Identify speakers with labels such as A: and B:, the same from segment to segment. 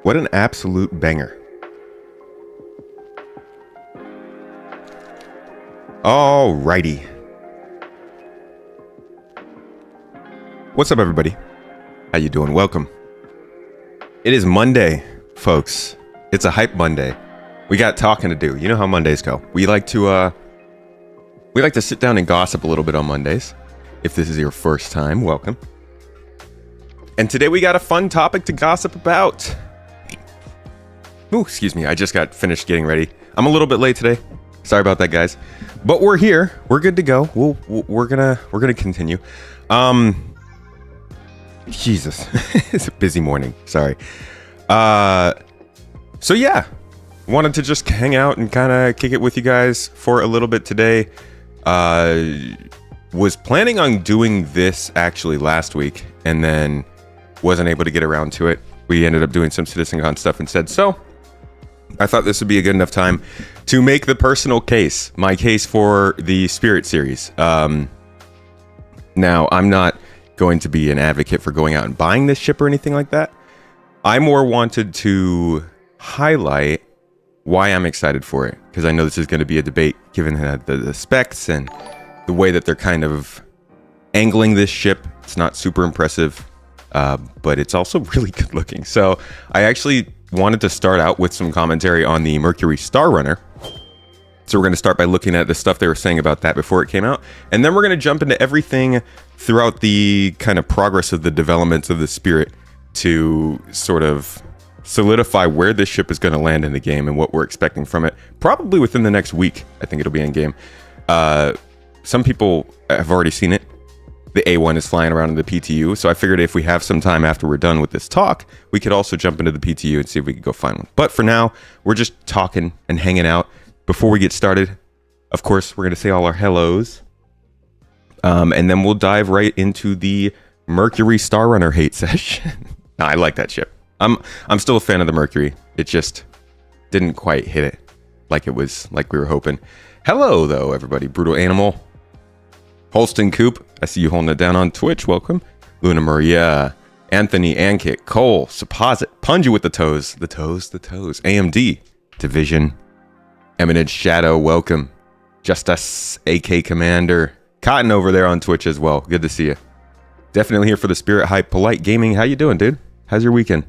A: What an absolute banger. Alrighty. What's up, everybody? How you doing? Welcome. It is Monday, folks. It's a hype Monday. We got talking to do. You know how Mondays go. We like to sit down and gossip a little bit on Mondays. If this is your first time, welcome. And today we got a fun topic to gossip about. Ooh, excuse me. I just got finished getting ready. I'm a little bit late today. Sorry about that, guys. But we're here. We're good to go. We're gonna continue. Jesus, it's a busy morning. Sorry. So yeah, wanted to just hang out and kind of kick it with you guys for a little bit today. Was planning on doing this actually last week, and then wasn't able to get around to it. We ended up doing some CitizenCon stuff instead. So I thought this would be a good enough time to make the personal case, my case for the Spirit series. Now, I'm not going to be an advocate for going out and buying this ship or anything like that. I more wanted to highlight why I'm excited for it, because I know this is going to be a debate given the specs and the way that they're kind of angling this ship. It's not super impressive, but it's also really good looking. So I actually wanted to start out with some commentary on the Mercury Star Runner. So we're going to start by looking at the stuff they were saying about that before it came out. And then we're going to jump into everything throughout the kind of progress of the developments of the Spirit to sort of solidify where this ship is going to land in the game and what we're expecting from it. Probably within the next week, I think it'll be in game. Some people have already seen it. The A1 is flying around in the PTU, so I figured if we have some time after we're done with this talk, we could also jump into the PTU and see if we could go find one. But for now, we're just talking and hanging out. Before we get started, of course, we're going to say all our hellos. And then we'll dive right into the Mercury Star Runner hate session. I like that ship. I'm still a fan of the Mercury. It just didn't quite hit it like we were hoping. Hello, though, everybody. Brutal Animal. Holston Coop, I see you holding it down on Twitch. Welcome. Luna Maria, Anthony, Ankit, Cole, Supposit, Punji with the toes. The toes. AMD, Division, Eminent Shadow, welcome. Justice, AK Commander, Cotton over there on Twitch as well. Good to see you. Definitely here for the Spirit Hype. Polite Gaming, how you doing, dude? How's your weekend?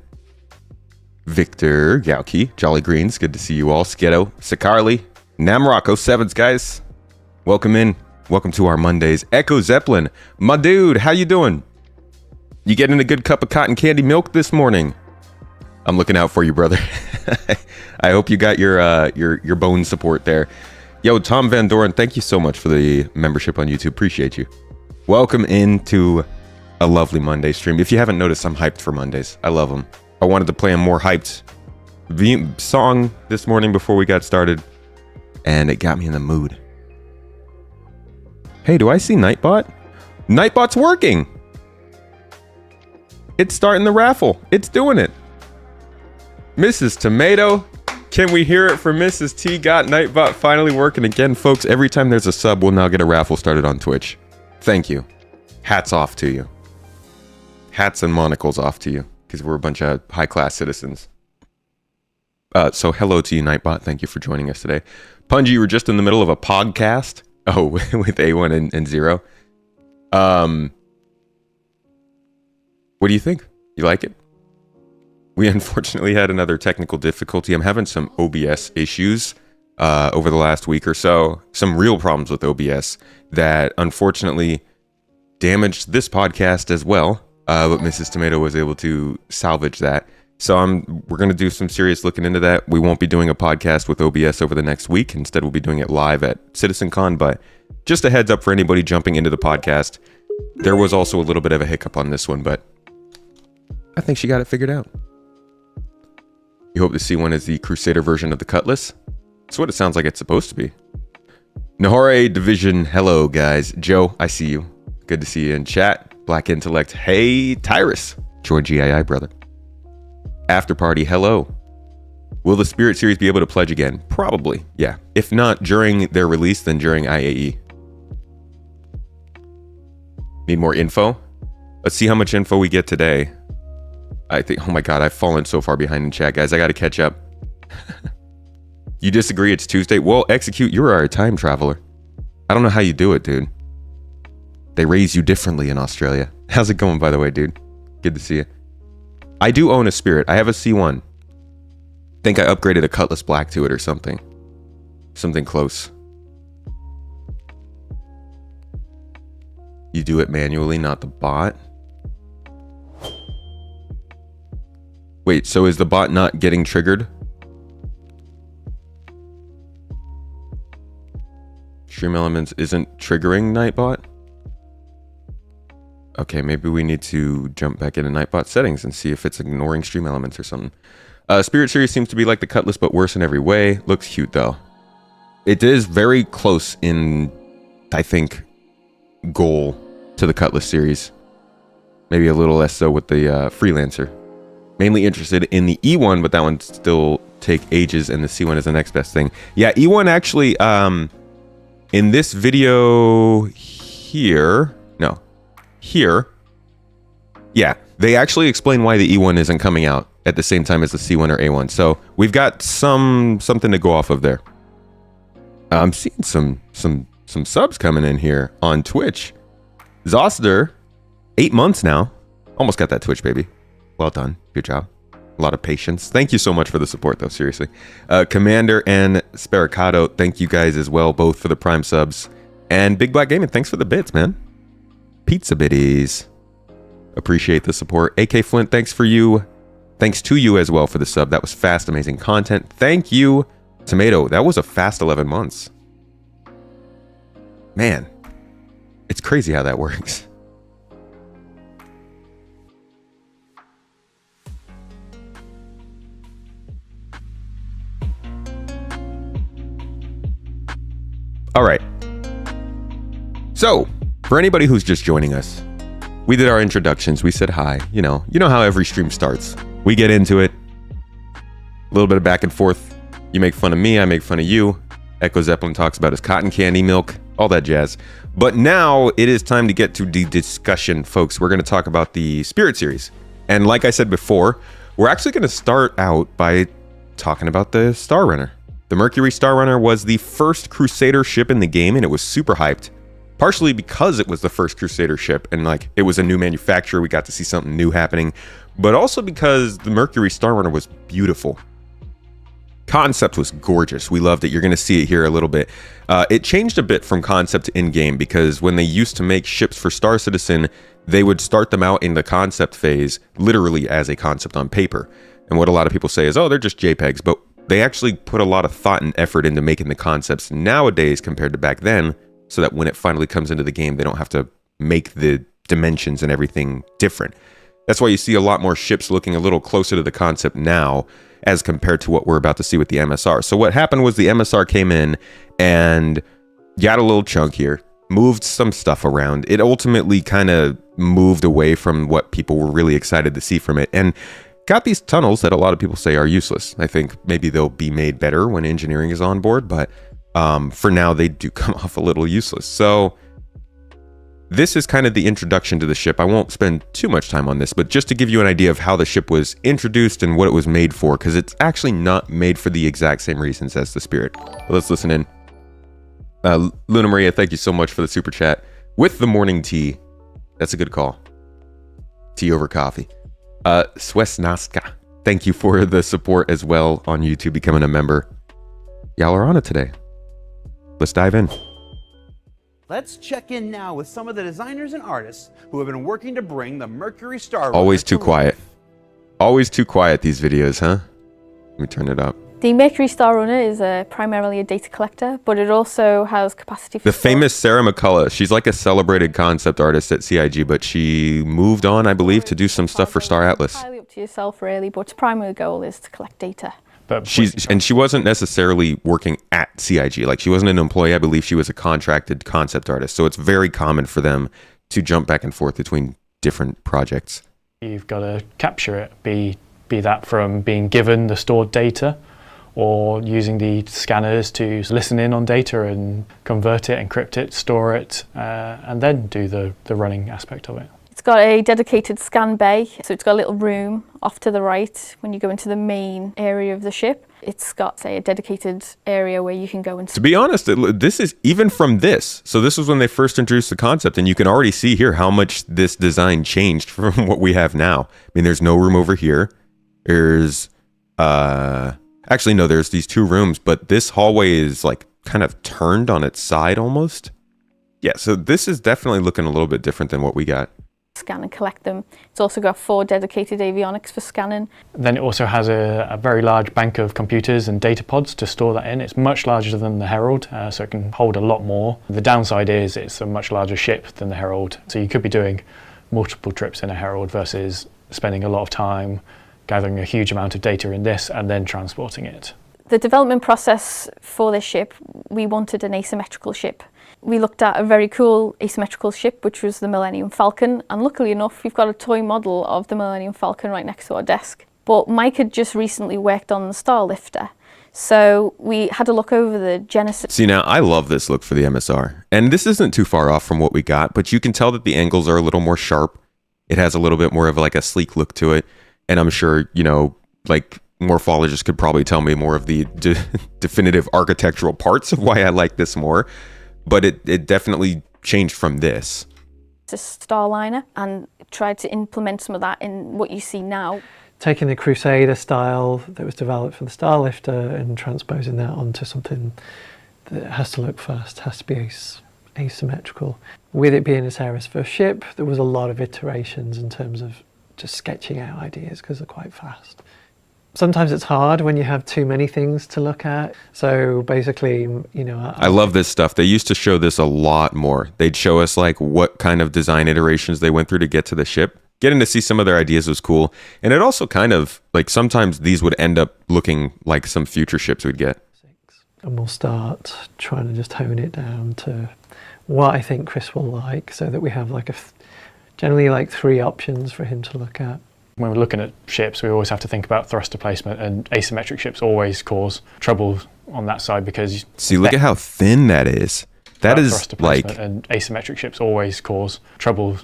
A: Victor, Gauki, Jolly Greens, good to see you all. Sketo, Sicarly, Namrock 07s, guys. Welcome in. Welcome to our Mondays. Echo Zeppelin, my dude, how you doing? You getting a good cup of cotton candy milk this morning? I'm looking out for you, brother. I hope you got your bone support there. Yo, Tom Van Doren, thank you so much for the membership on YouTube. Appreciate you. Welcome into a lovely Monday stream. If you haven't noticed, I'm hyped for Mondays. I love them. I wanted to play a more hyped song this morning before we got started, and it got me in the mood. Hey, do I see Nightbot? Nightbot's working. It's starting the raffle. It's doing it. Mrs. Tomato, can we hear it for Mrs. T? Got Nightbot finally working again, folks. Every time there's a sub, we'll now get a raffle started on Twitch. Thank you. Hats off to you. Hats and monocles off to you, because we're a bunch of high-class citizens. So hello to you, Nightbot. Thank you for joining us today. Punji, you were just in the middle of a podcast. Oh, with A1 and Zero. What do you think? You like it? We unfortunately had another technical difficulty. I'm having some OBS issues over the last week or so. Some real problems with OBS that unfortunately damaged this podcast as well. But Mrs. Tomato was able to salvage that. So we're going to do some serious looking into that. We won't be doing a podcast with OBS over the next week. Instead, we'll be doing it live at CitizenCon. But just a heads up for anybody jumping into the podcast. There was also a little bit of a hiccup on this one, but I think she got it figured out. You hope to see one as the Crusader version of the Cutlass. That's what it sounds like it's supposed to be. Nahore Division, hello guys. Joe, I see you. Good to see you in chat. Black Intellect, hey Tyrus. Joy GII, brother. After Party, hello. Will the Spirit series be able to pledge again? Probably, yeah. If not during their release, then during IAE. Need more info? Let's see how much info we get today. I think, oh my God, I've fallen so far behind in chat, guys. I got to catch up. You disagree it's Tuesday? Well, Execute, you are a time traveler. I don't know how you do it, dude. They raise you differently in Australia. How's it going, by the way, dude? Good to see you. I do own a Spirit. I have a C1. Think I upgraded a Cutlass Black to it or something. Something close. You do it manually, not the bot? Wait, so is the bot not getting triggered? Stream Elements isn't triggering Nightbot? Okay, maybe we need to jump back into Nightbot settings and see if it's ignoring Stream Elements or something. Spirit Series seems to be like the Cutlass, but worse in every way. Looks cute, though. It is very close in, I think, goal to the Cutlass series. Maybe a little less so with the Freelancer. Mainly interested in the E1, but that one still take ages, and the C1 is the next best thing. Yeah, E1 actually, in this video here, no, here, yeah, they actually explain why the E1 isn't coming out at the same time as the C1 or A1. So we've got something to go off of there. I'm seeing some subs coming in here on Twitch. Zoster, 8 months now. Almost got that Twitch, baby. Well done. Good job. A lot of patience. Thank you so much for the support, though. Seriously. Commander and Sparicado, thank you guys as well, both for the Prime subs. And Big Black Gaming, thanks for the bits, man. Pizza Biddies. Appreciate the support. AK Flint, thanks to you as well for the sub. That was fast, amazing content. Thank you, Tomato. That was a fast 11 months. Man, it's crazy how that works. All right. So, for anybody who's just joining us, we did our introductions. We said hi. You know how every stream starts. We get into it. A little bit of back and forth. You make fun of me. I make fun of you. Echo Zeppelin talks about his cotton candy milk. All that jazz. But now it is time to get to the discussion, folks. We're going to talk about the Spirit series. And like I said before, we're actually going to start out by talking about the Star Runner. The Mercury Star Runner was the first Crusader ship in the game, and it was super hyped. Partially because it was the first Crusader ship, and like it was a new manufacturer, we got to see something new happening, but also because the Mercury Star Runner was beautiful. Concept was gorgeous. We loved it. You're going to see it here a little bit. It changed a bit from concept in-game, because when they used to make ships for Star Citizen, they would start them out in the concept phase, literally as a concept on paper. And what a lot of people say is, oh, they're just JPEGs, but they actually put a lot of thought and effort into making the concepts nowadays compared to back then, so that when it finally comes into the game, they don't have to make the dimensions and everything different. That's why you see a lot more ships looking a little closer to the concept now as compared to what we're about to see with the MSR. So what happened was the MSR came in and got a little chunkier, moved some stuff around. It ultimately kind of moved away from what people were really excited to see from it, and got these tunnels that a lot of people say are useless. I think maybe they'll be made better when engineering is on board, but for now they do come off a little useless. So this is kind of the introduction to the ship. I won't spend too much time on this, but just to give you an idea of how the ship was introduced and what it was made for, because it's actually not made for the exact same reasons as the Spirit. But let's listen in. Luna Maria, thank you so much for the super chat. With the morning tea. That's a good call. Tea over coffee. Swesnaska, thank you for the support as well on YouTube, becoming a member. Y'all are on it today. Let's dive in.
B: Let's check in now with some of the designers and artists who have been working to bring the Mercury Star Runner.
A: Always too quiet. Always too quiet, these videos, huh? Let me turn it up.
C: The Mercury Star Runner is primarily a data collector, but it also has capacity for...
A: The famous Sarah McCullough. She's like a celebrated concept artist at CIG, but she moved on, I believe, to do some stuff for Star Atlas.
C: Entirely up to yourself, really, but its primary goal is to collect data.
A: But she wasn't necessarily working at CIG. Like, she wasn't an employee. I believe she was a contracted concept artist. So it's very common for them to jump back and forth between different projects.
D: You've got to capture it, be that from being given the stored data, or using the scanners to listen in on data and convert it, encrypt it, store it, and then do the running aspect of it.
C: It's got a dedicated scan bay, so it's got a little room off to the right when you go into the main area of the ship. It's got, say, a dedicated area where you can go and...
A: To be honest, this is even from this. So this was when they first introduced the concept, and you can already see here how much this design changed from what we have now. I mean, there's no room over here. There's, actually, no, there's these 2 rooms, but this hallway is like kind of turned on its side almost. Yeah, so this is definitely looking a little bit different than what we got.
C: Scan and collect them. It's also got 4 dedicated avionics for scanning.
D: Then it also has a very large bank of computers and data pods to store that in. It's much larger than the Herald, so it can hold a lot more. The downside is it's a much larger ship than the Herald, so you could be doing multiple trips in a Herald versus spending a lot of time gathering a huge amount of data in this and then transporting it.
C: The development process for this ship, we wanted an asymmetrical ship. We looked at a very cool asymmetrical ship, which was the Millennium Falcon, and luckily enough, we've got a toy model of the Millennium Falcon right next to our desk. But Mike had just recently worked on the Starlifter, so we had to look over the Genesis.
A: See, now I love this look for the MSR, and this isn't too far off from what we got, but you can tell that the angles are a little more sharp. It has a little bit more of like a sleek look to it, and I'm sure, you know, like morphologists could probably tell me more of the definitive architectural parts of why I like this more. But it definitely changed from this.
C: It's a Starliner, and tried to implement some of that in what you see now.
E: Taking the Crusader style that was developed for the Starlifter and transposing that onto something that has to look fast, has to be asymmetrical. With it being a Sarah's first ship, there was a lot of iterations in terms of just sketching out ideas because they're quite fast. Sometimes it's hard when you have too many things to look at. So basically, you know...
A: I love this stuff. They used to show this a lot more. They'd show us like what kind of design iterations they went through to get to the ship. Getting to see some of their ideas was cool. And it also kind of, like sometimes these would end up looking like some future ships we'd get.
E: And we'll start trying to just hone it down to what I think Chris will like, so that we have like generally like 3 options for him to look at.
D: When we're looking at ships, we always have to think about thruster placement, and asymmetric ships always cause trouble on that side because...
A: See, look at how thin that is. That is
D: thruster
A: like...
D: And asymmetric ships always cause trouble.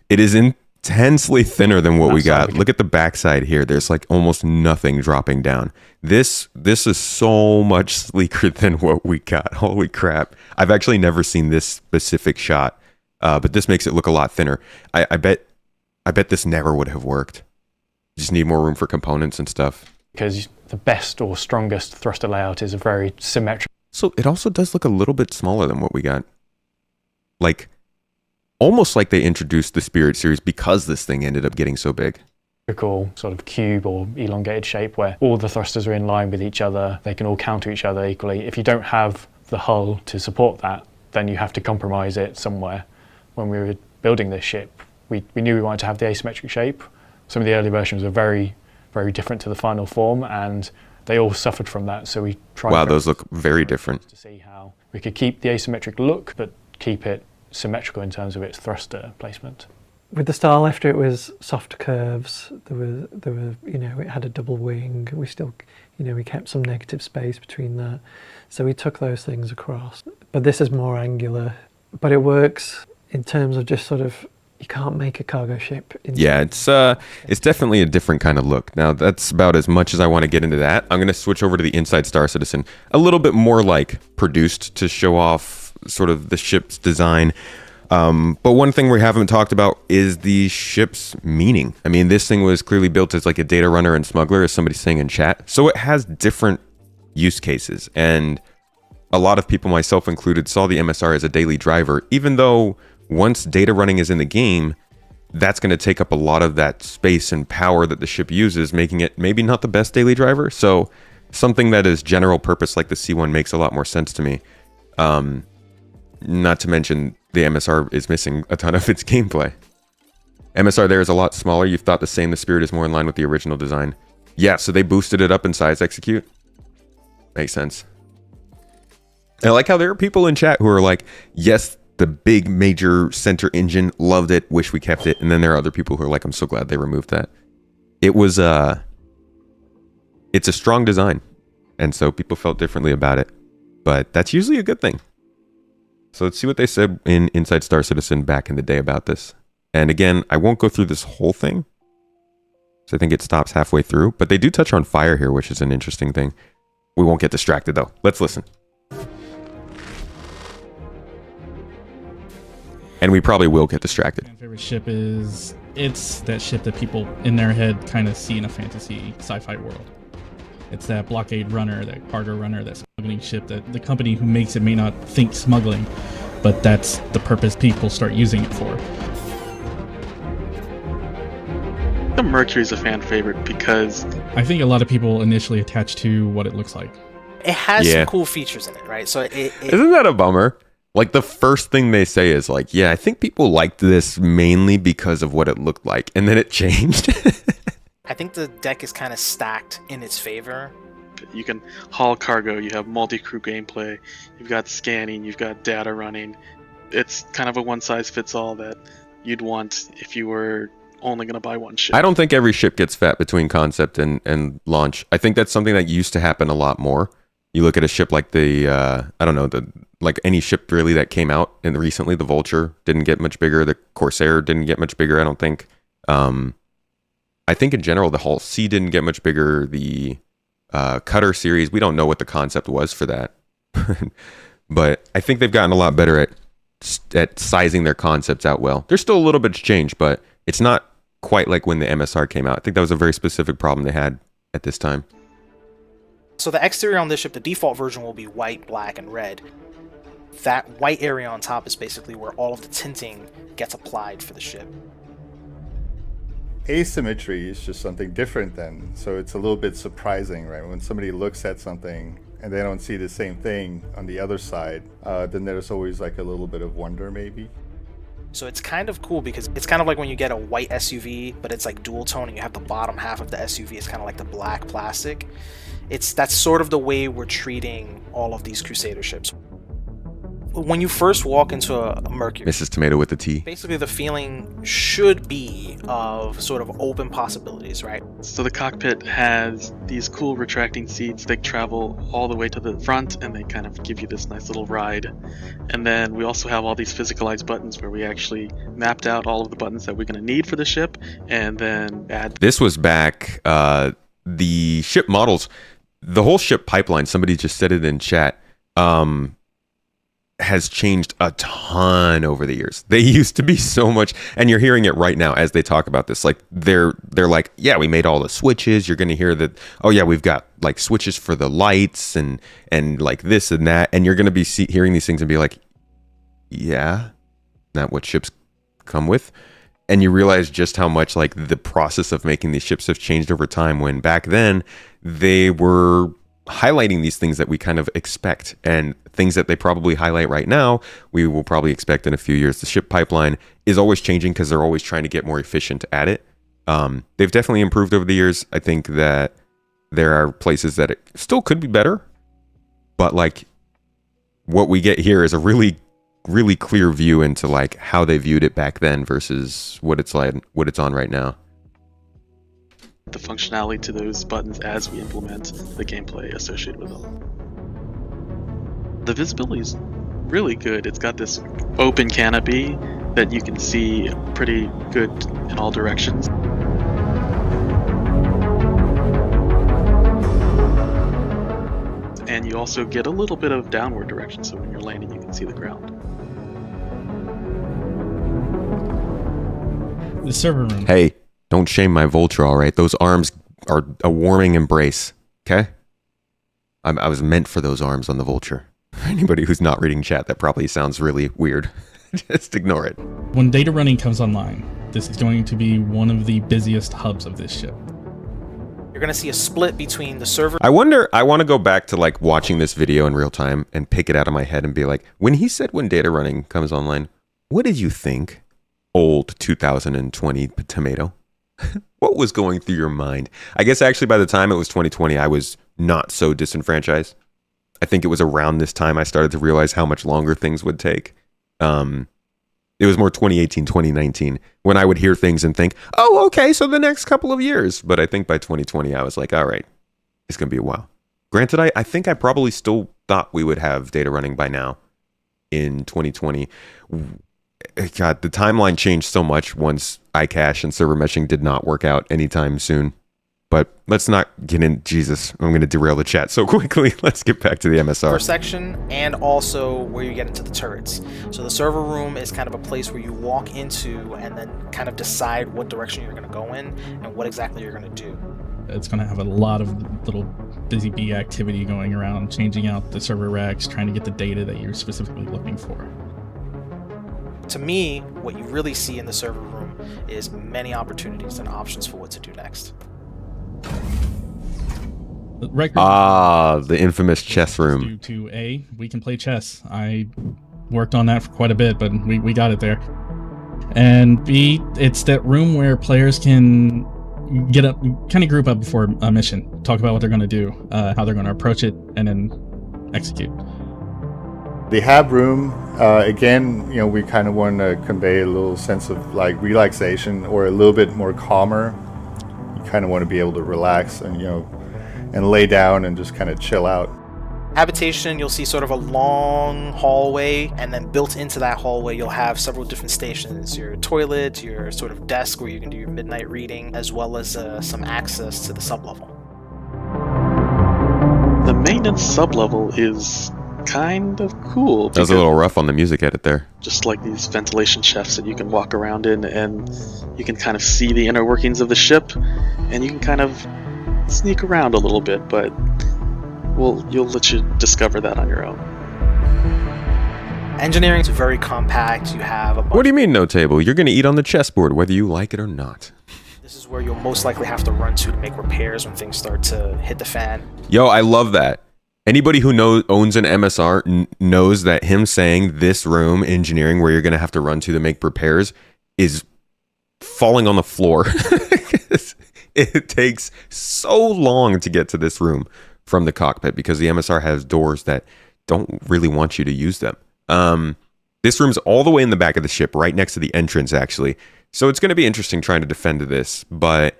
A: It is intensely thinner than what we got. Look at the backside here. There's like almost nothing dropping down. This is so much sleeker than what we got. Holy crap. I've actually never seen this specific shot, but this makes it look a lot thinner. I bet this never would have worked. Just need more room for components and stuff.
D: Because the best or strongest thruster layout is a very symmetrical.
A: So it also does look a little bit smaller than what we got. Like, almost like they introduced the Spirit series because this thing ended up getting so big.
D: Sort of cube or elongated shape where all the thrusters are in line with each other. They can all counter each other equally. If you don't have the hull to support that, then you have to compromise it somewhere. When we were building this ship, we knew we wanted to have the asymmetric shape. Some of the early versions were very, very different to the final form, and they all suffered from that. So we tried.
A: Wow, those look very different.
D: To see how we could keep the asymmetric look, but keep it symmetrical in terms of its thruster placement.
E: With the Starlifter, it was soft curves. There were, you know, it had a double wing. We still, you know, we kept some negative space between that. So we took those things across. But this is more angular. But it works in terms of just sort of, you can't make a cargo ship.
A: Yeah, it's definitely a different kind of look. Now, that's about as much as I want to get into that. I'm going to switch over to the Inside Star Citizen. A little bit more like produced to show off sort of the ship's design. But one thing we haven't talked about is the ship's meaning. I mean, this thing was clearly built as like a data runner and smuggler, as somebody's saying in chat. So it has different use cases. And a lot of people, myself included, saw the MSR as a daily driver, even though once data running is in the game, that's going to take up a lot of that space and power that the ship uses, making it maybe not the best daily driver. So something that is general purpose like the C1 makes a lot more sense to me. Not to mention the MSR is missing a ton of its gameplay. MSR there is a lot smaller. You've thought the same. The Spirit is more in line with the original design. Yeah, so they boosted it up in size execute. Makes sense. I like how there are people in chat who are like, yes, the big major center engine, loved it, wish we kept it. And then there are other people who are like, I'm so glad they removed that. It was it's a strong design, and so people felt differently about it, but that's usually a good thing. So let's see what they said in Inside Star Citizen back in the day about this. And again, I won't go through this whole thing. So I think it stops halfway through. But they do touch on fire here, which is an interesting thing. We won't get distracted though. Let's listen. And we probably will get distracted.
F: My favorite ship is, it's that ship that people in their head kind of see in a fantasy sci-fi world. It's that blockade runner, that cargo runner, that smuggling ship that the company who makes it may not think smuggling, but that's the purpose people start using it for.
G: The Mercury is a fan favorite because
F: I think a lot of people initially attach to what it looks like.
H: It has
A: Yeah.
H: some cool features in it, right? So
A: Isn't that a bummer? Like the first thing they say is like, yeah, I think people liked this mainly because of what it looked like. And then it changed.
H: I think the deck is kind of stacked in its favor.
G: you can haul cargo, you have multi-crew gameplay, you've got scanning, you've got data running. It's kind of a one-size-fits-all that you'd want if you were only going to buy one ship.
A: I don't think every ship gets fat between concept and launch. I think that's something that used to happen a lot more. You look at a ship like the, I don't know, like any ship really that came out recently, the Vulture didn't get much bigger. The Corsair didn't get much bigger, I don't think. I think in general, the Hull C didn't get much bigger. The Cutter series, we don't know what the concept was for that. But I think they've gotten a lot better at sizing their concepts out well. There's still a little bit to change, but it's not quite like when the MSR came out. I think that was a very specific problem they had at this time.
H: So the exterior on this ship, the default version will be white, black, and red. That white area on top is basically where all of the tinting gets applied for the ship.
I: Asymmetry is just something different then, so it's a little bit surprising, right? When somebody looks at something and they don't see the same thing on the other side, then there's always like a little bit of wonder maybe.
H: So it's kind of cool because it's kind of like when you get a white SUV, but it's like dual tone and you have the bottom half of the SUV is kind of like the black plastic. That's sort of the way we're treating all of these Crusader ships. When you first walk into a Mercury,
A: Mrs. Tomato with the T.
H: basically the feeling should be of sort of open possibilities, right?
G: So the cockpit has these cool retracting seats. They travel all the way to the front and they kind of give you this nice little ride. And then we also have all these physicalized buttons where we actually mapped out all of the buttons that we're going to need for the ship and then add.
A: This was back, the ship models, the whole ship pipeline, somebody just said it in chat, has changed a ton over the years. They used to be so much, and you're hearing it right now as they talk about this. Like they're like, yeah, we made all the switches. You're going to hear that. Oh yeah, we've got like switches for the lights and like this and that. And you're going to be hearing these things and be like, yeah, not what ships come with. And you realize just how much like the process of making these ships have changed over time. When back then they were highlighting these things that we kind of expect, and things that they probably highlight right now, we will probably expect in a few years. The ship pipeline is always changing because they're always trying to get more efficient at it. They've definitely improved over the years. I think that there are places that it still could be better, but like what we get here is a really, really clear view into like how they viewed it back then versus what it's like, what it's on right now.
G: The functionality to those buttons as we implement the gameplay associated with them. The visibility is really good. It's got this open canopy that you can see pretty good in all directions. And you also get a little bit of downward direction, so when you're landing you can see the ground.
F: The server room.
A: Hey, don't shame my Vulture, all right? Those arms are a warming embrace, okay? I was meant for those arms on the Vulture. For anybody who's not reading chat, that probably sounds really weird. Just ignore it.
F: When data running comes online, this is going to be one of the busiest hubs of this ship.
H: You're going to see a split between the server.
A: I want to go back to like watching this video in real time and pick it out of my head and be like, when he said when data running comes online, what did you think, old 2020 tomato? What was going through your mind? I guess actually by the time it was 2020, I was not so disenfranchised. I think it was around this time I started to realize how much longer things would take. It was more 2018, 2019 when I would hear things and think, oh, okay, so the next couple of years. But I think by 2020, I was like, all right, it's going to be a while. Granted, I think I probably still thought we would have data running by now in 2020. God, the timeline changed so much once iCache and server meshing did not work out anytime soon. But let's not get in. Jesus, I'm going to derail the chat so quickly. Let's get back to the MSR.
H: First section, and also where you get into the turrets. So the server room is kind of a place where you walk into and then kind of decide what direction you're going to go in and what exactly you're going to do.
F: It's going to have a lot of little busy bee activity going around, changing out the server racks, trying to get the data that you're specifically looking for.
H: To me, what you really see in the server room is many opportunities and options for what to do next.
A: The infamous chess room.
F: To A, we can play chess. I worked on that for quite a bit, but we got it there. And B, it's that room where players can get up, kind of group up before a mission, talk about what they're going to do, how they're going to approach it, and then execute.
I: The hab room, again, we kind of want to convey a little sense of like relaxation or a little bit more calmer. You kind of want to be able to relax and, and lay down and just kind of chill out.
H: Habitation, you'll see sort of a long hallway, and then built into that hallway you'll have several different stations. Your toilet, your sort of desk where you can do your midnight reading, as well as some access to the sublevel.
G: The maintenance sublevel is kind of cool.
A: That was a little rough on the music edit there.
G: Just like these ventilation shafts that you can walk around in, and you can kind of see the inner workings of the ship, and you can kind of sneak around a little bit, but you'll let you discover that on your own.
H: Engineering is very compact. You have a bunch.
A: What do you mean, no table? You're going to eat on the chessboard, whether you like it or not.
H: This is where you'll most likely have to run to make repairs when things start to hit the fan.
A: Yo, I love that. Anybody who owns an MSR knows that him saying this room, engineering, where you're going to have to run to make repairs, is falling on the floor. It takes so long to get to this room from the cockpit because the MSR has doors that don't really want you to use them. This room's all the way in the back of the ship, right next to the entrance, actually. So it's going to be interesting trying to defend this, but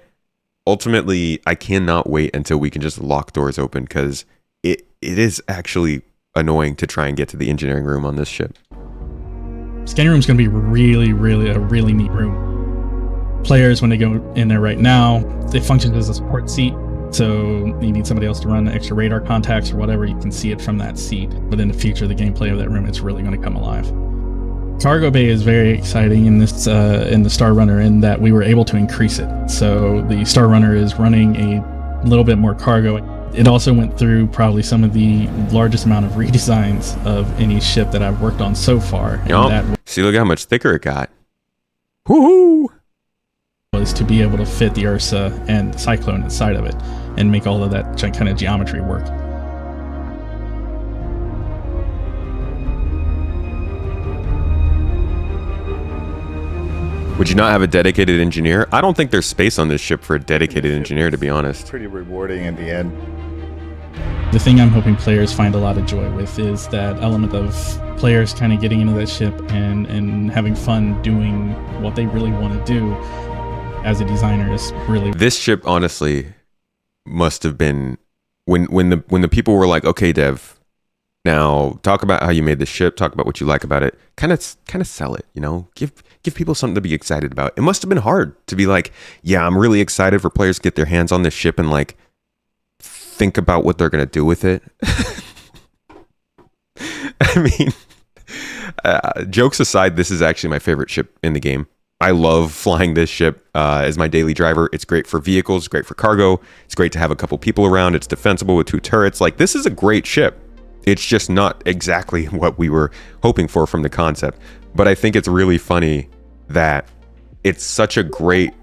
A: ultimately, I cannot wait until we can just lock doors open because it is actually annoying to try and get to the engineering room on this ship.
F: Scanning room's going to be really neat room. Players, when they go in there right now, it functions as a support seat. So you need somebody else to run extra radar contacts or whatever, you can see it from that seat. But in the future, the gameplay of that room, it's really going to come alive. Cargo bay is very exciting in this in the Star Runner in that we were able to increase it. So the Star Runner is running a little bit more cargo. It also went through probably some of the largest amount of redesigns of any ship that I've worked on so far.
A: Yep. See, look how much thicker it got. Woohoo!
F: Was to be able to fit the Ursa and the Cyclone inside of it and make all of that kind of geometry work.
A: Would you not have a dedicated engineer? I don't think there's space on this ship for a dedicated engineer, to be honest.
I: It's pretty rewarding in the end.
F: The thing I'm hoping players find a lot of joy with is that element of players kind of getting into that ship and having fun doing what they really want to do as a designer is really...
A: This ship, honestly, must have been... When the people were like, okay, Dev, now talk about how you made this ship, talk about what you like about it, kind of sell it, Give people something to be excited about. It must have been hard to be like, yeah, I'm really excited for players to get their hands on this ship and think about what they're going to do with it. I mean, jokes aside, this is actually my favorite ship in the game. I love flying this ship as my daily driver. It's great for vehicles, great for cargo. It's great to have a couple people around. It's defensible with 2 turrets. This is a great ship. It's just not exactly what we were hoping for from the concept. But I think it's really funny that it's such a great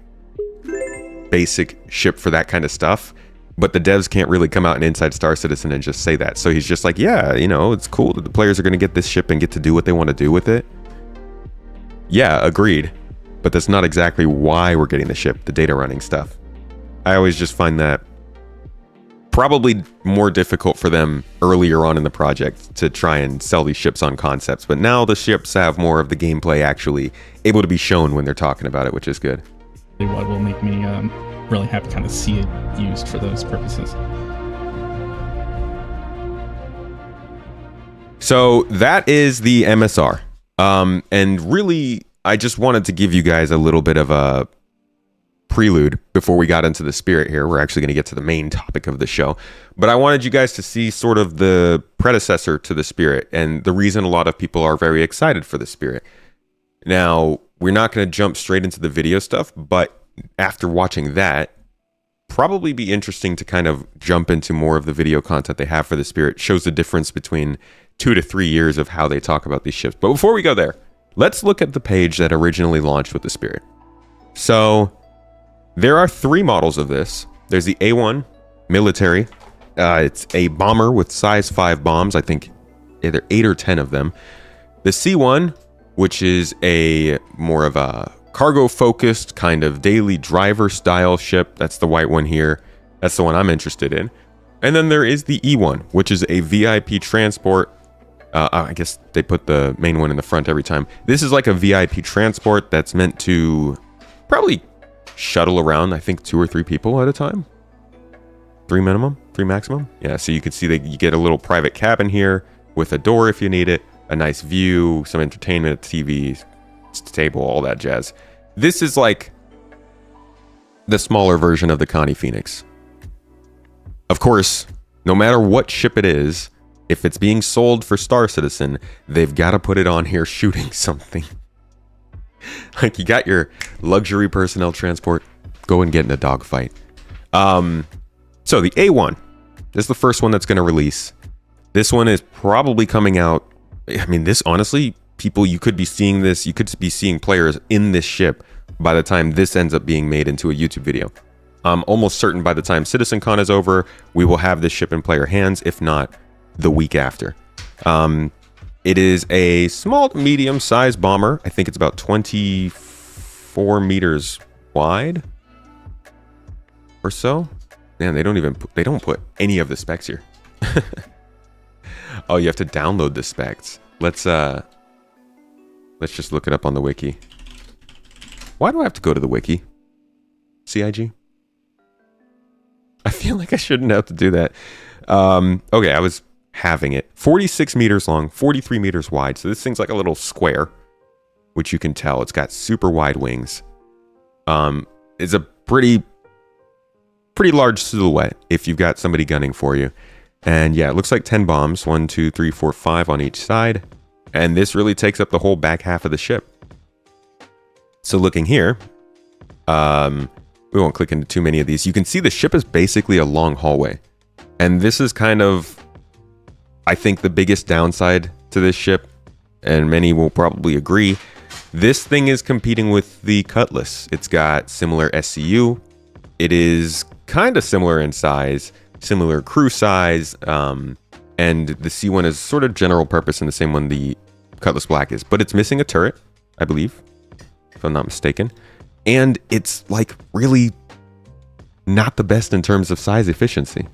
A: basic ship for that kind of stuff, but the devs can't really come out in Inside Star Citizen and just say that. So he's just like, yeah, it's cool that the players are going to get this ship and get to do what they want to do with it. Yeah, agreed. But that's not exactly why we're getting the ship, the data running stuff. I always just find that probably more difficult for them earlier on in the project to try and sell these ships on concepts. But now the ships have more of the gameplay actually able to be shown when they're talking about it, which is good.
F: What will make me really happy to kind of see it used for those purposes.
A: So that is the MSR. And really, I just wanted to give you guys a little bit of a prelude before we got into the Spirit here. We're actually going to get to the main topic of the show. But I wanted you guys to see sort of the predecessor to the Spirit and the reason a lot of people are very excited for the Spirit. Now, we're not going to jump straight into the video stuff, but after watching that, probably be interesting to kind of jump into more of the video content they have for the Spirit. Shows the difference between 2 to 3 years of how they talk about these ships. But before we go there, let's look at the page that originally launched with the Spirit. So there are 3 models of this. There's the A1 military. It's a bomber with size 5 bombs. I think either 8 or 10 of them. The C1, which is a more of a cargo focused kind of daily driver style ship. That's the white one here. That's the one I'm interested in. And then there is the E1, which is a VIP transport. I guess they put the main one in the front every time. This is like a VIP transport that's meant to probably shuttle around, I think 2 or 3 people at a time. 3 minimum, 3 maximum. Yeah, so you can see that you get a little private cabin here with a door if you need it, a nice view, some entertainment, TV, table, all that jazz. This is like the smaller version of the Connie Phoenix. Of course, no matter what ship it is, if it's being sold for Star Citizen, they've got to put it on here shooting something. Like, you got your luxury personnel transport, go and get in a dogfight. So the A1 is the first one that's going to release. This one is probably coming out. I mean, this, honestly, people, you could be seeing this. You could be seeing players in this ship by the time this ends up being made into a YouTube video. I'm almost certain by the time CitizenCon is over, we will have this ship in player hands, if not the week after. It is a small to medium sized bomber. I think it's about 24 meters wide or so. Man, they don't put any of the specs here. Oh, you have to download the specs. Let's just look it up on the wiki. Why do I have to go to the wiki? CIG? I feel like I shouldn't have to do that. Okay, I was having it. 46 meters long, 43 meters wide. So this thing's like a little square, which you can tell. It's got super wide wings. It's a pretty large silhouette if you've got somebody gunning for you. And yeah, it looks like 10 bombs. 1, 2, 3, 4, 5 on each side. And this really takes up the whole back half of the ship. So looking here, we won't click into too many of these. You can see the ship is basically a long hallway. And this is kind of, I think, the biggest downside to this ship. And many will probably agree. This thing is competing with the Cutlass. It's got similar SCU. It is kind of similar in size, similar crew size. And the C1 is sort of general purpose in the same one the Cutlass Black is. But it's missing a turret, I believe, if I'm not mistaken. And it's like really not the best in terms of size efficiency.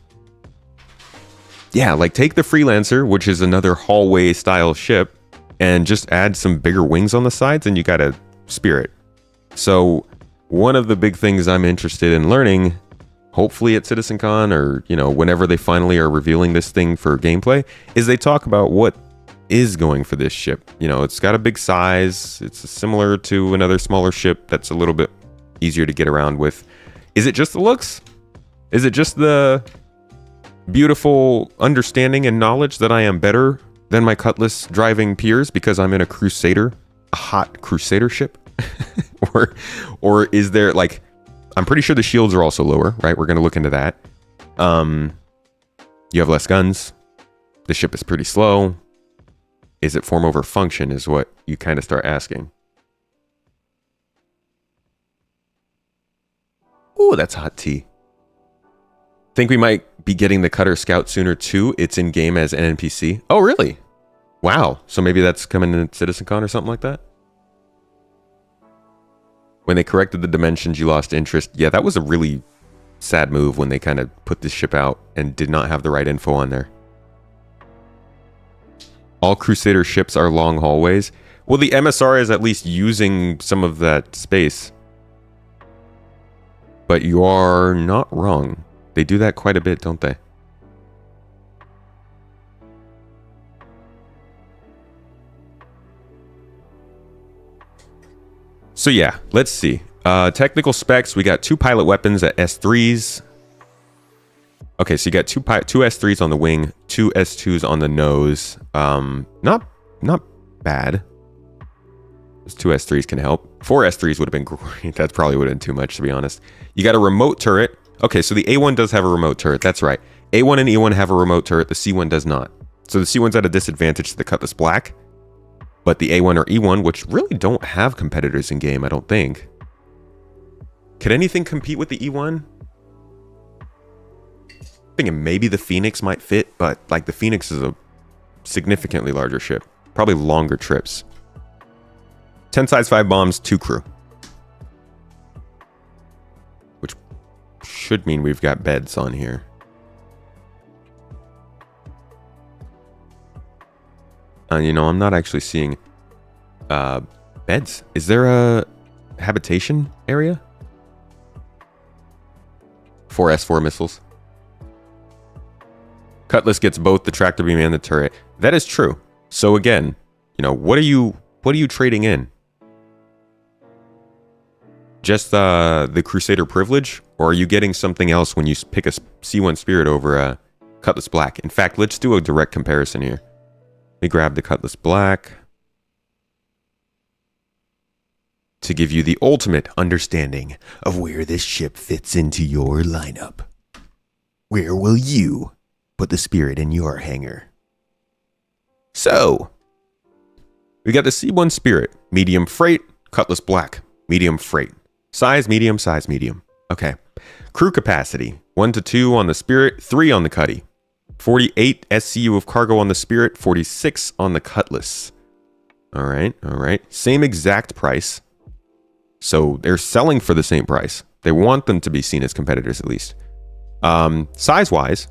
A: Yeah, like take the Freelancer, which is another hallway style ship, and just add some bigger wings on the sides and you got a Spirit. So one of the big things I'm interested in learning, hopefully at CitizenCon or, you know, whenever they finally are revealing this thing for gameplay, is they talk about what is going for this ship. You know, it's got a big size. It's similar to another smaller ship that's a little bit easier to get around with. Is it just the looks? Is it just the beautiful understanding and knowledge that I am better than my Cutlass driving peers because I'm in a Crusader, a hot Crusader ship? or is there, like, I'm pretty sure the shields are also lower, right? We're going to look into that. You have less guns. The ship is pretty slow. Is it form over function is what you kind of start asking. Ooh, that's hot tea. Think we might be getting the Cutter Scout sooner too. It's in game as an NPC. Oh, really? Wow. So maybe that's coming in CitizenCon or something like that? When they corrected the dimensions, you lost interest. Yeah, that was a really sad move when they kind of put this ship out and did not have the right info on there. All Crusader ships are long hallways. Well, the MSR is at least using some of that space. But you are not wrong. They do that quite a bit, don't they? So yeah, let's see. Technical specs, we got 2 pilot weapons at S3s. Okay, so you got two S3s on the wing, 2 S2s on the nose. Not bad. Those 2 S3s can help. 4 S3s would have been great. That probably would have been too much, to be honest. You got a remote turret. Okay, so the A1 does have a remote turret. That's right. A1 and E1 have a remote turret. The C1 does not. So the C1's at a disadvantage to the Cutlass Black. But the A1 or E1, which really don't have competitors in game, I don't think. Could anything compete with the E1? Thinking maybe the Phoenix might fit, but like the Phoenix is a significantly larger ship. Probably longer trips. 10 size 5 bombs, 2 crew. Which should mean we've got beds on here. You know, I'm not actually seeing beds. Is there a habitation area? 4 S4 missiles. Cutlass gets both the tractor beam and the turret. That is true. So again, you know, what are you trading in? Just the Crusader privilege, or are you getting something else when you pick a C1 Spirit over a Cutlass Black? In fact, let's do a direct comparison here. Let me grab the Cutlass Black to give you the ultimate understanding of where this ship fits into your lineup. Where will you put the Spirit in your hangar? So, we got the C1 Spirit, medium freight, Cutlass Black, medium freight. Size, medium, size, medium. Okay. Crew capacity, 1 to 2 on the Spirit, 3 on the Cutty. 48 SCU of cargo on the Spirit, 46 on the Cutlass. All right. Same exact price. So they're selling for the same price. They want them to be seen as competitors at least. Size-wise,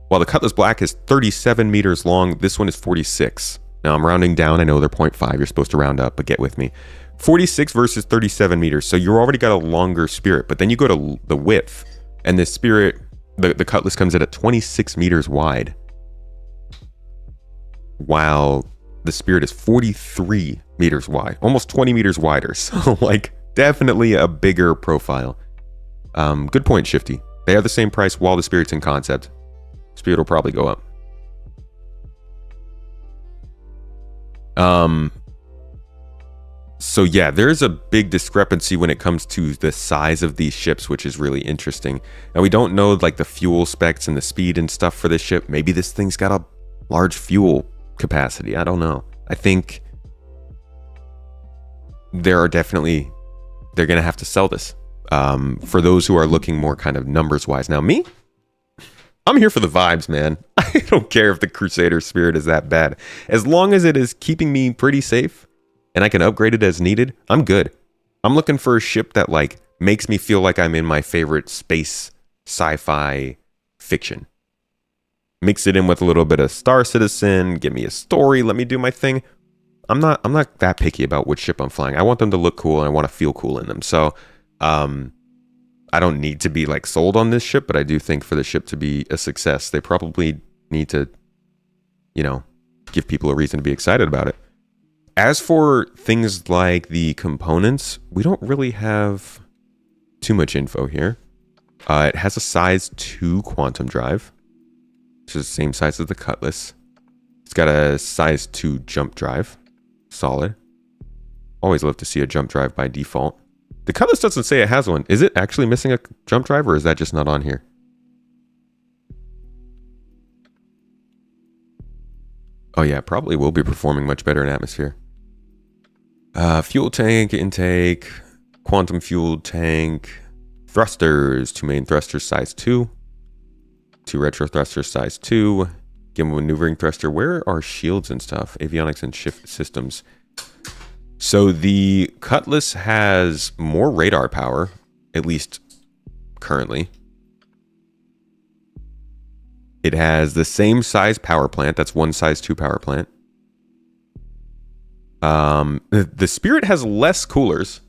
A: while the Cutlass Black is 37 meters long, this one is 46. Now I'm rounding down. I know they're 0.5. You're supposed to round up, but get with me. 46 versus 37 meters. So you're already got a longer Spirit, but then you go to the width, and this Spirit, the Cutlass comes in at 26 meters wide, while the Spirit is 43 meters wide, almost 20 meters wider. So like definitely a bigger profile. Good point, Shifty. They are the same price while the Spirit's in concept. Spirit will probably go up. So yeah, there's a big discrepancy when it comes to the size of these ships, which is really interesting. Now we don't know like the fuel specs and the speed and stuff for this ship. Maybe this thing's got a large fuel capacity. I don't know. I think they're going to have to sell this for those who are looking more kind of numbers wise. Now me, I'm here for the vibes, man. I don't care if the Crusader Spirit is that bad. As long as it is keeping me pretty safe and I can upgrade it as needed, I'm good. I'm looking for a ship that like makes me feel like I'm in my favorite space sci-fi fiction. Mix it in with a little bit of Star Citizen, give me a story, let me do my thing. I'm not that picky about which ship I'm flying. I want them to look cool and I want to feel cool in them. So I don't need to be like sold on this ship, but I do think for the ship to be a success, they probably need to, you know, give people a reason to be excited about it. As for things like the components, we don't really have too much info here. It has a size 2 quantum drive, which is the same size as the Cutlass. It's got a size 2 jump drive. Solid. Always love to see a jump drive by default. The Cutlass doesn't say it has one. Is it actually missing a jump drive, or is that just not on here? Oh yeah, probably will be performing much better in atmosphere. Fuel tank, intake, quantum fuel tank, thrusters, 2 main thrusters size 2, 2 retro thrusters size 2, gimbal maneuvering thruster. Where are shields and stuff? Avionics and shift systems. So the Cutlass has more radar power, at least currently. It has the same size power plant. That's 1 size 2 power plant. The Spirit has less coolers.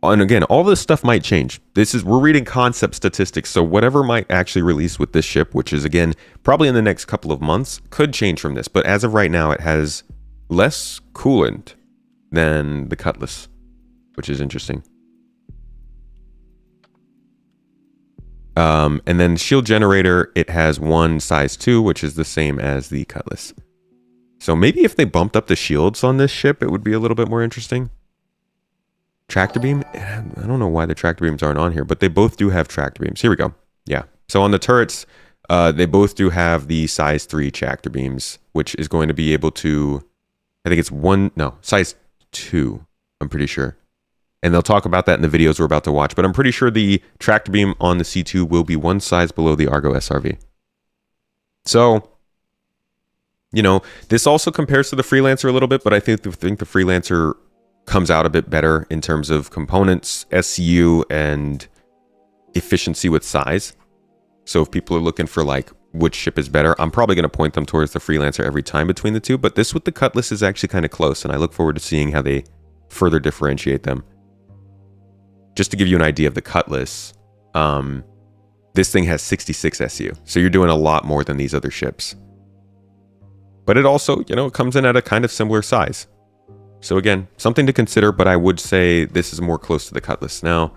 A: And again, all this stuff might change. We're reading concept statistics, so whatever might actually release with this ship, which is again probably in the next couple of months, could change from this. But as of right now, it has less coolant than the Cutlass, which is interesting. And then shield generator, it has one size 2, which is the same as the Cutlass. So maybe if they bumped up the shields on this ship, it would be a little bit more interesting. Tractor beam? I don't know why the tractor beams aren't on here, but they both do have tractor beams. Here we go. Yeah. So on the turrets, they both do have the size 3 tractor beams, which is going to be able to, I think it's size 2, I'm pretty sure. And they'll talk about that in the videos we're about to watch, but I'm pretty sure the tractor beam on the C2 will be one size below the Argo SRV. So, you know, this also compares to the Freelancer a little bit, but I think the Freelancer comes out a bit better in terms of components, SCU, and efficiency with size. So if people are looking for like which ship is better, I'm probably going to point them towards the Freelancer every time between the two, but this with the Cutlass is actually kind of close, and I look forward to seeing how they further differentiate them. Just to give you an idea of the Cutlass, this thing has 66 SU, so you're doing a lot more than these other ships. But it also, you know, it comes in at a kind of similar size. So again, something to consider, but I would say this is more close to the Cutlass. Now,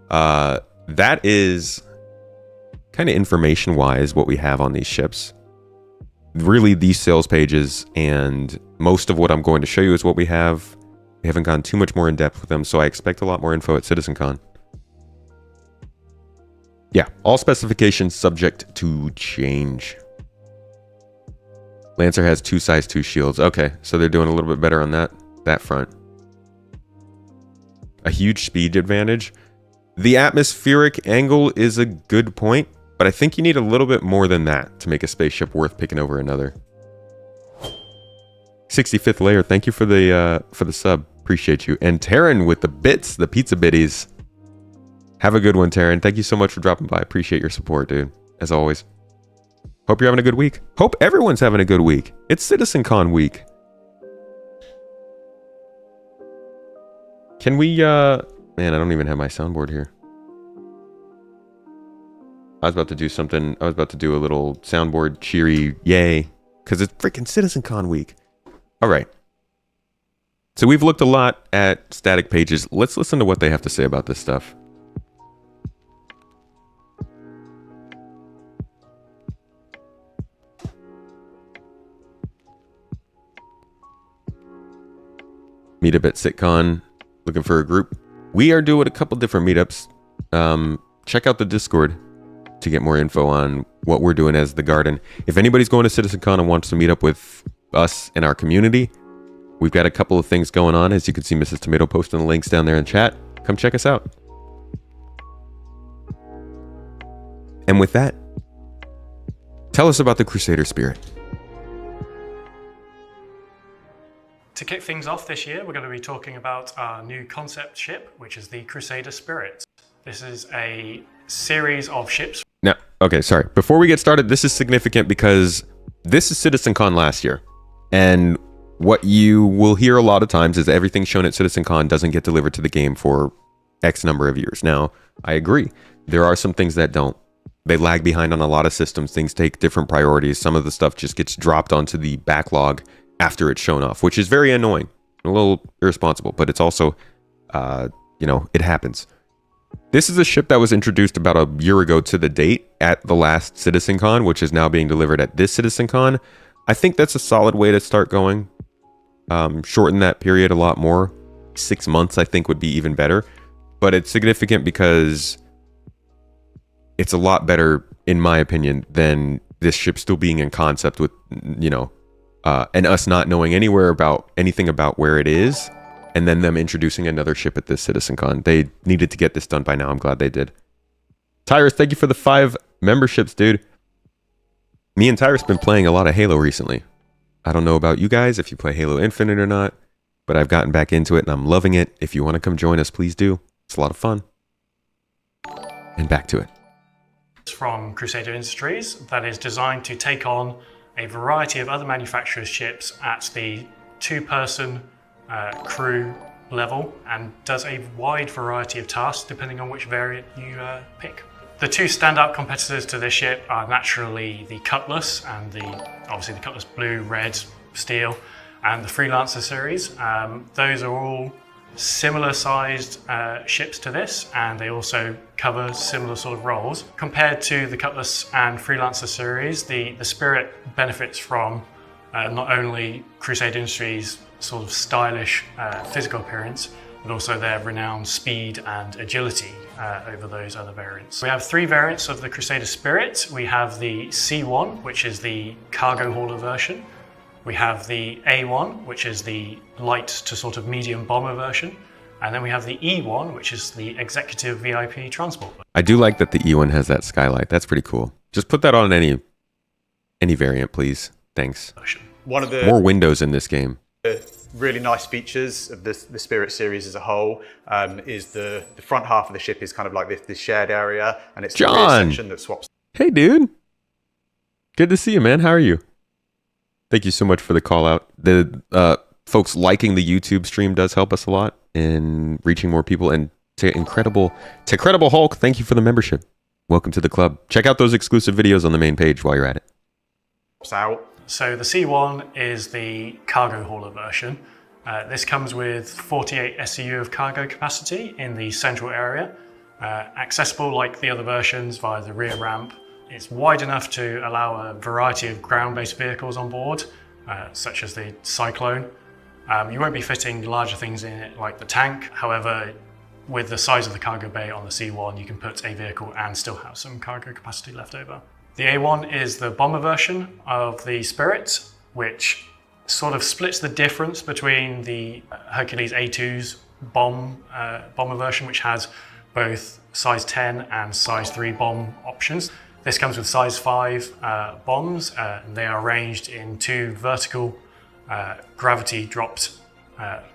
A: that is kind of information-wise what we have on these ships. Really, these sales pages and most of what I'm going to show you is what we have. We haven't gone too much more in depth with them, so I expect a lot more info at CitizenCon. Yeah, all specifications subject to change. Lancer has 2 size 2 shields. Okay, so they're doing a little bit better on that front. A huge speed advantage. The atmospheric angle is a good point, but I think you need a little bit more than that to make a spaceship worth picking over another. 65th layer, thank you for the sub. Appreciate you. And Taryn with the bits, the pizza bitties. Have a good one, Taryn. Thank you so much for dropping by. Appreciate your support, dude. As always. Hope you're having a good week. Hope everyone's having a good week. It's CitizenCon week. Can we, man, I don't even have my soundboard here. I was about to do something. I was about to do a little soundboard cheery yay. Because it's freaking CitizenCon week. All right. So we've looked a lot at static pages. Let's listen to what they have to say about this stuff. Meetup at SitCon. Looking for a group. We are doing a couple different meetups. Check out the Discord to get more info on what we're doing as the Garden. If anybody's going to CitizenCon and wants to meet up with us in our community, we've got a couple of things going on. As you can see, Mrs. Tomato posting the links down there in chat. Come check us out. And with that, tell us about the Crusader spirit.
D: To kick things off this year, we're going to be talking about our new concept ship, which is the Crusader Spirit. This is a series of ships.
A: Now, okay, sorry. Before we get started, this is significant because this is CitizenCon last year. And what you will hear a lot of times is everything shown at CitizenCon doesn't get delivered to the game for X number of years. Now, I agree. There are some things that don't. They lag behind on a lot of systems. Things take different priorities. Some of the stuff just gets dropped onto the backlog after it's shown off, which is very annoying. A little irresponsible, but it's also, you know, it happens. This is a ship that was introduced about a year ago to the date at the last CitizenCon, which is now being delivered at this CitizenCon. I think that's a solid way to start going. Shorten that period a lot more. 6 months, I think, would be even better. But it's significant because it's a lot better, in my opinion, than this ship still being in concept with, you know, and us not knowing anything about where it is, and then them introducing another ship at this CitizenCon. They needed to get this done by now. I'm glad they did. Tyrus, thank you for the 5 memberships, dude. Me and Tyrus been playing a lot of Halo recently. I don't know about you guys, if you play Halo Infinite or not, but I've gotten back into it and I'm loving it. If you want to come join us, please do. It's a lot of fun. And back to it.
D: It's from Crusader Industries that is designed to take on a variety of other manufacturers' ships at the 2-person crew level and does a wide variety of tasks depending on which variant you pick. The 2 standout competitors to this ship are naturally the Cutlass and obviously the Cutlass blue, red, steel, and the Freelancer series. Those are all similar sized ships to this, and they also cover similar sort of roles. Compared to the Cutlass and Freelancer series, the Spirit benefits from not only Crusader Industries' sort of stylish physical appearance, but also their renowned speed and agility over those other variants. We have 3 variants of the Crusader Spirit. We have the C1, which is the cargo hauler version. We have the A1, which is the light to sort of medium bomber version. And then we have the E1, which is the executive VIP transport.
A: I do like that the E1 has that skylight. That's pretty cool. Just put that on any variant, please. Thanks.
J: One of the
A: more windows in this game.
J: Really nice features of the Spirit series as a whole is the front half of the ship is kind of like this shared area, and it's the rear section that swaps.
A: Hey, dude. Good to see you, man. How are you? Thank you so much for the call out. The folks liking the YouTube stream does help us a lot in reaching more people. And to Incredible Hulk, thank you for the membership. Welcome to the club. Check out those exclusive videos on the main page while you're at it.
J: Out.
D: So the C1 is the cargo hauler version. This comes with 48 SEU of cargo capacity in the central area, accessible like the other versions via the rear ramp. It's wide enough to allow a variety of ground-based vehicles on board, such as the Cyclone. You won't be fitting larger things in it like the tank. However, with the size of the cargo bay on the C1, you can put a vehicle and still have some cargo capacity left over. The A1 is the bomber version of the Spirit, which sort of splits the difference between the Hercules A2's bomber version, which has both size 10 and size 3 bomb options. This comes with size 5 bombs, and they are arranged in 2 vertical gravity dropped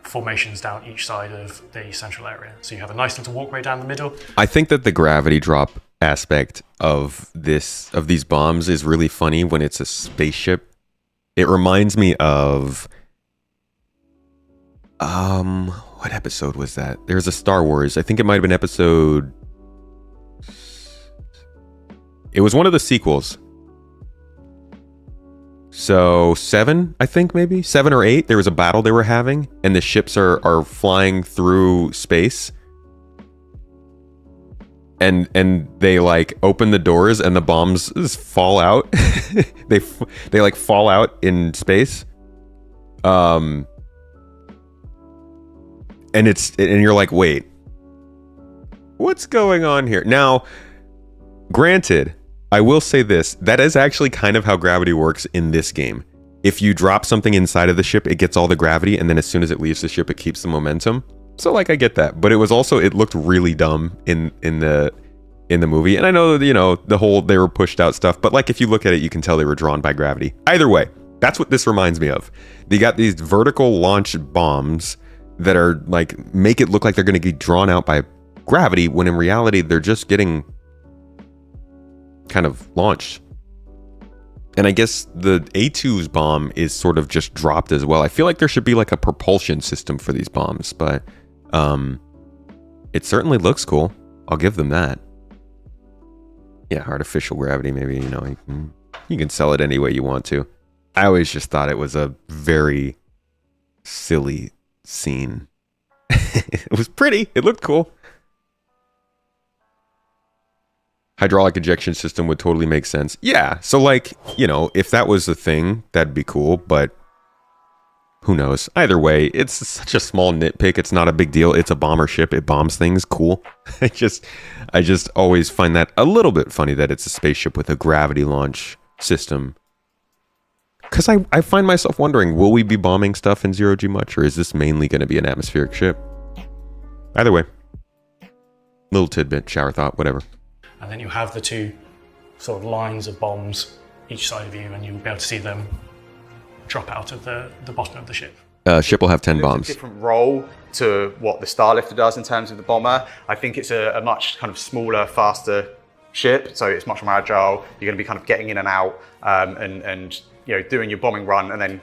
D: formations down each side of the central area. So you have a nice little walkway down the middle.
A: I think that the gravity drop aspect of these bombs is really funny when it's a spaceship. It reminds me of what episode was that? There's a Star Wars. I think it might have been episode. It was one of the sequels. So 7, I think maybe 7 or 8. There was a battle they were having, and the ships are flying through space. And they like open the doors and the bombs just fall out. they like fall out in space. And you're like, wait, what's going on here? Now, granted, I will say this, that is actually kind of how gravity works in this game. If you drop something inside of the ship, it gets all the gravity, and then as soon as it leaves the ship, it keeps the momentum. So like I get that, but it was also, it looked really dumb in the movie. And I know that, you know, the whole they were pushed out stuff, but like if you look at it, you can tell they were drawn by gravity. Either way, that's what this reminds me of. They got these vertical launch bombs that are like make it look like they're going to be drawn out by gravity, when in reality they're just getting kind of launched. And I guess the A2's bomb is sort of just dropped as well. I feel like there should be like a propulsion system for these bombs, but it certainly looks cool. I'll give them that. Yeah, artificial gravity, maybe, you know, you can sell it any way you want to. I always just thought it was a very silly scene. It was pretty. It looked cool. Hydraulic ejection system would totally make sense. Yeah, so like, you know, if that was the thing, that'd be cool, but who knows? Either way, it's such a small nitpick. It's not a big deal. It's a bomber ship. It bombs things. Cool. I just always find that a little bit funny that it's a spaceship with a gravity launch system. Because I find myself wondering, will we be bombing stuff in Zero G much, or is this mainly going to be an atmospheric ship? Either way. Little tidbit, shower thought, whatever.
D: And then you have the 2 sort of lines of bombs each side of you, and you'll be able to see them drop out of the bottom of the ship.
A: Ship will have 10 bombs.
J: It's a different role to what the Starlifter does in terms of the bomber. I think it's a much kind of smaller, faster ship, so it's much more agile. You're going to be kind of getting in and out, and you know, doing your bombing run and then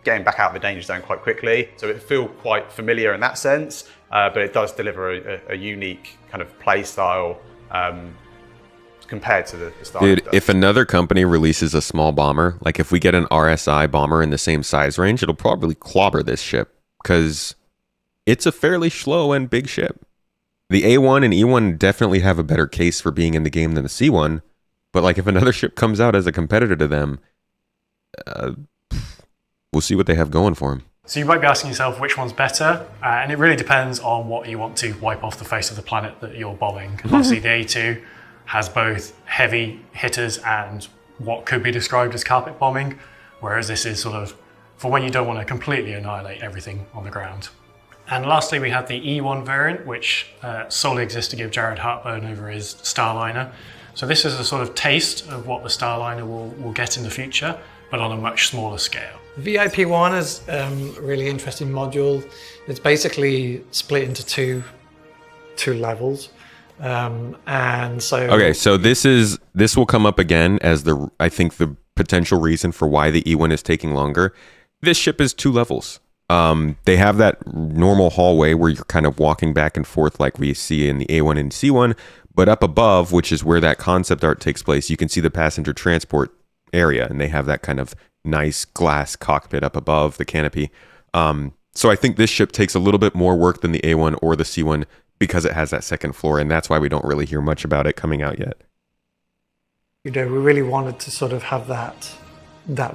J: getting back out of the danger zone quite quickly. So it feels quite familiar in that sense, but it does deliver a unique kind of play style compared to the Star
A: Dude,
J: Lifter.
A: if another company releases a small bomber, like if we get an RSI bomber in the same size range, it'll probably clobber this ship because it's a fairly slow and big ship. The A1 and E1 definitely have a better case for being in the game than the C1, but like if another ship comes out as a competitor to them, we'll see what they have going for them.
D: So you might be asking yourself which one's better, and it really depends on what you want to wipe off the face of the planet that you're bombing. Obviously the A2 has both heavy hitters and what could be described as carpet bombing, whereas this is sort of for when you don't want to completely annihilate everything on the ground. And lastly, we have the E1 variant, which solely exists to give Jared heartburn over his Starliner. So this is a sort of taste of what the Starliner will get in the future, but on a much smaller scale.
E: VIP1 is a really interesting module. It's basically split into two levels. And so
A: Okay, so this will come up again as I think the potential reason for why the E1 is taking longer. This ship is 2 levels. They have that normal hallway where you're kind of walking back and forth like we see in the A1 and C1, but up above, which is where that concept art takes place, you can see the passenger transport area, and they have that kind of nice glass cockpit up above the canopy. So I think this ship takes a little bit more work than the A1 or the C1 because it has that second floor, and that's why we don't really hear much about it coming out yet.
E: we really wanted to sort of have that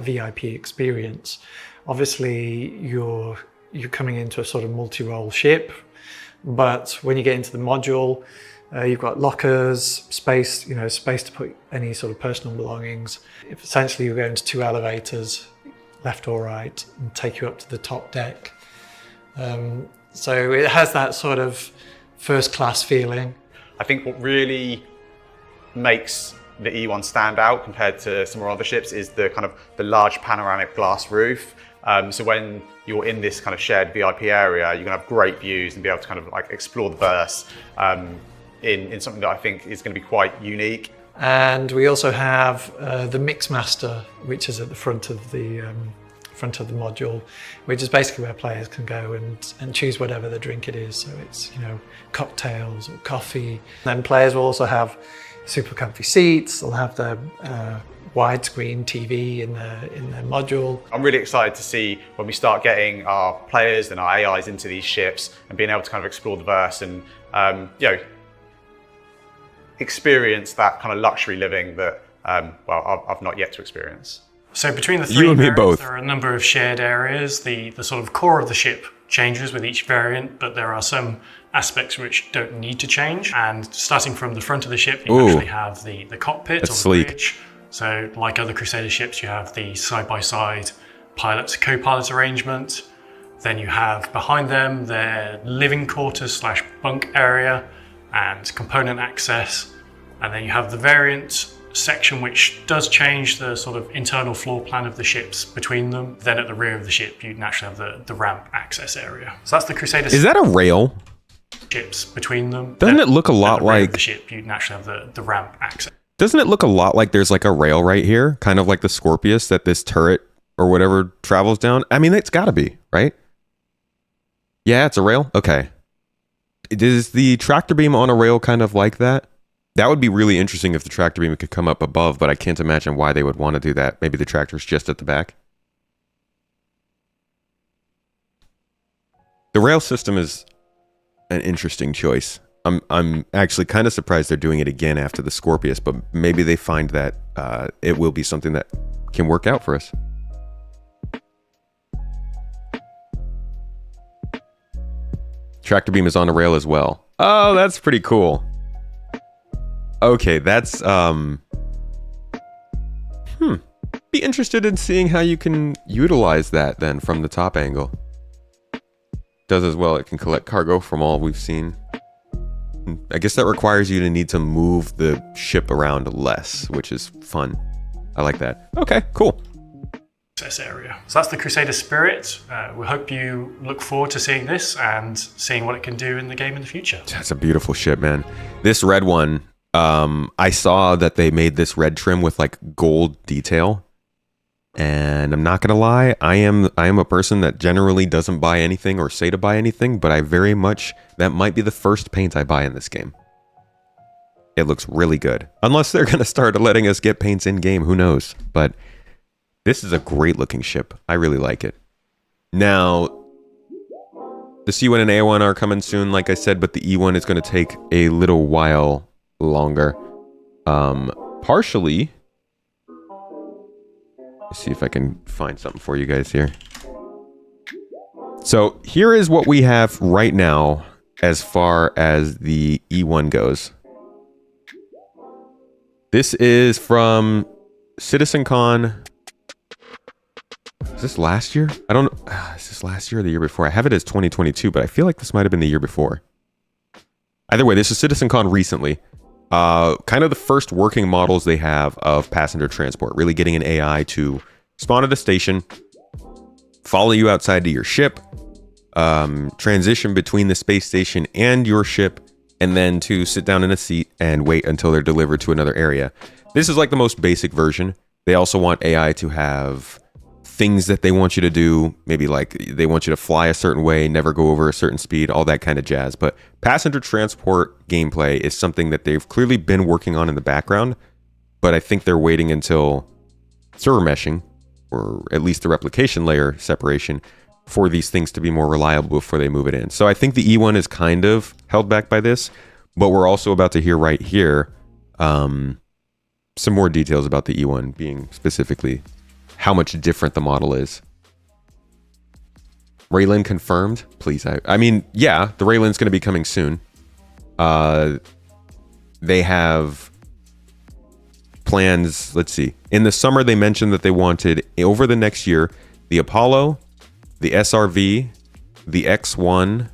E: VIP experience. Obviously, you're coming into a sort of multi-role ship, but when you get into the module, you've got lockers, space to put any sort of personal belongings. Essentially, you're going to 2 elevators, left or right, and take you up to the top deck. So it has that sort of first-class feeling.
J: I think what really makes the E1 stand out compared to some of our other ships is the kind of the large panoramic glass roof. So when you're in this kind of shared VIP area, you're gonna have great views and be able to kind of like explore the verse in something that I think is gonna be quite unique.
E: And we also have the Mixmaster, which is at the front of the module, which is basically where players can go and choose whatever the drink it is. So it's, cocktails or coffee. Then players will also have super comfy seats. They'll have the widescreen TV in their module.
J: I'm really excited to see when we start getting our players and our AIs into these ships and being able to kind of explore the verse and experience that kind of luxury living that I've not yet to experience.
D: So between the
A: You
D: three
A: and me
D: variants,
A: both.
D: there are a number of shared areas. The sort of core of the ship changes with each variant, but there are some aspects which don't need to change. And starting from the front of the ship, you actually have the cockpit or the
A: sleek.
D: bridge. So like other Crusader ships, you have the side-by-side pilot to co-pilot arrangement. Then you have behind them their living quarters / bunk area and component access. And then you have the variant section which does change the sort of internal floor plan of the ships between them. Then at the rear of the ship you naturally have the ramp access area. So that's the Crusader
A: Is that a rail?
D: ships between them.
A: Doesn't
D: Then
A: it look a lot
D: at the rear of
A: like...
D: the ship you naturally have the ramp access.
A: Doesn't it look a lot like there's like a rail right here? Kind of like the Scorpius that this turret or whatever travels down? I mean, it's gotta be, right? Yeah, it's a rail? Okay. Is the tractor beam on a rail kind of like that? That would be really interesting if the tractor beam could come up above, but I can't imagine why they would want to do that. Maybe the tractor's just at the back. The rail system is an interesting choice. I'm actually kind of surprised they're doing it again after the Scorpius, but maybe they find that it will be something that can work out for us. Tractor beam is on a rail as well. Oh, that's pretty cool. Okay, that's be interested in seeing how you can utilize that then from the top angle. Does as well, it can collect cargo from all we've seen. I guess that requires you to need to move the ship around less, which is fun. I like that. Okay, cool.
D: Area. So that's the Crusader Spirit. We hope you look forward to seeing this and seeing what it can do in the game in the future.
A: That's a beautiful ship, man. This red one, I saw that they made this red trim with like gold detail. And I'm not gonna lie, I am a person that generally doesn't buy anything or say to buy anything, but I very much, that might be the first paint I buy in this game. It looks really good. Unless they're going to start letting us get paints in-game, who knows? But this is a great-looking ship. I really like it. Now, the C1 and A1 are coming soon, like I said, but the E1 is going to take a little while longer. Partially... Let's see if I can find something for you guys here. So, here is what we have right now as far as the E1 goes. This is from CitizenCon. Is this last year? I don't know. Is this last year or the year before? I have it as 2022, but I feel like this might have been the year before. Either way, this is CitizenCon recently. Kind of the first working models they have of passenger transport. Really getting an AI to spawn at a station, follow you outside to your ship, transition between the space station and your ship, and then to sit down in a seat and wait until they're delivered to another area. This is like the most basic version. They also want AI to have things that they want you to do. Maybe like they want you to fly a certain way, never go over a certain speed, all that kind of jazz. But passenger transport gameplay is something that they've clearly been working on in the background. But I think they're waiting until server meshing, or at least the replication layer separation, for these things to be more reliable before they move it in. So I think the E1 is kind of held back by this, but we're also about to hear right here some more details about the E1, being specifically how much different the model is. Raylan confirmed? Please, I mean, yeah, the Raylan's going to be coming soon. They have plans, let's see. In the summer, they mentioned that they wanted, over the next year, the Apollo, the SRV, the X1,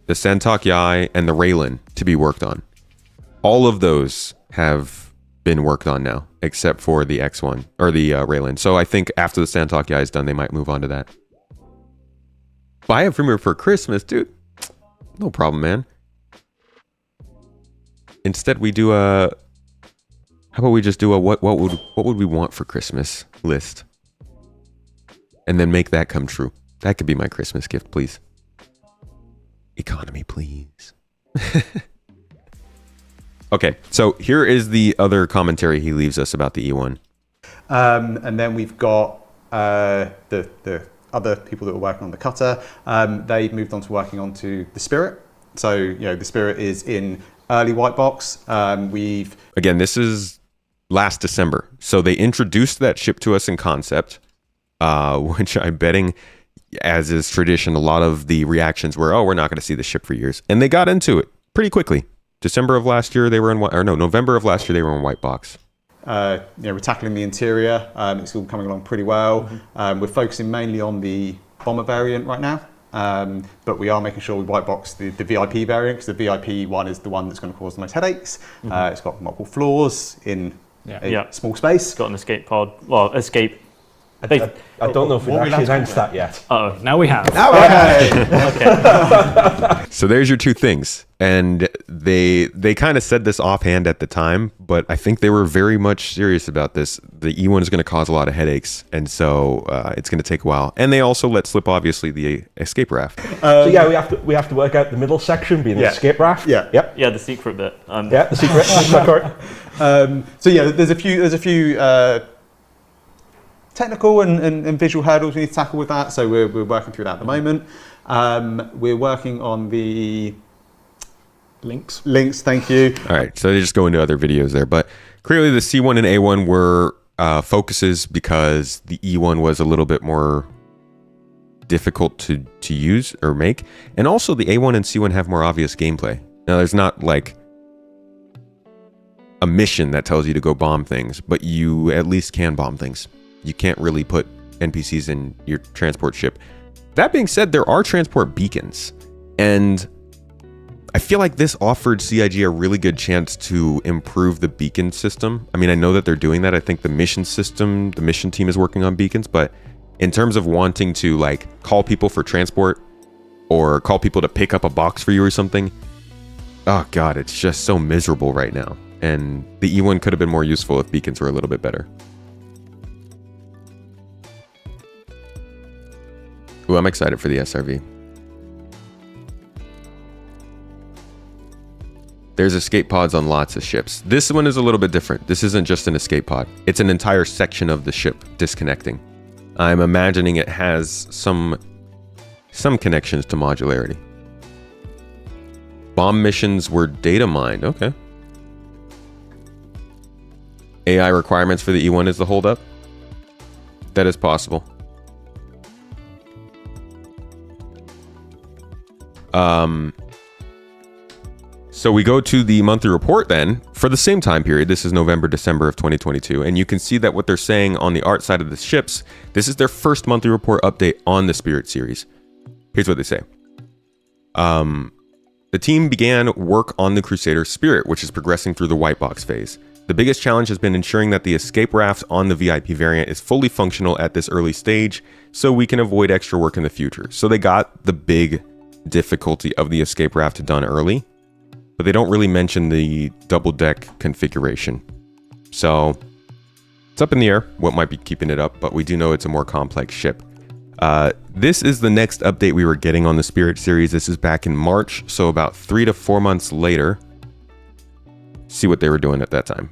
A: the Santok Yai, and the Raylan to be worked on. All of those have been worked on now, except for the X1, or the Raylan. So I think after the Santok Yai is done, they might move on to that. Buy a Premiere for Christmas, dude. No problem, man. Instead, we do a... How about we just do a what would we want for Christmas list? And then make that come true. That could be my Christmas gift, please. Economy, please. Okay, so here is the other commentary he leaves us about the E1.
J: And then we've got the other people that were working on the cutter. They've moved on to working onto the Spirit. So, you know, the Spirit is in early white box. Again,
A: this is last December. So they introduced that ship to us in concept, which I'm betting, as is tradition, a lot of the reactions were, oh, we're not going to see the ship for years. And they got into it pretty quickly. December of last year, they were in white, or no, November of last year, they were in white box.
J: We're tackling the interior. It's all coming along pretty well. Mm-hmm. We're focusing mainly on the bomber variant right now. But we are making sure we white box the VIP variant, because the VIP one is the one that's going to cause the most headaches. Mm-hmm. It's got multiple floors in a small space.
K: It's got an escape pod. Well, escape.
L: I don't know if we've actually announced that yet.
K: Oh, now we have.
A: Okay. So there's your two things. And they kind of said this offhand at the time, but I think they were very much serious about this. The E1 is going to cause a lot of headaches, and so it's going to take a while. And they also let slip, obviously, the escape raft.
L: So yeah, we have to work out the middle section, being the escape raft.
K: Yeah, the secret bit.
L: Yeah, the secret.
J: So yeah, there's a few technical and visual hurdles we need to tackle with that. So we're working through that at the moment. We're working on the links, thank you.
A: All right, so they just go into other videos there, but clearly the C1 and A1 were focuses because the E1 was a little bit more difficult to use or make, and also the A1 and C1 have more obvious gameplay. Now there's not like a mission that tells you to go bomb things, but you at least can bomb things. You can't really put NPCs in your transport ship. That being said, there are transport beacons, and I feel like this offered CIG a really good chance to improve the beacon system. I mean, I know that they're doing that. I think the mission system, the mission team is working on beacons, but in terms of wanting to like call people for transport or call people to pick up a box for you or something, oh God, it's just so miserable right now. And the E1 could have been more useful if beacons were a little bit better. Ooh, I'm excited for the SRV. There's escape pods on lots of ships. This one is a little bit different. This isn't just an escape pod. It's an entire section of the ship disconnecting. I'm imagining it has some connections to modularity. Bomb missions were data mined. Okay. AI requirements for the E1 is the holdup. That is possible. So we go to the monthly report then for the same time period. This is November, December of 2022. And you can see that what they're saying on the art side of the ships, this is their first monthly report update on the Spirit series. Here's what they say. The team began work on the Crusader Spirit, which is progressing through the white box phase. The biggest challenge has been ensuring that the escape raft on the VIP variant is fully functional at this early stage, so we can avoid extra work in the future. So they got the big difficulty of the escape raft done early, but they don't really mention the double deck configuration. So it's up in the air what might be keeping it up, but we do know it's a more complex ship. This is the next update we were getting on the Spirit series. This is back in March, so about 3 to 4 months later. See what they were doing at that time.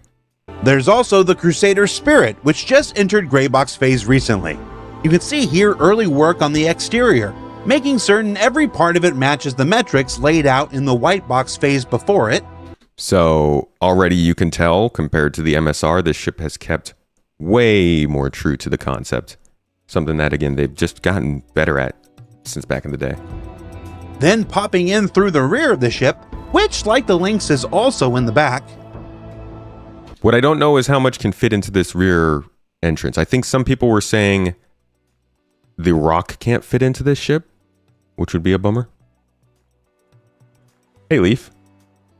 B: There's also the Crusader Spirit, which just entered gray box phase recently. You can see here early work on the exterior, making certain every part of it matches the metrics laid out in the white box phase before it.
A: So already you can tell, compared to the MSR, this ship has kept way more true to the concept. Something that, again, they've just gotten better at since back in the day.
B: Then popping in through the rear of the ship, which, like the Lynx, is also in the back.
A: What I don't know is how much can fit into this rear entrance. I think some people were saying the rock can't fit into this ship, which would be a bummer. Hey, Leaf.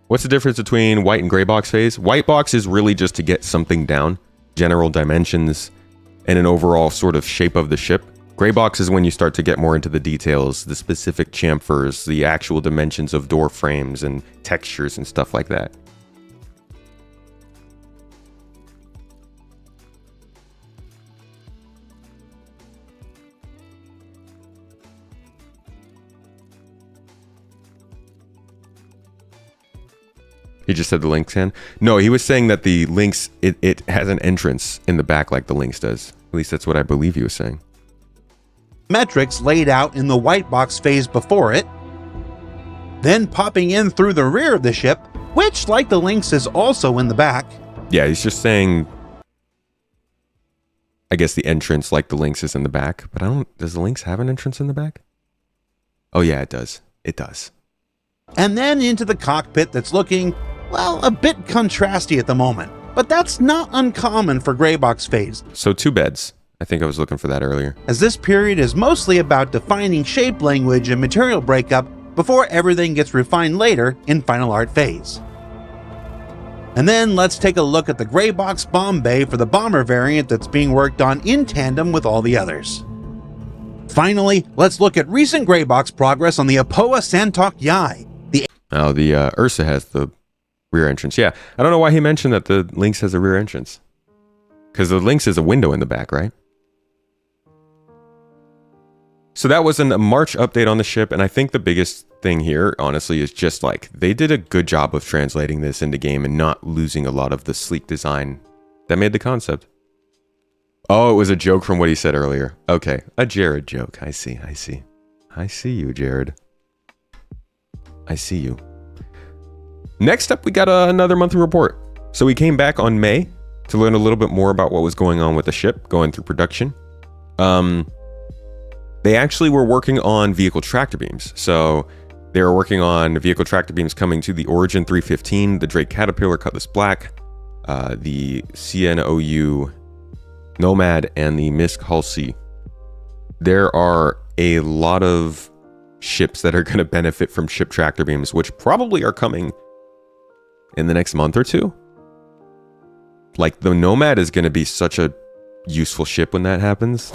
A: What's the difference between white and gray box phase? White box is really just to get something down, general dimensions, and an overall sort of shape of the ship. Gray box is when you start to get more into the details, the specific chamfers, the actual dimensions of door frames and textures and stuff like that. He just said the Lynx can? No, he was saying that the Lynx, it has an entrance in the back like the Lynx does. At least that's what I believe he was saying.
B: Metrics laid out in the white box phase before it. Then popping in through the rear of the ship, which, like the Lynx, is also in the back.
A: Yeah, he's just saying, I guess the entrance like the Lynx is in the back, but does the Lynx have an entrance in the back? Oh yeah, it does. It does.
B: And then into the cockpit that's looking, well, a bit contrasty at the moment. But that's not uncommon for gray box phase.
A: So 2 beds. I think I was looking for that earlier.
B: As this period is mostly about defining shape language and material breakup before everything gets refined later in final art phase. And then let's take a look at the gray box bomb bay for the bomber variant that's being worked on in tandem with all the others. Finally, let's look at recent gray box progress on the Apoa Santok Yai.
A: The Ursa has the rear entrance. Yeah, I don't know why he mentioned that the Lynx has a rear entrance. Because the Lynx is a window in the back, right? So that was a March update on the ship, and I think the biggest thing here, honestly, is just like, they did a good job of translating this into game and not losing a lot of the sleek design that made the concept. Oh, it was a joke from what he said earlier. Okay, a Jared joke. I see. I see you, Jared. I see you. Next up, we got another monthly report. So we came back on May to learn a little bit more about what was going on with the ship going through production. They actually were working on vehicle tractor beams. So they were working on vehicle tractor beams coming to the Origin 315, the Drake Caterpillar Cutlass Black, the CNOU Nomad, and the Misk Hull C. There are a lot of ships that are going to benefit from ship tractor beams, which probably are coming in the next month or two. Like, the Nomad is going to be such a useful ship when that happens.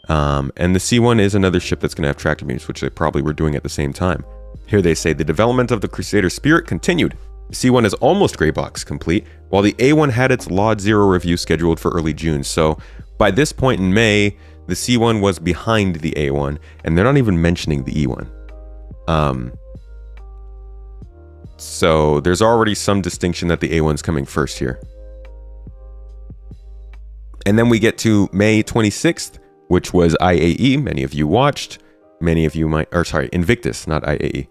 A: And the C1 is another ship that's going to have tractor beams, which they probably were doing at the same time. Here they say the development of the Crusader Spirit continued. The C1 is almost gray box complete, while the A1 had its Lot 0 review scheduled for early June. So by this point in May, the C1 was behind the A1, and they're not even mentioning the E1. So there's already some distinction that the A1's coming first here. And then we get to May 26th, which was IAE. Many of you watched. Many of you might, or sorry, Invictus, not IAE.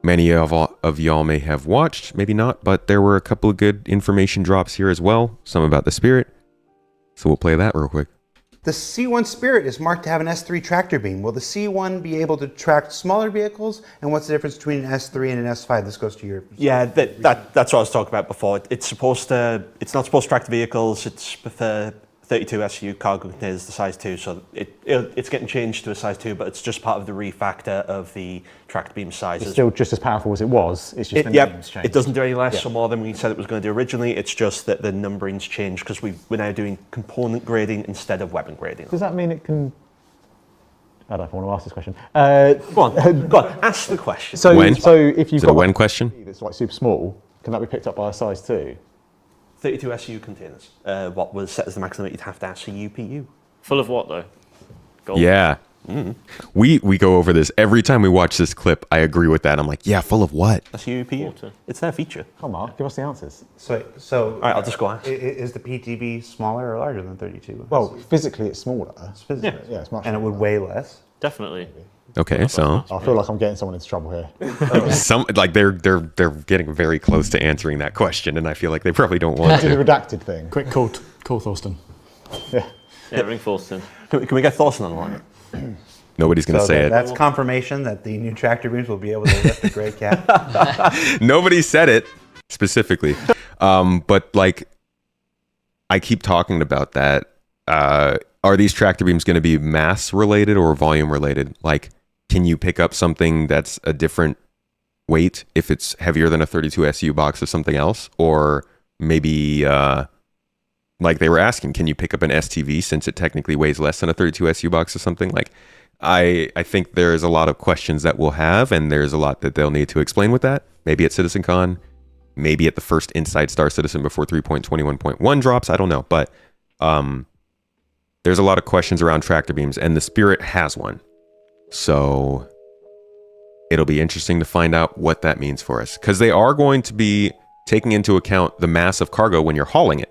A: Many of y'all may have watched, maybe not, but there were a couple of good information drops here as well. Some about the Spirit. So we'll play that real quick.
B: The C1 Spirit is marked to have an S3 tractor beam. Will the C1 be able to track smaller vehicles? And what's the difference between an S3 and an S5? This goes to your...
L: Yeah, that's what I was talking about before. It's not supposed to track the vehicles. It's prefer 32 SU cargo containers, the size 2. So it's getting changed to a size 2, but it's just part of the refactor of the tractor beam sizes.
M: It's still just as powerful as it was. It's just the name's changed.
L: It doesn't do any less or more than we said it was going to do originally. It's just that the numbering's changed because we're now doing component grading instead of weapon grading.
M: Does that mean it can... I don't know if I want to ask this question.
L: Go on, ask the question.
M: So
A: When?
M: if you've
A: Is it
M: got
A: a when question?
M: that's like super small, can that be picked up by a size 2?
L: 32 SU containers. What was set as the maximum you'd have to ask for UPU.
K: Full of what though? Gold.
A: Yeah. We go over this every time we watch this clip. I agree with that. I'm like, yeah, full of what?
L: That's UPU.
K: Water.
L: It's their feature.
M: Come on, Mark, give us the answers.
B: So
L: All right, I'll just go ask.
B: Is the PTV smaller or larger than 32?
M: Well, physically it's smaller.
B: physically.
M: Yeah, it's much
B: And it
M: smaller.
B: would weigh less?
K: Definitely.
A: Okay, so
M: I feel like I'm getting someone into trouble here.
A: some like they're getting very close to answering that question, and I feel like they probably don't want
M: Do the
A: to.
M: redacted thing.
D: Quick call Thorsten.
M: Yeah.
K: Yeah, ring Thorsten.
L: Can we get Thorsten on the line?
A: Nobody's gonna say it.
B: That's confirmation that the new tractor beams will be able to lift a gray cat.
A: Nobody said it specifically, but like I keep talking about that. Are these tractor beams going to be mass related or volume related? Like, can you pick up something that's a different weight if it's heavier than a 32 SU box of something else? Or maybe, like they were asking, can you pick up an STV since it technically weighs less than a 32 SU box or something? Like, I think there's a lot of questions that we'll have, and there's a lot that they'll need to explain with that. Maybe at CitizenCon, maybe at the first Inside Star Citizen before 3.21.1 drops. I don't know, but there's a lot of questions around tractor beams, and the Spirit has one. So it'll be interesting to find out what that means for us, because they are going to be taking into account the mass of cargo when you're hauling it.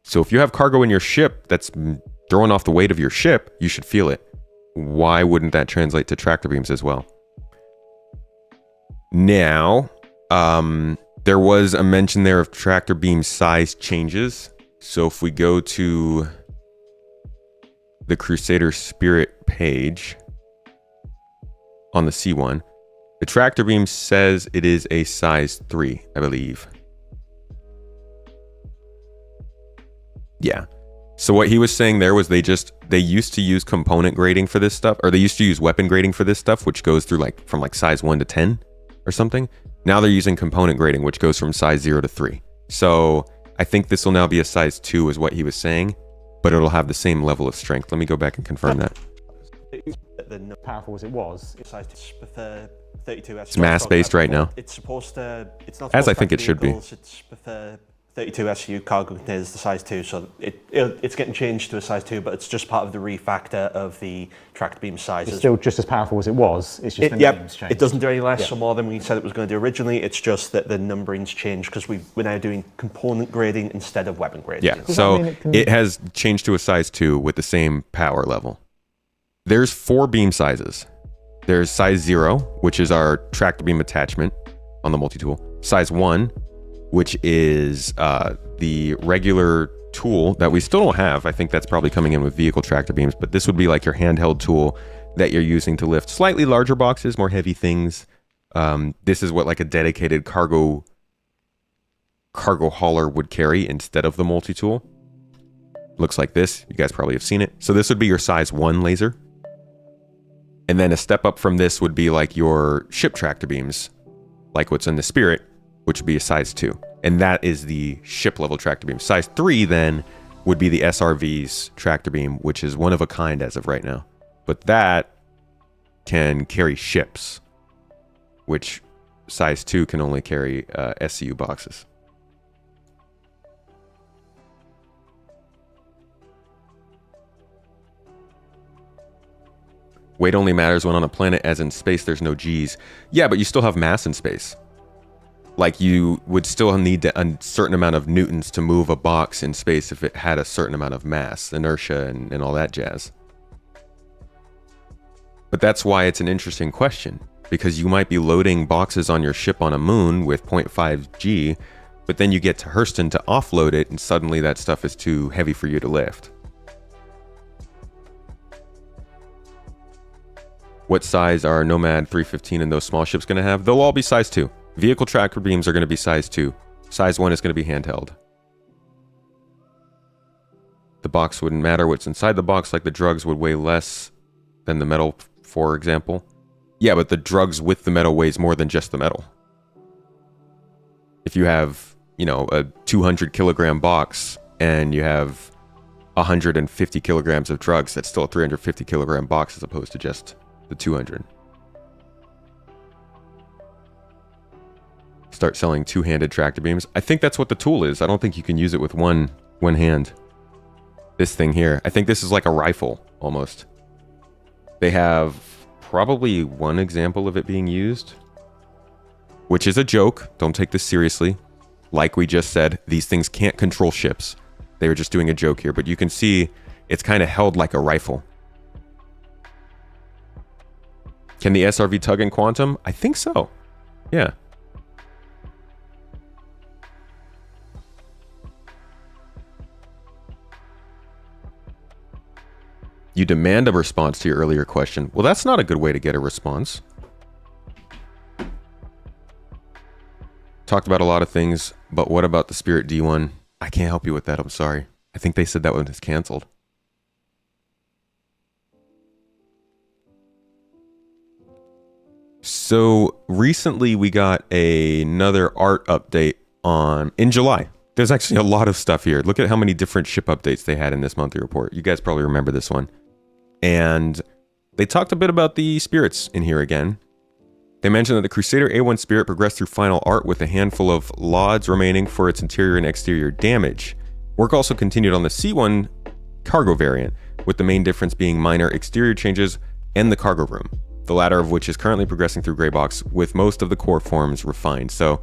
A: So if you have cargo in your ship that's throwing off the weight of your ship, you should feel it. Why wouldn't that translate to tractor beams as well? Now, there was a mention there of tractor beam size changes. So if we go to the Crusader Spirit page on the C1, the tractor beam says it is a size 3, I believe. Yeah. So what he was saying there was they used to use component grading for this stuff, or they used to use weapon grading for this stuff, which goes through from size 1 to 10 or something. Now they're using component grading, which goes from size 0 to 3. So I think this will now be a size 2 is what he was saying, but it'll have the same level of strength. Let me go back and confirm that.
L: The
M: Powerful as it was.
L: prefer 32 SU.
A: It's mass-based right now.
L: It's supposed to. It's not.
A: As I think it should be.
L: It's prefer 32 SU cargo containers, the size 2. So it's getting changed to a size 2, but it's just part of the refactor of the tractor beam sizes.
M: It's still just as powerful as it was. It's just the name's changed.
L: It doesn't do any less or more than we said it was going to do originally. It's just that the numbering's changed because we're now doing component grading instead of weapon grading.
A: Yeah, so it has changed to a size 2 with the same power level. There's 4 beam sizes. There's size 0, which is our tractor beam attachment on the multi-tool. Size 1, which is the regular tool that we still don't have. I think that's probably coming in with vehicle tractor beams, but this would be like your handheld tool that you're using to lift slightly larger boxes, more heavy things. This is what like a dedicated cargo hauler would carry instead of the multi-tool. Looks like this. You guys probably have seen it. So this would be your size 1 laser. And then a step up from this would be like your ship tractor beams, like what's in the Spirit, which would be a size 2. And that is the ship level tractor beam. Size 3 then would be the SRV's tractor beam, which is one of a kind as of right now. But that can carry ships, which size 2 can only carry SCU boxes. Weight only matters when on a planet, as in space there's no G's. Yeah, but you still have mass in space. Like you would still need a certain amount of newtons to move a box in space if it had a certain amount of mass, inertia, and all that jazz. But that's why it's an interesting question, because you might be loading boxes on your ship on a moon with 0.5 g, but then you get to Hurston to offload it, and suddenly that stuff is too heavy for you to lift. What size are Nomad 315 and those small ships going to have? They'll all be size 2. Vehicle tracker beams are going to be size 2. Size 1 is going to be handheld. The box wouldn't matter what's inside the box, like the drugs would weigh less than the metal, for example. Yeah, but the drugs with the metal weighs more than just the metal. If you have, you know, a 200 kilogram box and you have 150 kilograms of drugs, that's still a 350 kilogram box as opposed to just the 200. Start selling two-handed tractor beams. I think that's what the tool is. I don't think you can use it with one hand. This thing here, I think this is like a rifle almost. They have probably one example of it being used, which is a joke. Don't take this seriously. Like we just said, these things can't control ships. They were just doing a joke here, but you can see it's kind of held like a rifle. Can the SRV tug in quantum? I think so. Yeah. You demand a response to your earlier question. Well, that's not a good way to get a response. Talked about a lot of things, but what about the Spirit D1? I can't help you with that, I'm sorry. I think they said that one is canceled. So recently we got another art update in July. There's actually a lot of stuff here. Look at how many different ship updates they had in this monthly report. You guys probably remember this one. And they talked a bit about the spirits in here again. They mentioned that the Crusader A1 Spirit progressed through final art with a handful of LODs remaining for its interior and exterior damage. Work also continued on the C1 cargo variant, with the main difference being minor exterior changes and the cargo room, the latter of which is currently progressing through Greybox, with most of the core forms refined. So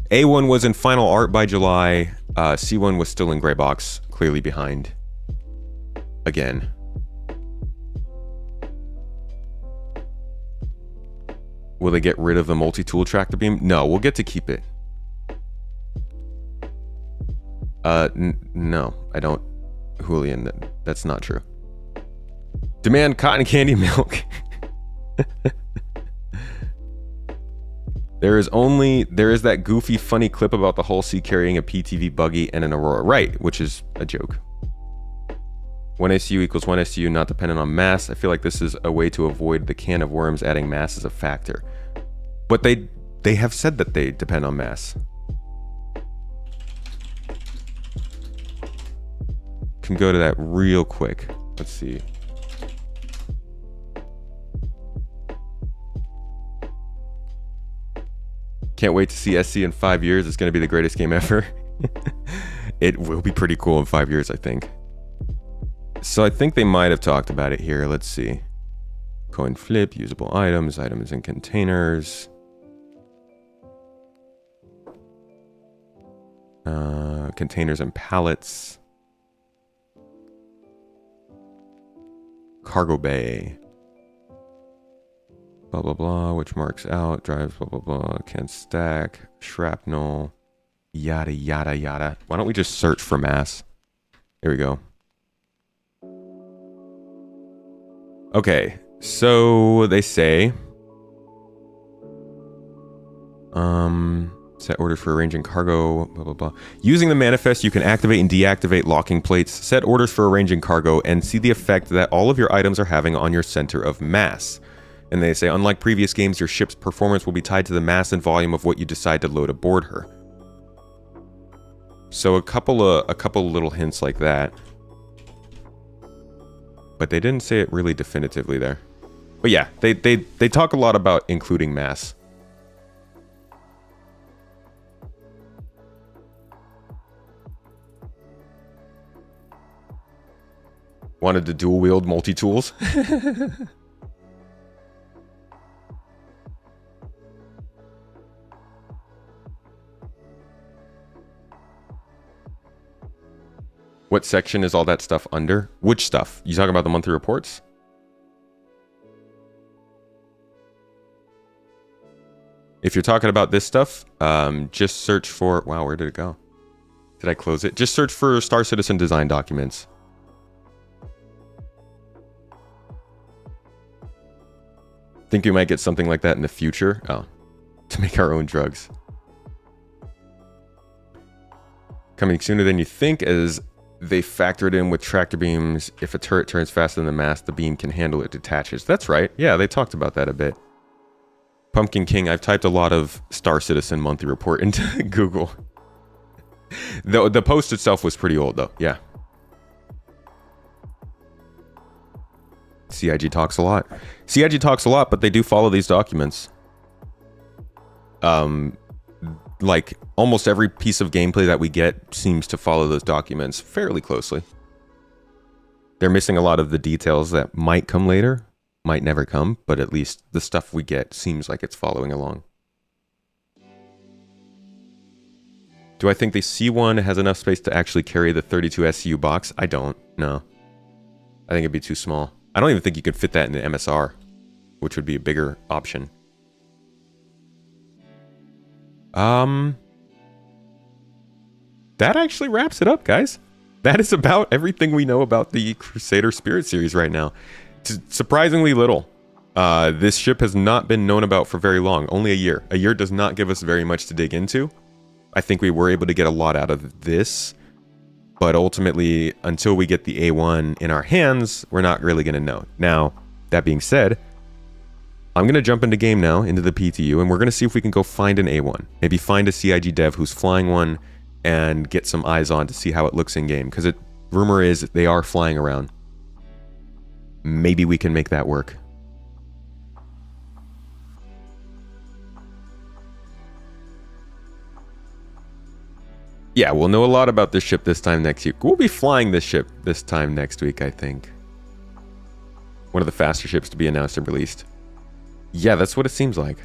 A: A1 was in final art by July, C1 was still in Greybox, clearly behind again. Will they get rid of the multi-tool tractor beam? No, we'll get to keep it. No, I don't. Julian, that's not true. Demand cotton candy milk. There is that goofy, funny clip about the Hull C carrying a PTV buggy and an Aurora. Right, which is a joke. 1 SU equals 1 SU, not dependent on mass. I feel like this is a way to avoid the can of worms adding mass as a factor. But they have said that they depend on mass. Can go to that real quick. Let's see. Can't wait to see SC in 5 years. It's going to be the greatest game ever. It will be pretty cool in 5 years, I think. So I think they might have talked about it here. Let's see. Coin flip, usable items, items in containers. Containers and pallets. Cargo bay. Blah, blah, blah, which marks out, drives, blah, blah, blah, can't stack, shrapnel, yada, yada, yada. Why don't we just search for mass? Here we go. Okay, so they say, set orders for arranging cargo, blah, blah, blah. Using the manifest, you can activate and deactivate locking plates, set orders for arranging cargo, and see the effect that all of your items are having on your center of mass. And they say, unlike previous games, your ship's performance will be tied to the mass and volume of what you decide to load aboard her. So a couple little hints like that. But they didn't say it really definitively there. But yeah, they talk a lot about including mass. Wanted to dual wield multi-tools? What section is all that stuff under? Which stuff? You talking about the monthly reports? If you're talking about this stuff, just search for... Wow, where did it go? Did I close it? Just search for Star Citizen design documents. Think we might get something like that in the future? Oh, to make our own drugs. Coming sooner than you think, as they factored in with tractor beams. If a turret turns faster than the mast, the beam can handle it detaches. That's right. Yeah, they talked about that a bit. Pumpkin King, I've typed a lot of Star Citizen monthly report into Google. The post itself was pretty old, though. Yeah. CIG talks a lot. CIG talks a lot, but they do follow these documents. Like, almost every piece of gameplay that we get seems to follow those documents fairly closely. They're missing a lot of the details that might come later, might never come, but at least the stuff we get seems like it's following along. Do I think the C1 has enough space to actually carry the 32 SCU box? I don't, no. I think it'd be too small. I don't even think you could fit that in the MSR, which would be a bigger option. That actually wraps it up, guys. That is about everything we know about the Crusader Spirit series right now. Surprisingly little. This ship has not been known about for very long, only a year. A year does not give us very much to dig into. I think we were able to get a lot out of this, but ultimately, until we get the A1 in our hands, we're not really going to know. Now, that being said, I'm going to jump into game now, into the PTU, and we're going to see if we can go find an A1. Maybe find a CIG dev who's flying one and get some eyes on to see how it looks in game, because rumor is they are flying around. Maybe we can make that work. Yeah, we'll know a lot about this ship this time next week. We'll be flying this ship this time next week, I think. One of the faster ships to be announced and released. Yeah, that's what it seems like.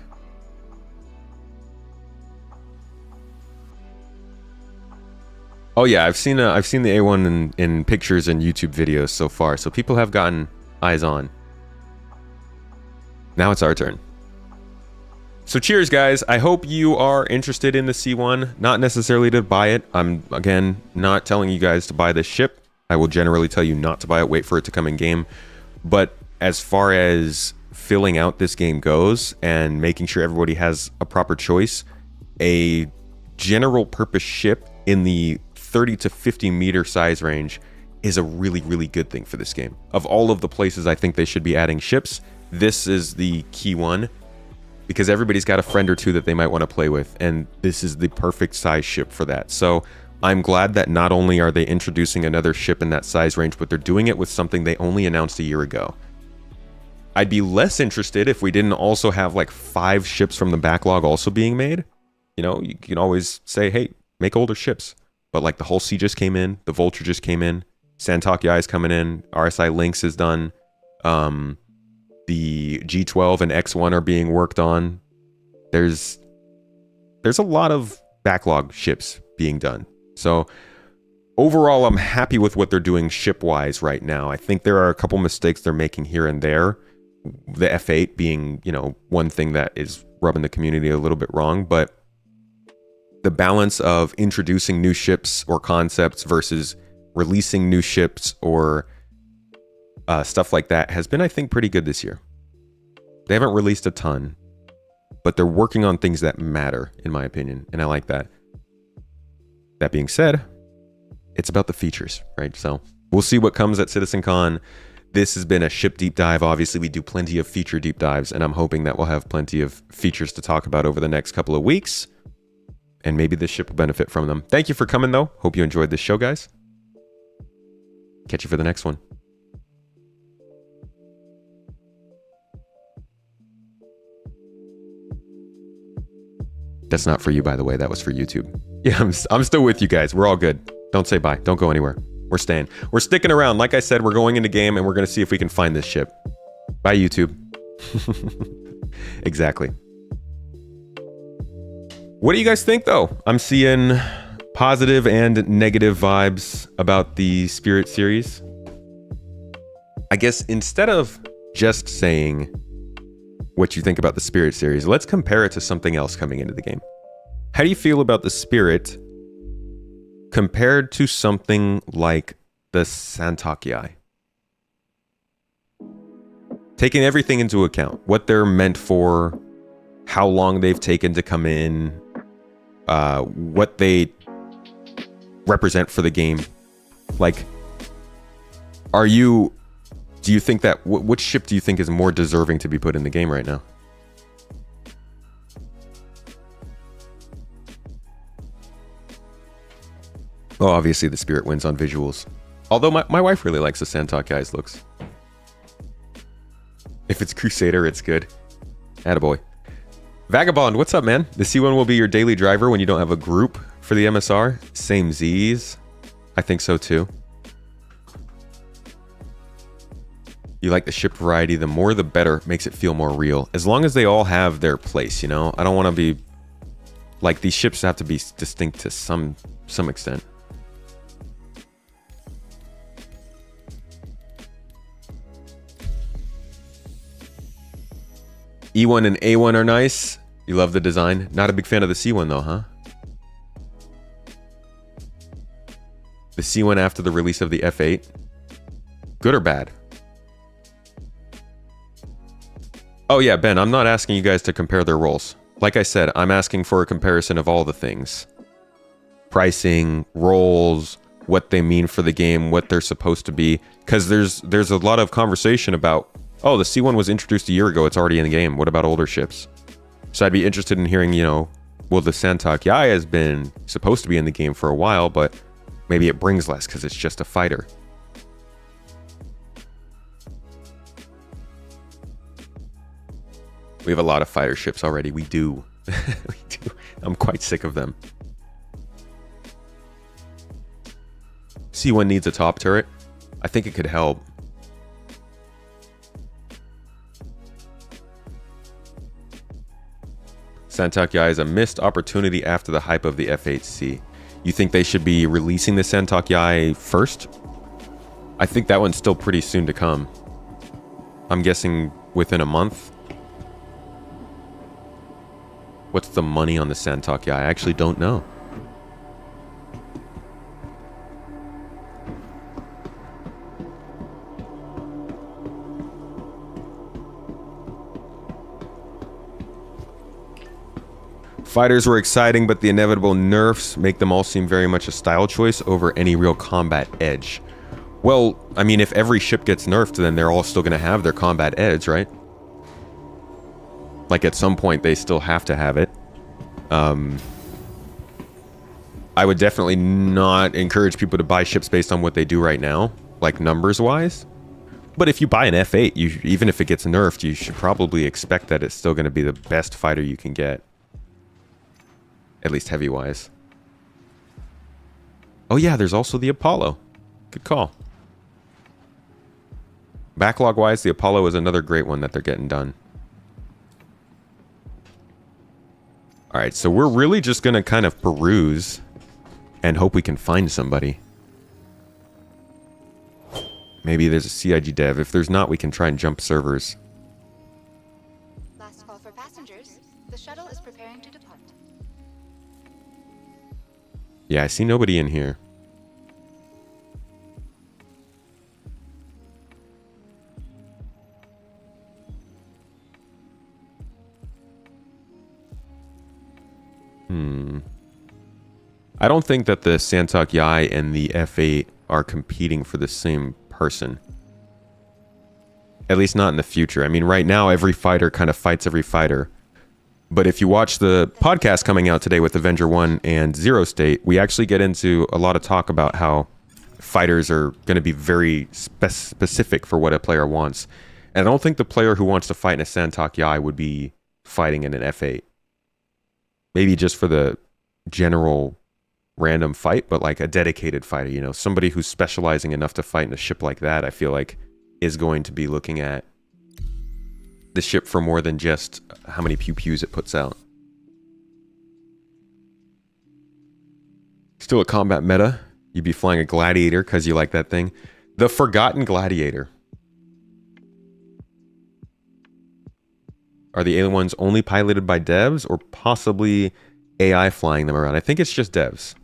A: Oh yeah, I've seen the A1 in pictures and YouTube videos so far, so people have gotten eyes on. Now it's our turn. So cheers, guys. I hope you are interested in the C1. Not necessarily to buy it. I'm, again, not telling you guys to buy this ship. I will generally tell you not to buy it, wait for it to come in game. But as far as filling out this game goes and making sure everybody has a proper choice, a general purpose ship in the 30 to 50 meter size range is a really, really good thing for this game. Of all of the places I think they should be adding ships, this is the key one, because everybody's got a friend or two that they might want to play with, and this is the perfect size ship for that. So I'm glad that not only are they introducing another ship in that size range, but they're doing it with something they only announced a year ago. I'd be less interested if we didn't also have like 5 ships from the backlog also being made. You know, you can always say, hey, make older ships. But like the Hull C just came in, the Vulture just came in, Santoki is coming in, RSI Lynx is done, the G12 and X1 are being worked on. There's a lot of backlog ships being done. So overall, I'm happy with what they're doing ship-wise right now. I think there are a couple mistakes they're making here and there. The F8 being, you know, one thing that is rubbing the community a little bit wrong, but the balance of introducing new ships or concepts versus releasing new ships or stuff like that has been, I think, pretty good this year. They haven't released a ton, but they're working on things that matter, in my opinion, and I like that. That being said, it's about the features, right? So we'll see what comes at CitizenCon. This has been a ship deep dive. Obviously, we do plenty of feature deep dives, and I'm hoping that we'll have plenty of features to talk about over the next couple of weeks, and maybe this ship will benefit from them. Thank you for coming, though. Hope you enjoyed this show, guys. Catch you for the next one. That's not for you, by the way. That was for YouTube. Yeah, I'm still with you guys. We're all good. Don't say bye. Don't go anywhere. We're staying. We're sticking around. Like I said, we're going into game, and we're going to see if we can find this ship. Bye, YouTube. Exactly. What do you guys think, though? I'm seeing positive and negative vibes about the Spirit series. I guess instead of just saying what you think about the Spirit series, let's compare it to something else coming into the game. How do you feel about the Spirit compared to something like the Santakiai? Taking everything into account, what they're meant for, how long they've taken to come in, what they represent for the game. Like, do you think that, which ship do you think is more deserving to be put in the game right now? Well, obviously the Spirit wins on visuals. Although my wife really likes the Santakiai's looks. If it's Crusader, it's good. Attaboy. Vagabond, what's up, man? The C1 will be your daily driver when you don't have a group for the MSR. Same Z's. I think so too. You like the ship variety. The more the better. Makes it feel more real. As long as they all have their place, you know? I don't want to be... Like, these ships have to be distinct to some extent. E1 and A1 are nice. You love the design. Not a big fan of the C1 though, huh? The C1 after the release of the F8. Good or bad? Oh yeah, Ben, I'm not asking you guys to compare their roles. Like I said, I'm asking for a comparison of all the things. Pricing, roles, what they mean for the game, what they're supposed to be. Because there's a lot of conversation about, oh, the C1 was introduced a year ago, it's already in the game. What about older ships? So I'd be interested in hearing, you know, well, the Santakiai has been supposed to be in the game for a while, but maybe it brings less because it's just a fighter. We have a lot of fighter ships already. We do. We do. I'm quite sick of them. C1 needs a top turret. I think it could help. Santakiai is a missed opportunity after the hype of the F8C. You think they should be releasing the Santakiai first? I think that one's still pretty soon to come. I'm guessing within a month. What's the money on the Santakiai? I actually don't know. Fighters were exciting, but the inevitable nerfs make them all seem very much a style choice over any real combat edge. Well, I mean, if every ship gets nerfed, then they're all still going to have their combat edge, right? Like, at some point, they still have to have it. I would definitely not encourage people to buy ships based on what they do right now, like numbers-wise. But if you buy an F8, even if it gets nerfed, you should probably expect that it's still going to be the best fighter you can get. At least heavy-wise. Oh yeah, there's also the Apollo. Good call. Backlog-wise, the Apollo is another great one that they're getting done. Alright, so we're really just going to kind of peruse and hope we can find somebody. Maybe there's a CIG dev. If there's not, we can try and jump servers.
N: Last call for passengers. The shuttle is preparing to depart.
A: Yeah, I see nobody in here. I don't think that the Santakiai and the F8 are competing for the same person. At least not in the future. I mean, right now, every fighter kind of fights every fighter. But if you watch the podcast coming out today with Avenger 1 and Zero State, we actually get into a lot of talk about how fighters are going to be very specific for what a player wants. And I don't think the player who wants to fight in a Santakiai would be fighting in an F8. Maybe just for the general random fight, but like a dedicated fighter, you know, somebody who's specializing enough to fight in a ship like that, I feel like is going to be looking at the ship for more than just how many pew-pews it puts out. Still a combat meta. You'd be flying a gladiator because you like that thing. The Forgotten Gladiator. Are the alien ones only piloted by devs or possibly AI flying them around? I think it's just devs.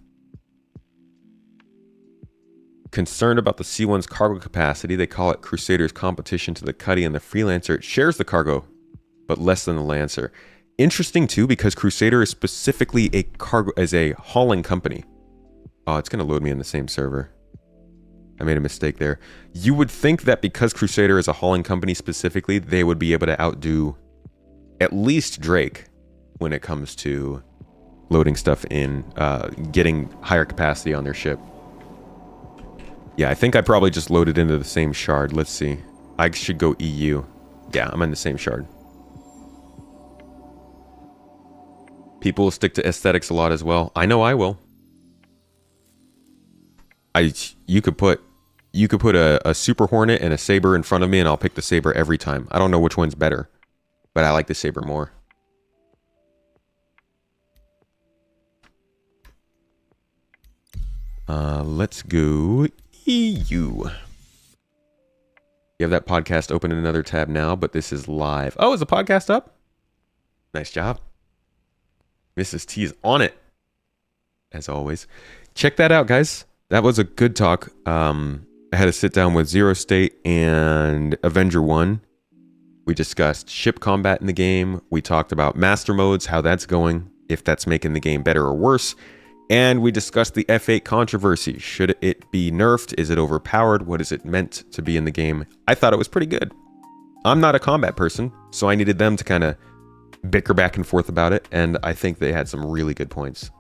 A: Concerned about the C1's cargo capacity, they call it Crusader's competition to the Cuddy and the Freelancer. It shares the cargo, but less than the Lancer. Interesting too, because Crusader is specifically a cargo as a hauling company. Oh, it's gonna load me in the same server. I made a mistake there. You would think that because Crusader is a hauling company specifically, they would be able to outdo at least Drake when it comes to loading stuff in, getting higher capacity on their ship. Yeah, I think I probably just loaded into the same shard. Let's see. I should go EU. Yeah, I'm in the same shard. People stick to aesthetics a lot as well. I know I will. You could put a Super Hornet and a Saber in front of me and I'll pick the Saber every time. I don't know which one's better, but I like the Saber more. Let's go EU. You have that podcast open in another tab now, but this is live. Oh, is the podcast up? Nice job. Mrs. T is on it, as always. Check that out, guys. That was a good talk. I had to sit down with Zero State and Avenger 1. We discussed ship combat in the game. We talked about master modes, how that's going, if that's making the game better or worse. And we discussed the F8 controversy. Should it be nerfed? Is it overpowered? What is it meant to be in the game? I thought it was pretty good. I'm not a combat person, so I needed them to kind of bicker back and forth about it, and I think they had some really good points.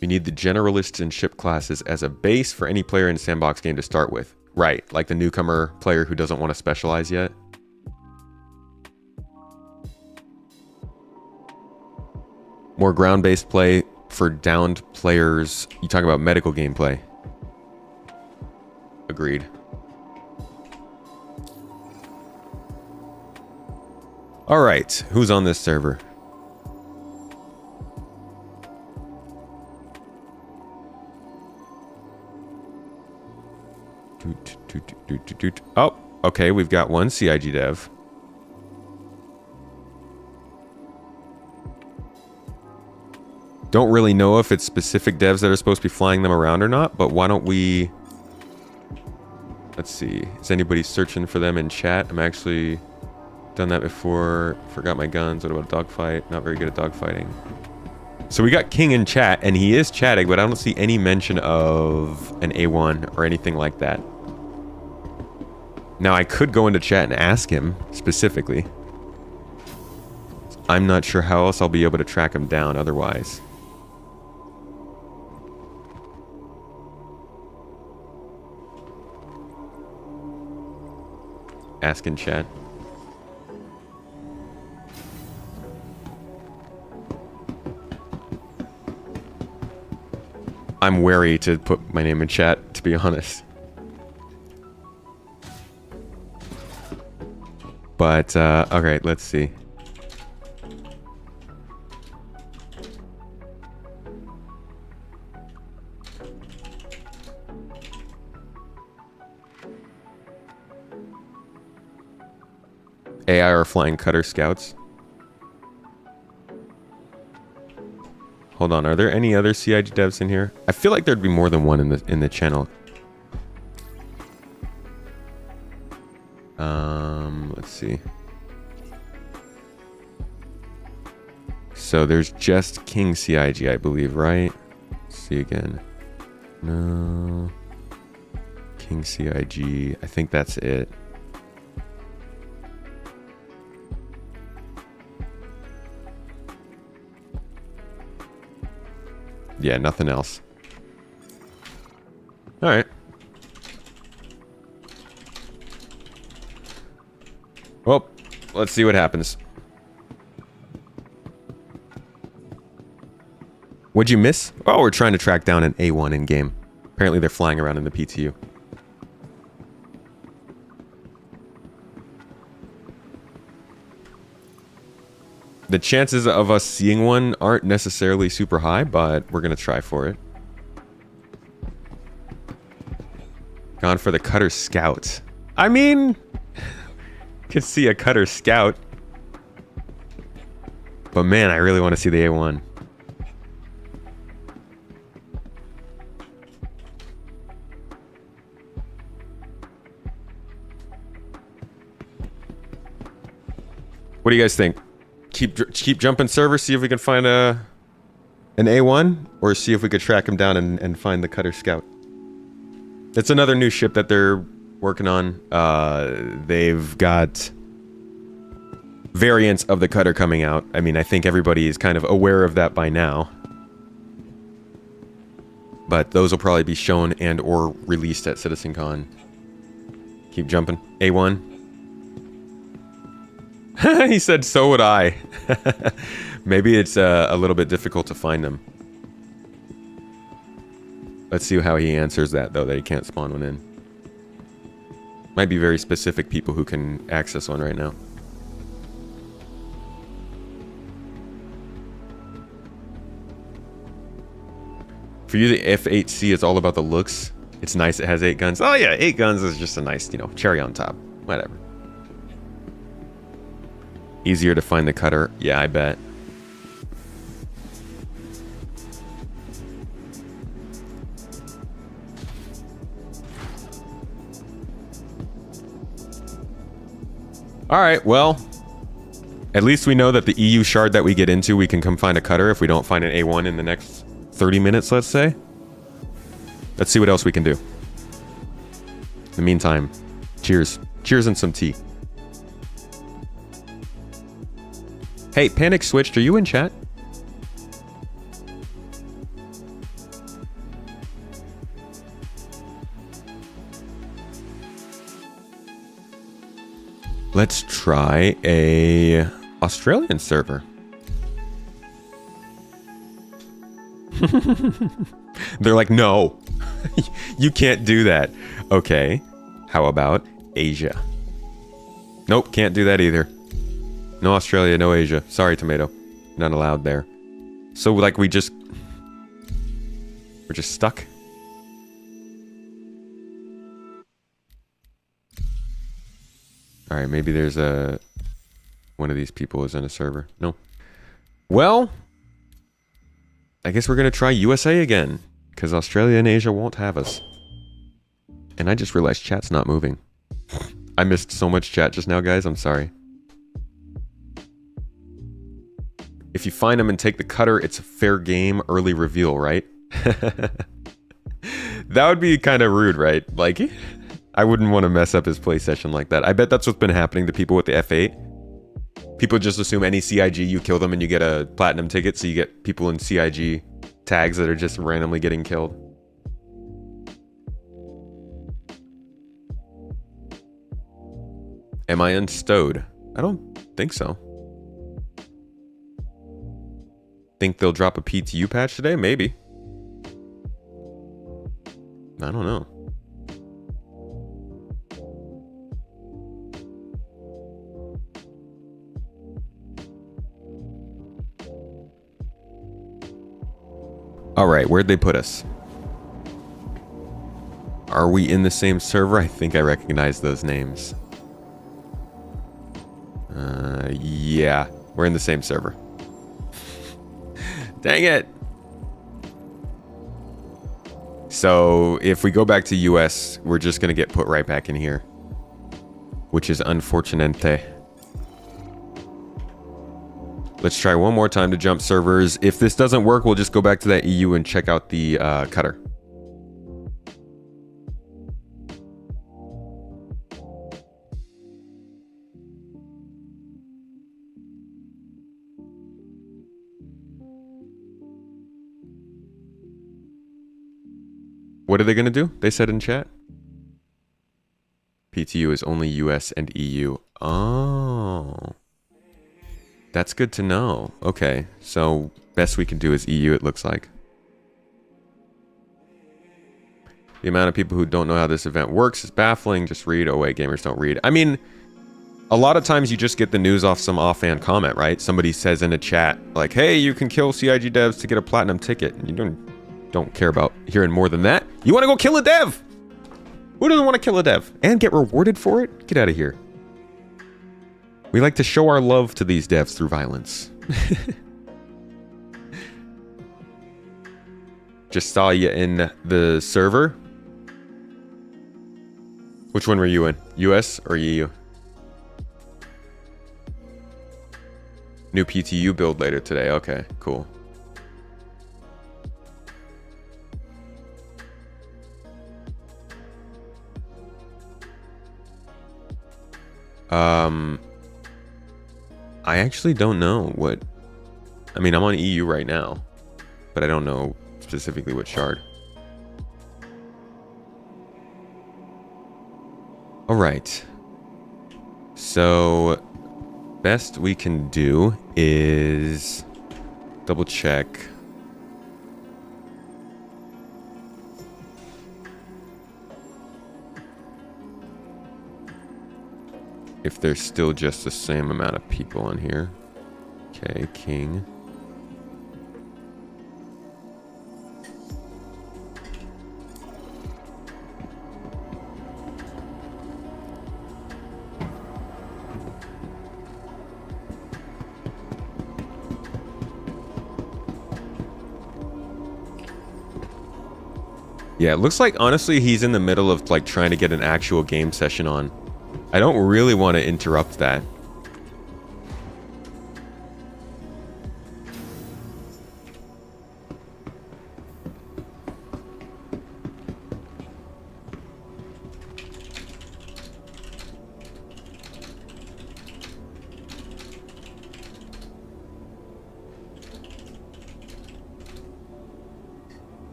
A: You need the generalists and ship classes as a base for any player in a sandbox game to start with. Right, like the newcomer player who doesn't want to specialize yet. More ground-based play for downed players. You talk about medical gameplay. Agreed. All right, who's on this server? Oh, okay, we've got one CIG dev. Don't really know if it's specific devs that are supposed to be flying them around or not, but why don't we... Let's see. Is anybody searching for them in chat? I'm actually done that before. Forgot my guns. What about dogfight? Not very good at dogfighting. So we got King in chat, and he is chatting, but I don't see any mention of an A1 or anything like that. Now, I could go into chat and ask him specifically. I'm not sure how else I'll be able to track him down otherwise. Ask in chat. I'm wary to put my name in chat, to be honest. But, okay, let's see. AI or flying cutter scouts. Hold on, are there any other CIG devs in here? I feel like there'd be more than one in the channel. Let's see. So there's just King CIG, I believe, right? Let's see again. No. King CIG. I think that's it. Yeah, nothing else. All right. Well, let's see what happens. What'd you miss? Oh, we're trying to track down an A1 in game. Apparently they're flying around in the PTU. The chances of us seeing one aren't necessarily super high, but we're going to try for it. Gone for the Cutter Scout. I mean, could see a Cutter Scout. But man, I really want to see the A1. What do you guys think? Keep jumping servers, see if we can find an A1, or see if we could track him down and find the Cutter Scout. It's another new ship that they're working on. They've got variants of the Cutter coming out. I mean, I think everybody is kind of aware of that by now. But those will probably be shown and or released at CitizenCon. Keep jumping. A1. He said, so would I. Maybe it's a little bit difficult to find them. Let's see how he answers that, though, that he can't spawn one in. Might be very specific people who can access one right now. For you, the F8C is all about the looks. It's nice it has 8 guns. Oh yeah, 8 guns is just a nice, cherry on top. Whatever. Easier to find the Cutter. Yeah, I bet. Alright, well. At least we know that the EU shard that we get into, we can come find a Cutter if we don't find an A1 in the next 30 minutes, let's say. Let's see what else we can do. In the meantime, cheers. Cheers and some tea. Hey, Panic Switched, are you in chat? Let's try a Australian server. They're like, no, you can't do that. Okay, how about Asia? Nope, can't do that either. No Australia, no Asia. Sorry, Tomato. Not allowed there. So, like, we're just stuck. Alright, maybe there's one of these people is in a server. No. Well, I guess we're gonna try USA again, because Australia and Asia won't have us. And I just realized chat's not moving. I missed so much chat just now, guys. I'm sorry. If you find them and take the Cutter, it's a fair game early reveal, right? That would be kind of rude, right? Like, I wouldn't want to mess up his play session like that. I bet that's what's been happening to people with the F8. People just assume any CIG, you kill them and you get a platinum ticket, so you get people in CIG tags that are just randomly getting killed. Am I unstowed? I don't think so. Think they'll drop a PTU patch today? Maybe. I don't know. Alright, where'd they put us? Are we in the same server? I think I recognize those names. Yeah, we're in the same server. Dang it! So, if we go back to US, we're just gonna get put right back in here. Which is unfortunate. Let's try one more time to jump servers. If this doesn't work, we'll just go back to that EU and check out the Cutter. What are they going to do? They said in chat. PTU is only US and EU. Oh. That's good to know. Okay, so best we can do is EU, it looks like. The amount of people who don't know how this event works is baffling. Just read. Oh wait, gamers don't read. I mean, a lot of times you just get the news off some offhand comment, right? Somebody says in a chat, like, hey, you can kill CIG devs to get a platinum ticket. And you don't care about hearing more than that. You want to go kill a dev? Who doesn't want to kill a dev? And get rewarded for it? Get out of here. We like to show our love to these devs through violence. Just saw you in the server. Which one were you in? US or EU? New PTU build later today. Okay, cool. I actually don't know what... I mean, I'm on EU right now, but I don't know specifically what shard. Alright. So, best we can do is double check. If there's still just the same amount of people on here. Okay, King. Yeah, it looks like honestly he's in the middle of like trying to get an actual game session on. I don't really want to interrupt that.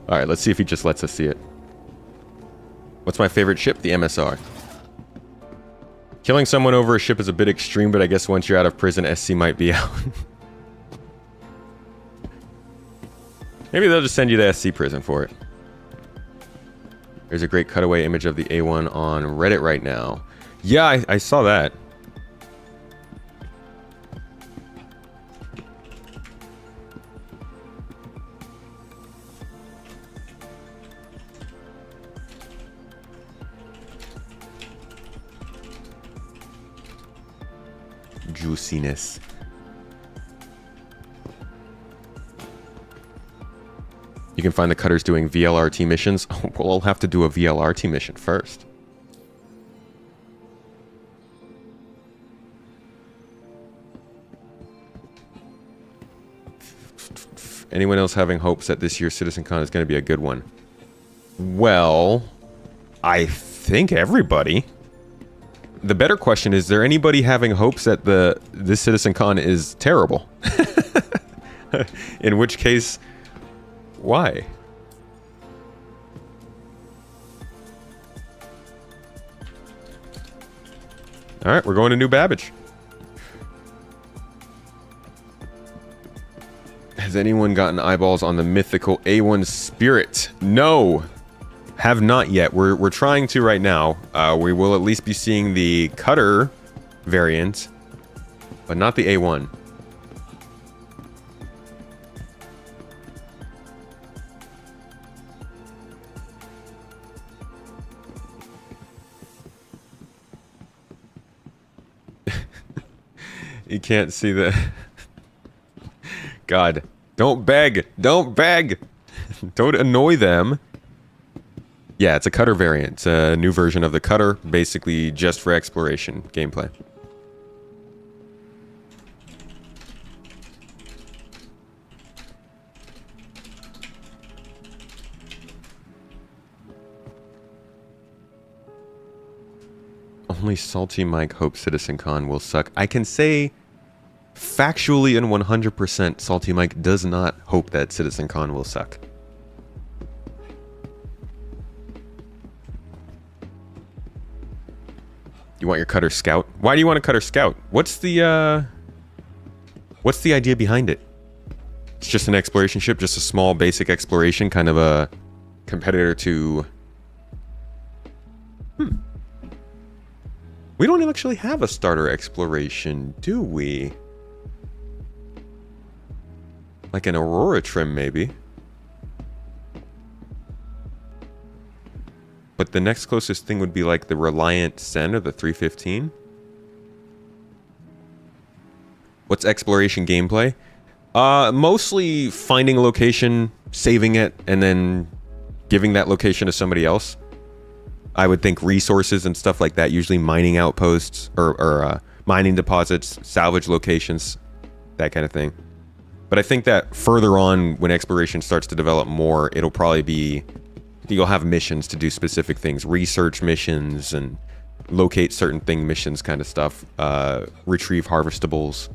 A: Alright, let's see if he just lets us see it. What's my favorite ship? The MSR. Killing someone over a ship is a bit extreme, but I guess once you're out of prison, SC might be out. Maybe they'll just send you to SC prison for it. There's a great cutaway image of the A1 on Reddit right now. Yeah, I saw that. Juiciness. You can find the cutters doing VLRT missions. Well, I'll have to do a VLRT mission first. Anyone else having hopes that this year's CitizenCon is going to be a good one? Well, I think everybody. The better question is there anybody having hopes that this CitizenCon is terrible? In which case, why? All right, we're going to New Babbage. Has anyone gotten eyeballs on the mythical A1 Spirit? No. Have not yet. We're trying to right now. We will at least be seeing the cutter variant, but not the A1. You can't see the... God, don't beg. Don't beg. Don't annoy them. Yeah, it's a cutter variant. It's a new version of the cutter, basically just for exploration gameplay. Only Salty Mike hopes CitizenCon will suck. I can say factually and 100% Salty Mike does not hope that CitizenCon will suck. You want your cutter scout? Why do you want a cutter scout? What's the idea behind it? It's just an exploration ship, just a small basic exploration, kind of a competitor to... We don't actually have a starter exploration, do we? Like an Aurora trim, maybe. But the next closest thing would be like the Reliant Sen or the 315. What's exploration gameplay? Mostly finding a location, saving it, and then giving that location to somebody else. I would think resources and stuff like that, usually mining outposts or mining deposits, salvage locations, that kind of thing. But I think that further on, when exploration starts to develop more, it'll probably be, you'll have missions to do specific things, research missions and locate certain thing missions kind of stuff, retrieve harvestables.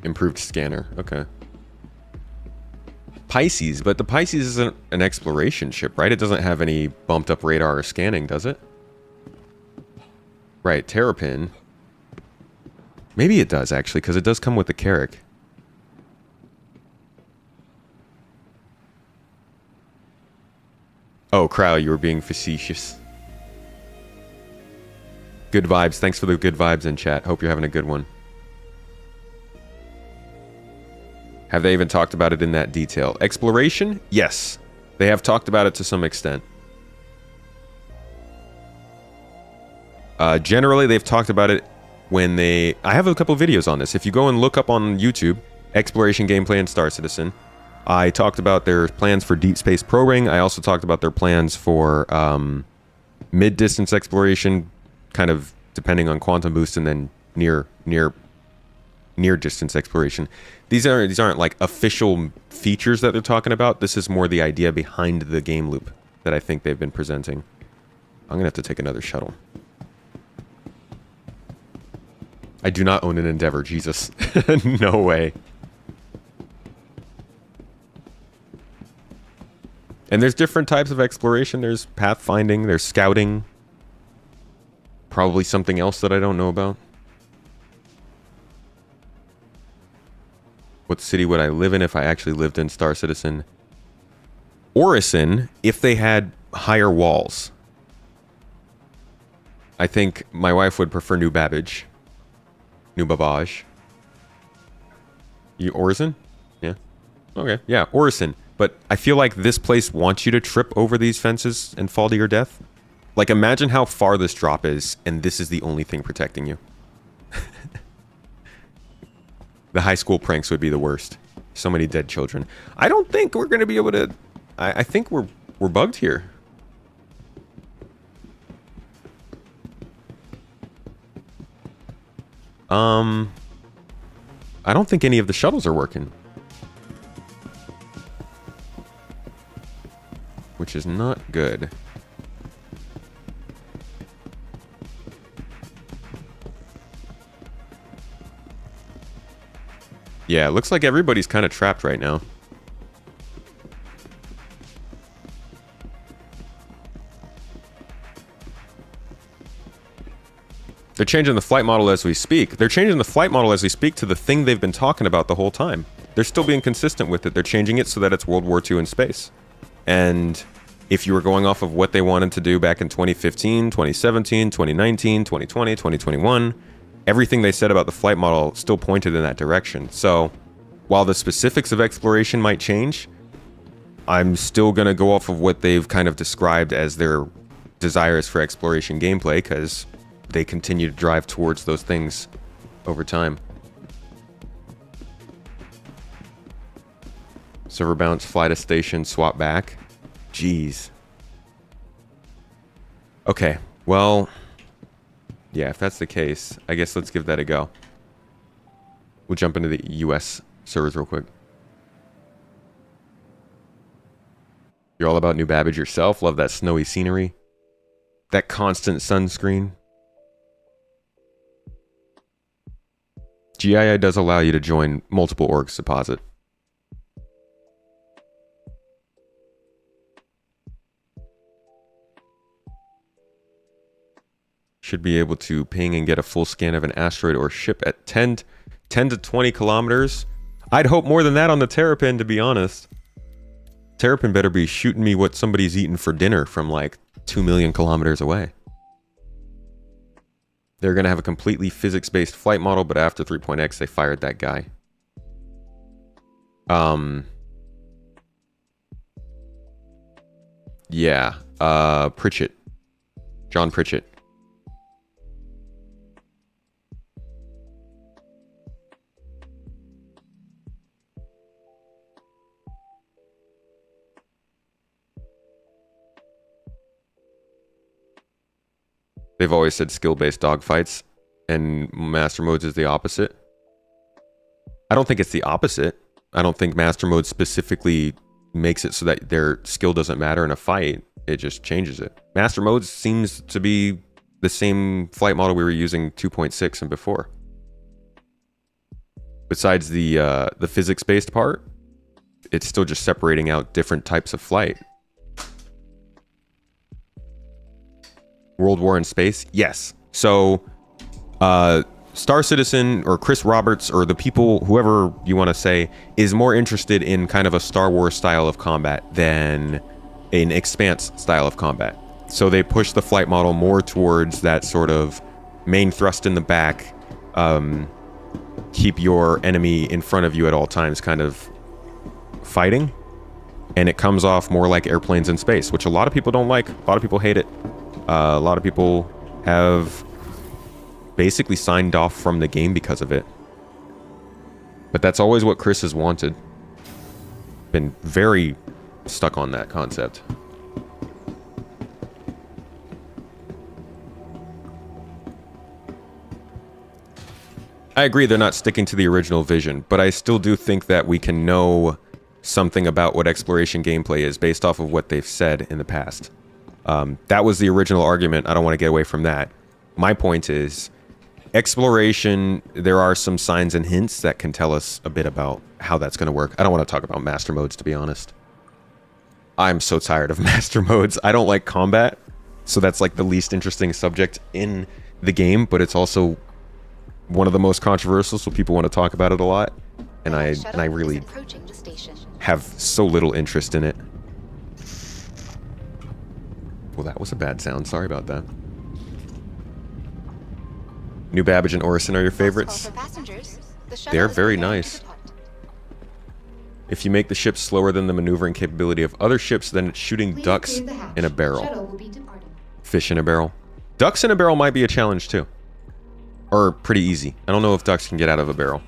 A: Improved scanner, okay. Pisces, but the Pisces isn't an exploration ship, right? It doesn't have any bumped up radar or scanning, does it? Right, Terrapin. Maybe it does, actually, because it does come with the Carrack. Oh, Crow, you were being facetious. Good vibes. Thanks for the good vibes in chat. Hope you're having a good one. Have they even talked about it in that detail? Exploration? Yes. They have talked about it to some extent. Generally, they've talked about it when they... I have a couple videos on this. If you go and look up on YouTube, Exploration Gameplay and Star Citizen, I talked about their plans for Deep Space Probing. I also talked about their plans for mid-distance exploration, kind of depending on quantum boost, and then near distance exploration. These aren't like official features that they're talking about. This is more the idea behind the game loop that I think they've been presenting. I'm gonna have to take another shuttle. I do not own an Endeavor, Jesus. No way. And there's different types of exploration. There's pathfinding, there's scouting. Probably something else that I don't know about. What city would I live in if I actually lived in Star Citizen? Orison, if they had higher walls. I think my wife would prefer New Babbage. New Babbage. You Orison? Yeah. Okay, yeah, Orison. But I feel like this place wants you to trip over these fences and fall to your death. Like, imagine how far this drop is, and this is the only thing protecting you. The high school pranks would be the worst. So many dead children. I don't think we're going to be able to... I think we're bugged here. I don't think any of the shuttles are working. Which is not good. Yeah, it looks like everybody's kind of trapped right now. They're changing the flight model as we speak. They're changing the flight model as we speak to the thing they've been talking about the whole time. They're still being consistent with it. They're changing it so that it's World War II in space. And if you were going off of what they wanted to do back in 2015, 2017, 2019, 2020, 2021... everything they said about the flight model still pointed in that direction. So, while the specifics of exploration might change, I'm still going to go off of what they've kind of described as their desires for exploration gameplay, because they continue to drive towards those things over time. Server bounce, fly to station, swap back. Jeez. Okay, well... yeah, if that's the case, I guess let's give that a go. We'll jump into the US servers real quick. You're all about New Babbage yourself. Love that snowy scenery. That constant sunscreen. GII does allow you to join multiple orgs deposit. should be able to ping and get a full scan of an asteroid or ship at 10 to 20 kilometers. I'd hope more than that on the Terrapin, to be honest. Terrapin better be shooting me what somebody's eating for dinner from like 2 million kilometers away. They're going to have a completely physics-based flight model, but after 3.x, they fired that guy. Yeah. Pritchett. John Pritchett. They've always said skill-based dogfights, and Master Modes is the opposite. I don't think it's the opposite. I don't think Master Mode specifically makes it so that their skill doesn't matter in a fight. It just changes it. Master Mode seems to be the same flight model we were using 2.6 and before. Besides the physics-based part, it's still just separating out different types of flight. World War in space? Yes. So, Star Citizen or Chris Roberts or the people, whoever you want to say, is more interested in kind of a Star Wars style of combat than an Expanse style of combat. So they push the flight model more towards that sort of main thrust in the back, keep your enemy in front of you at all times kind of fighting. And it comes off more like airplanes in space, which a lot of people don't like. A lot of people hate it. A lot of people have basically signed off from the game because of it. But that's always what Chris has wanted. Been very stuck on that concept. I agree they're not sticking to the original vision, but I still do think that we can know something about what exploration gameplay is based off of what they've said in the past. That was the original argument. I don't want to get away from that. My point is, exploration, there are some signs and hints that can tell us a bit about how that's going to work. I don't want to talk about master modes, to be honest. I'm so tired of master modes. I don't like combat, so that's like the least interesting subject in the game, but it's also one of the most controversial, so people want to talk about it a lot. And I really have so little interest in it. Well, that was a bad sound. Sorry about that. New Babbage and Orison are your favorites? They're very nice. If you make the ship slower than the maneuvering capability of other ships, then it's shooting ducks in a barrel. Fish in a barrel. Ducks in a barrel might be a challenge too. Or pretty easy. I don't know if ducks can get out of a barrel.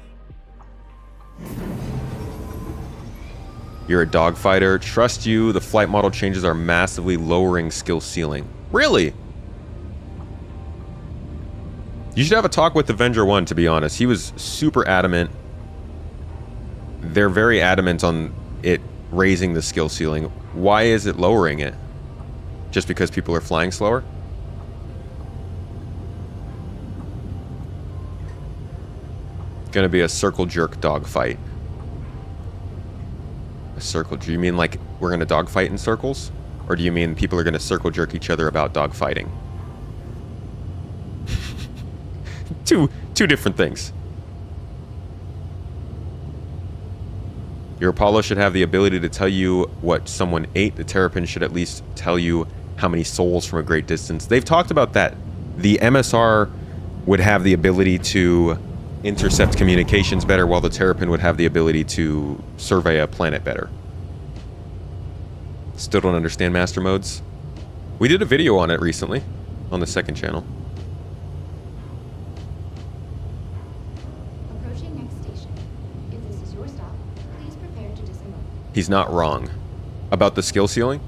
A: You're a dogfighter. Trust you, the flight model changes are massively lowering skill ceiling. Really? You should have a talk with Avenger 1, to be honest. He was super adamant. They're very adamant on it raising the skill ceiling. Why is it lowering it? Just because people are flying slower? Gonna be a circle jerk dogfight. A circle, do you mean like we're gonna dogfight in circles? Or do you mean people are gonna circle jerk each other about dogfighting? Two different things. Your Apollo should have the ability to tell you what someone ate. The Terrapin should at least tell you how many souls from a great distance. They've talked about that. The MSR would have the ability to intercept communications better, while the Terrapin would have the ability to survey a planet better. Still don't understand master modes. We did a video on it recently on the second channel.
N: Approaching next station. If this is your stop, please prepare to disembark.
A: He's not wrong. About the skill ceiling?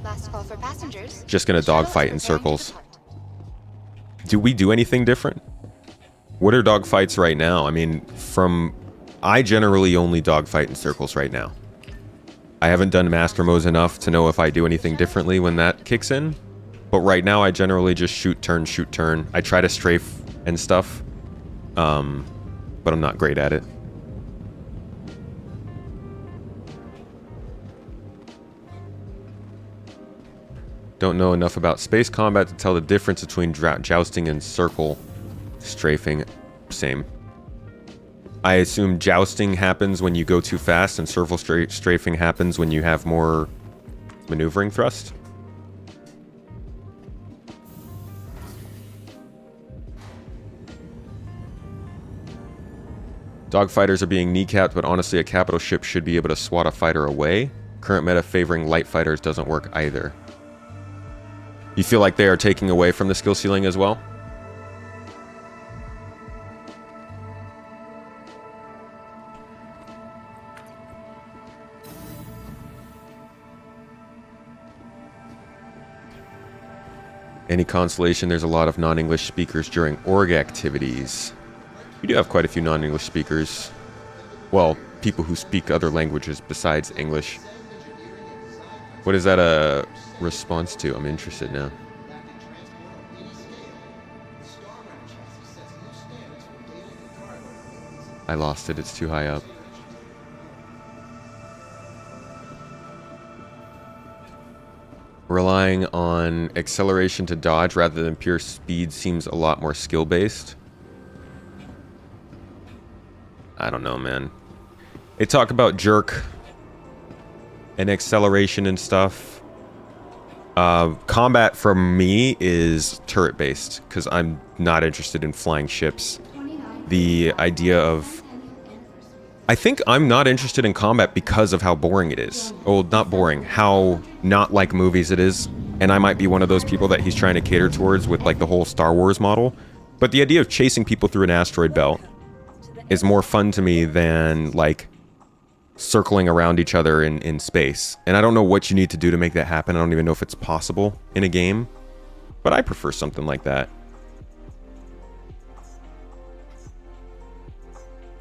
N: Last call for passengers.
A: Just gonna dogfight in circles. Do we do anything different? What are dogfights right now? I mean, I generally only dogfight in circles right now. I haven't done master modes enough to know if I do anything differently when that kicks in. But right now, I generally just shoot, turn, shoot, turn. I try to strafe and stuff. But I'm not great at it. Don't know enough about space combat to tell the difference between jousting and circle strafing. Same. I assume jousting happens when you go too fast, and circle strafing happens when you have more maneuvering thrust. Dogfighters are being kneecapped, but honestly a capital ship should be able to swat a fighter away. Current meta favoring light fighters doesn't work either. You feel like they are taking away from the skill ceiling as well? Any consolation, there's a lot of non-English speakers during org activities. We do have quite a few non-English speakers. Well, people who speak other languages besides English. What is that a response to? I'm interested now. I lost it, it's too high up. Relying on acceleration to dodge rather than pure speed seems a lot more skill-based. I don't know, man. They talk about jerk and acceleration and stuff. Combat for me is turret-based, because I'm not interested in flying ships. The idea of... I think I'm not interested in combat because of how boring it is. Well, not boring, how not like movies it is. And I might be one of those people that he's trying to cater towards with like the whole Star Wars model. But the idea of chasing people through an asteroid belt is more fun to me than like circling around each other in space. And I don't know what you need to do to make that happen. I don't even know if it's possible in a game. But I prefer something like that.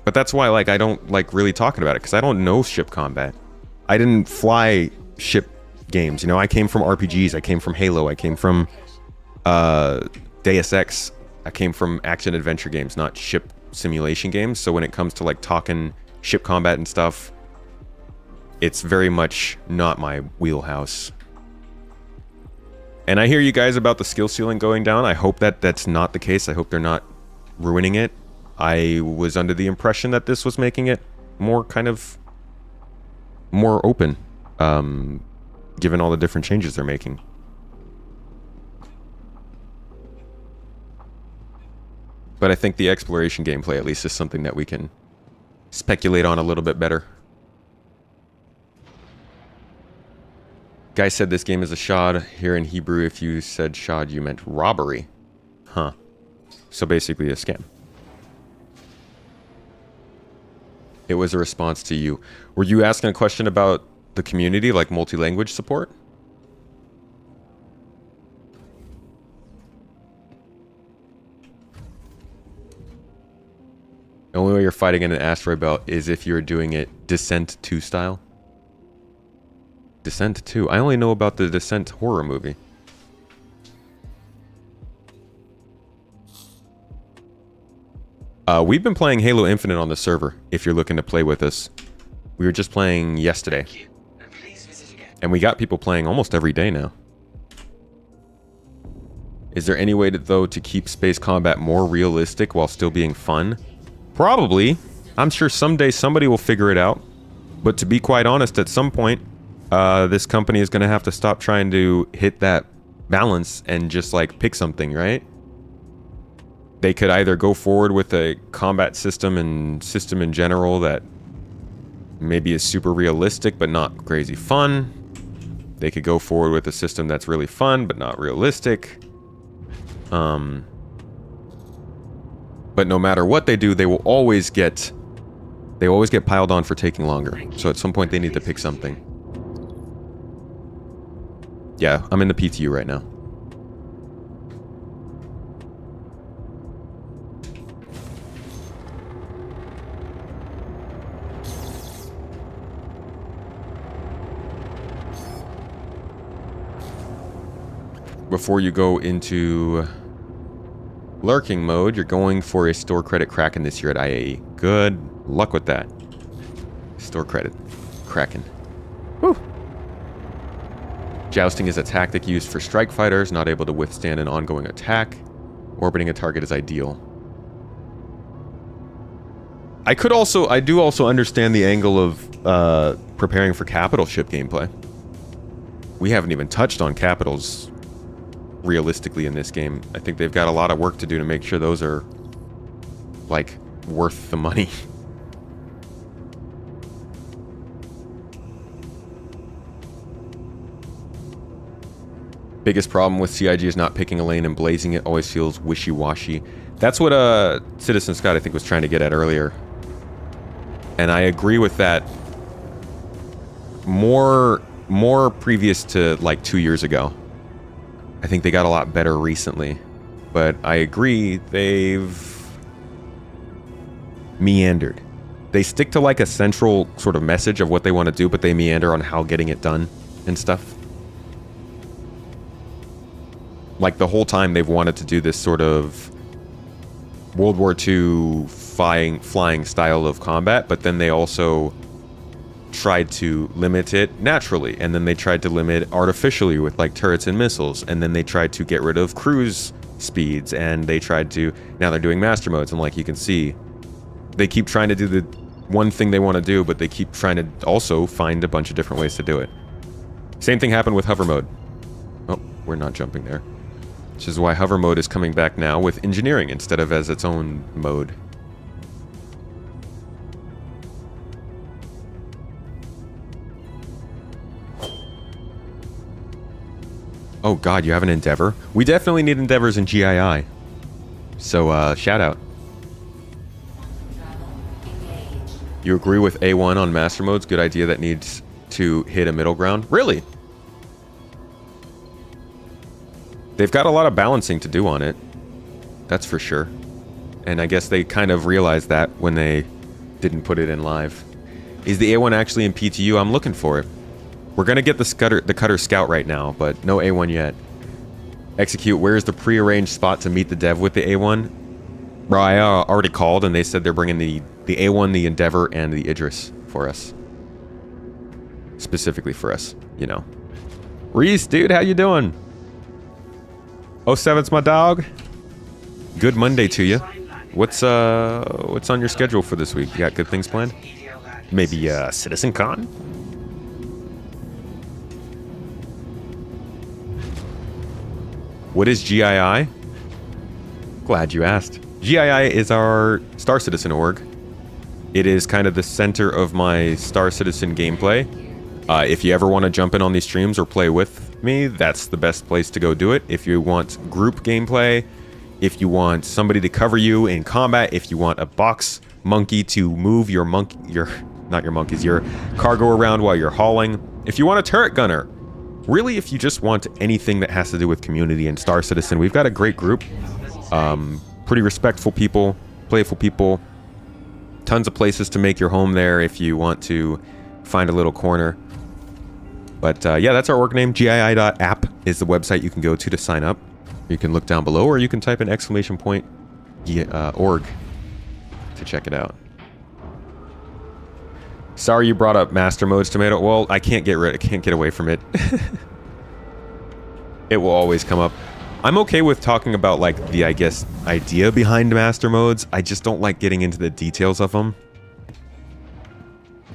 A: But that's why, like, I don't like really talking about it, because I don't know ship combat. I didn't fly ship games, you know? I came from RPGs, I came from Halo, I came from Deus Ex, I came from action-adventure games, not ship simulation games. So when it comes to, like, talking ship combat and stuff, it's very much not my wheelhouse. And I hear you guys about the skill ceiling going down. I hope that that's not the case. I hope they're not ruining it. I was under the impression that this was making it more kind of more open, given all the different changes they're making. But I think the exploration gameplay at least is something that we can speculate on a little bit better. Guy said this game is a shad. Here in Hebrew, if you said shad, you meant robbery. Huh. So basically a scam. It was a response to you. Were you asking a question about the community, like multi-language support? The only way you're fighting in an asteroid belt is if you're doing it Descent 2 style. Descent 2? I only know about the Descent horror movie. We've been playing Halo Infinite on the server, if you're looking to play with us. We were just playing yesterday. And we got people playing almost every day now. Is there any way though to keep space combat more realistic while still being fun? Probably. I'm sure someday somebody will figure it out. But to be quite honest, at some point, this company is going to have to stop trying to hit that balance and just like pick something, right? They could either go forward with a combat system and system in general that maybe is super realistic but not crazy fun. They could go forward with a system that's really fun but not realistic. But no matter what they do, they always get piled on for taking longer. So at some point they need to pick something. Yeah, I'm in the PTU right now. Before you go into lurking mode, you're going for a store credit Kraken this year at IAE. Good luck with that. Store credit. Kraken. Whew. Jousting is a tactic used for strike fighters not able to withstand an ongoing attack. Orbiting a target is ideal. I do also understand the angle of preparing for capital ship gameplay. We haven't even touched on capitals realistically in this game. I think they've got a lot of work to do to make sure those are, like, worth the money. Biggest problem with CIG is not picking a lane and blazing it. Always feels wishy-washy. That's what Citizen Scott, I think, was trying to get at earlier. And I agree with that more previous to, like, 2 years ago. I think they got a lot better recently. But I agree, they've meandered. They stick to, like, a central sort of message of what they want to do, but they meander on how getting it done and stuff. Like, the whole time they've wanted to do this sort of World War II flying style of combat, but then they also tried to limit it naturally, and then they tried to limit artificially with, like, turrets and missiles, and then they tried to get rid of cruise speeds, and they tried to... Now they're doing master modes, and, like, you can see, they keep trying to do the one thing they want to do, but they keep trying to also find a bunch of different ways to do it. Same thing happened with hover mode. Oh, we're not jumping there. Which is why hover mode is coming back now with engineering instead of as its own mode. Oh god, you have an Endeavor? We definitely need Endeavors in GII. So, shout out. You agree with A1 on master modes? Good idea that needs to hit a middle ground? Really? They've got a lot of balancing to do on it. That's for sure. And I guess they kind of realized that when they didn't put it in live. Is the A1 actually in PTU? I'm looking for it. We're going to get the Cutter Scout right now, but no A1 yet. Execute. Where's the prearranged spot to meet the dev with the A1? Bro, I already called, and they said they're bringing the A1, the Endeavor, and the Idris for us. Specifically for us, you know. Reese, dude, how you doing? 07's my dog. Good Monday to you. What's on your schedule for this week? You got good things planned? Maybe Citizen Con? What is GII? Glad you asked. GII is our Star Citizen org. It is kind of the center of my Star Citizen gameplay. If you ever want to jump in on these streams or play with me, that's the best place to go do it. If you want group gameplay, if you want somebody to cover you in combat, if you want a box monkey to move your cargo around while you're hauling, if you want a turret gunner, really, if you just want anything that has to do with community and Star Citizen, we've got a great group. Pretty respectful people, playful people, tons of places to make your home there if you want to find a little corner. But yeah, that's our org name. GII.app is the website you can go to sign up. You can look down below, or you can type in !org to check it out. Sorry you brought up master modes, Tomato. Well, I can't get away from it. It will always come up. I'm okay with talking about, like, the, I guess, idea behind master modes. I just don't like getting into the details of them,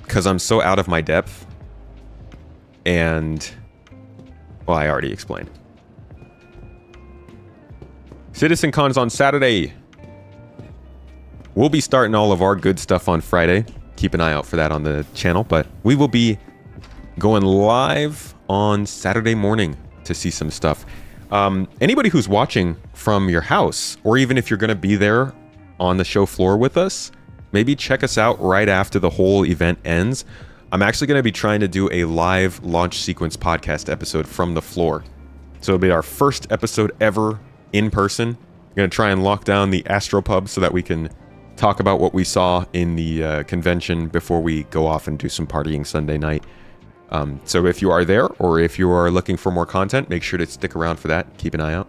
A: because I'm so out of my depth. And, well, I already explained. Citizen Con is on Saturday. We'll be starting all of our good stuff on Friday. Keep an eye out for that on the channel, but we will be going live on Saturday morning to see some stuff. Anybody who's watching from your house, or even if you're going to be there on the show floor with us, maybe check us out right after the whole event ends. I'm actually going to be trying to do a live launch sequence podcast episode from the floor. So it'll be our first episode ever in person. I'm going to try and lock down the Astropub so that we can talk about what we saw in the convention before we go off and do some partying Sunday night. So if you are there, or if you are looking for more content, make sure to stick around for that. Keep an eye out.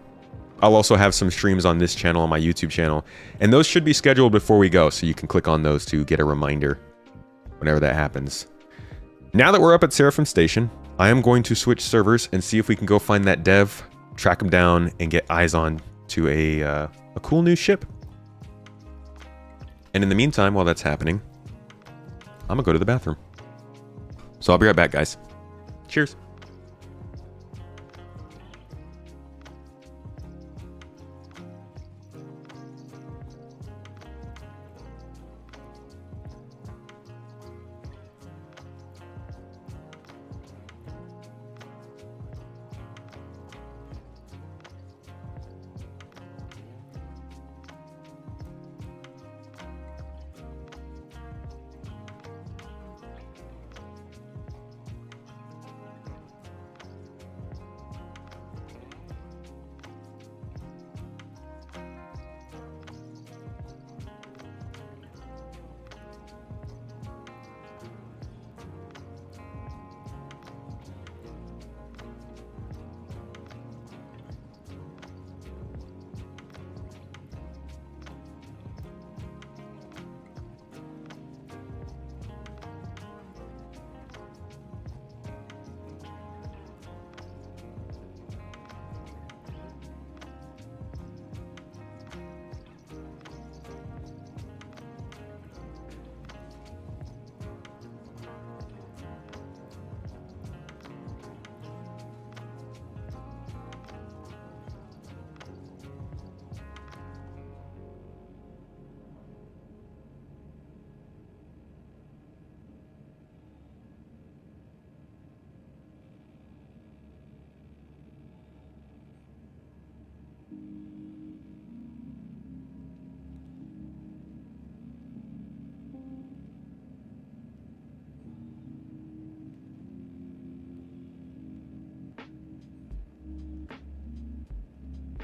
A: I'll also have some streams on this channel, on my YouTube channel, and those should be scheduled before we go, so you can click on those to get a reminder whenever that happens. Now that we're up at Seraphim Station, I am going to switch servers and see if we can go find that dev, track him down, and get eyes on to a cool new ship. And in the meantime, while that's happening, I'm gonna go to the bathroom. So I'll be right back, guys. Cheers.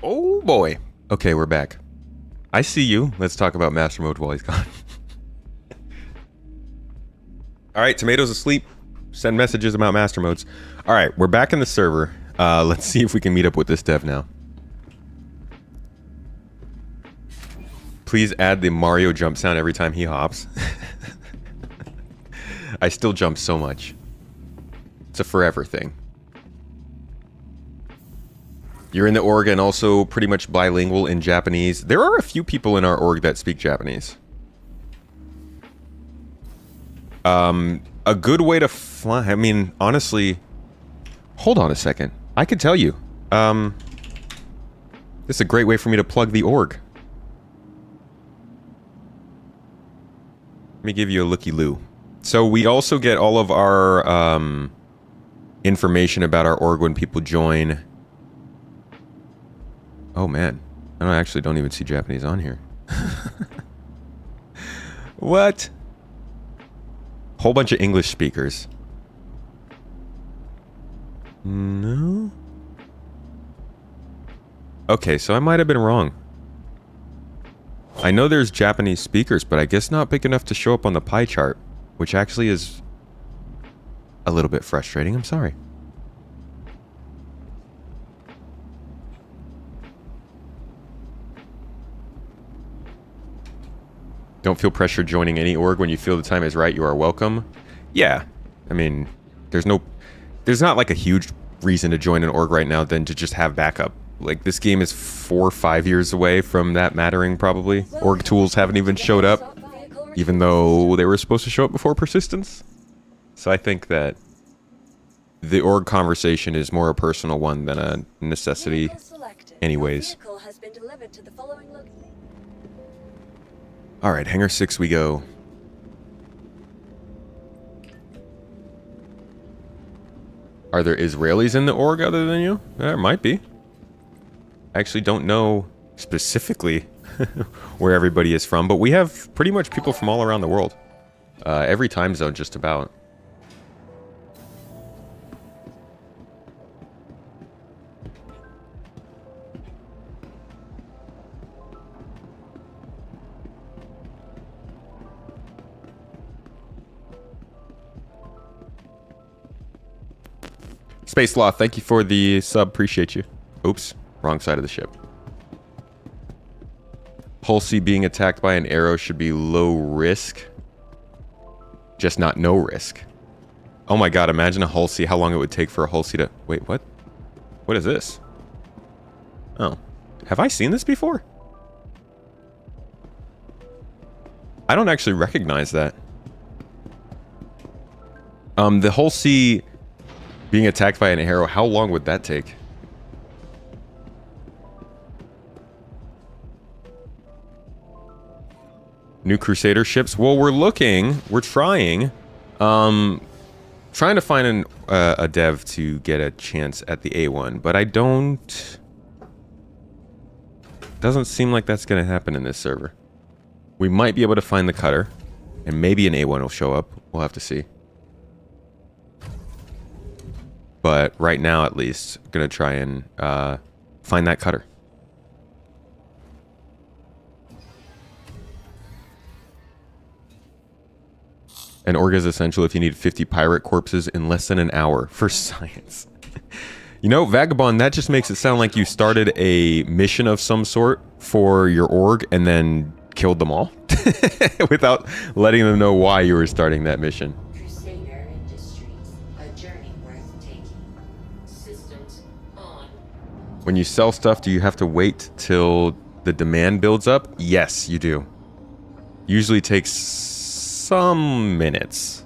A: Oh boy. Okay, we're back. I see you. Let's talk about Master Mode while he's gone. Alright, Tomato's asleep. Send messages about Master Modes. Alright, we're back in the server. Let's see if we can meet up with this dev now. Please add the Mario jump sound every time he hops. I still jump so much. It's a forever thing. You're in the org and also pretty much bilingual in Japanese. There are a few people in our org that speak Japanese. A good way to fly... I mean, honestly... Hold on a second. I could tell you. This is a great way for me to plug the org. Let me give you a looky-loo. So we also get all of our information about our org when people join. Oh man, I actually don't even see Japanese on here. What? Whole bunch of English speakers. No? Okay, so I might have been wrong. I know there's Japanese speakers, but I guess not big enough to show up on the pie chart, which actually is a little bit frustrating. I'm sorry. Don't feel pressure joining any org when you feel the time is right. You are welcome. Yeah. I mean, there's not like a huge reason to join an org right now than to just have backup. Like, this game is 4 or 5 years away from that mattering, probably. Org tools haven't even showed up, even though they were supposed to show up before persistence. So I think that the org conversation is more a personal one than a necessity anyways. Alright, Hangar 6 we go. Are there Israelis in the org other than you? There might be. I actually don't know specifically where everybody is from, but we have pretty much people from all around the world. Every time zone, just about. Space Law, thank you for the sub. Appreciate you. Oops, wrong side of the ship. Hulsey being attacked by an arrow should be low risk. Just not no risk. Oh my god, imagine a hull C, how long it would take for a hull C to... Wait, what? What is this? Oh. Have I seen this before? I don't actually recognize that. The hull C being attacked by an arrow, how long would that take? New Crusader ships? Well, we're trying. Trying to find a dev to get a chance at the A1, but I don't... Doesn't seem like that's going to happen in this server. We might be able to find the cutter, and maybe an A1 will show up. We'll have to see. But right now, at least, I'm going to try and find that cutter. An org is essential if you need 50 pirate corpses in less than an hour for science. You know, Vagabond, that just makes it sound like you started a mission of some sort for your org and then killed them all without letting them know why you were starting that mission.
O: Crusader Industries, a journey worth taking. Systems on.
A: When you sell stuff, do you have to wait till the demand builds up? Yes, you do. Usually takes some minutes.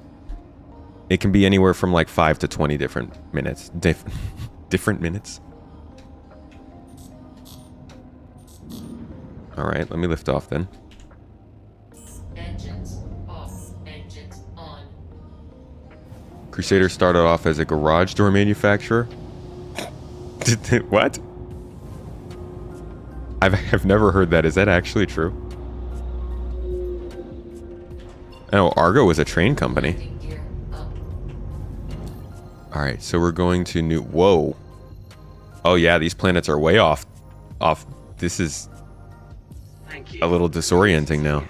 A: It can be anywhere from like 5 to 20 different minutes. Different minutes. All right, let me lift off then.
O: Engines off. Engines on.
A: Crusader started off as a garage door manufacturer. What? I've never heard that. Is that actually true? Oh, Argo was a train company. Alright, so we're going to new... Whoa. Oh yeah, these planets are way off. This is a little disorienting now.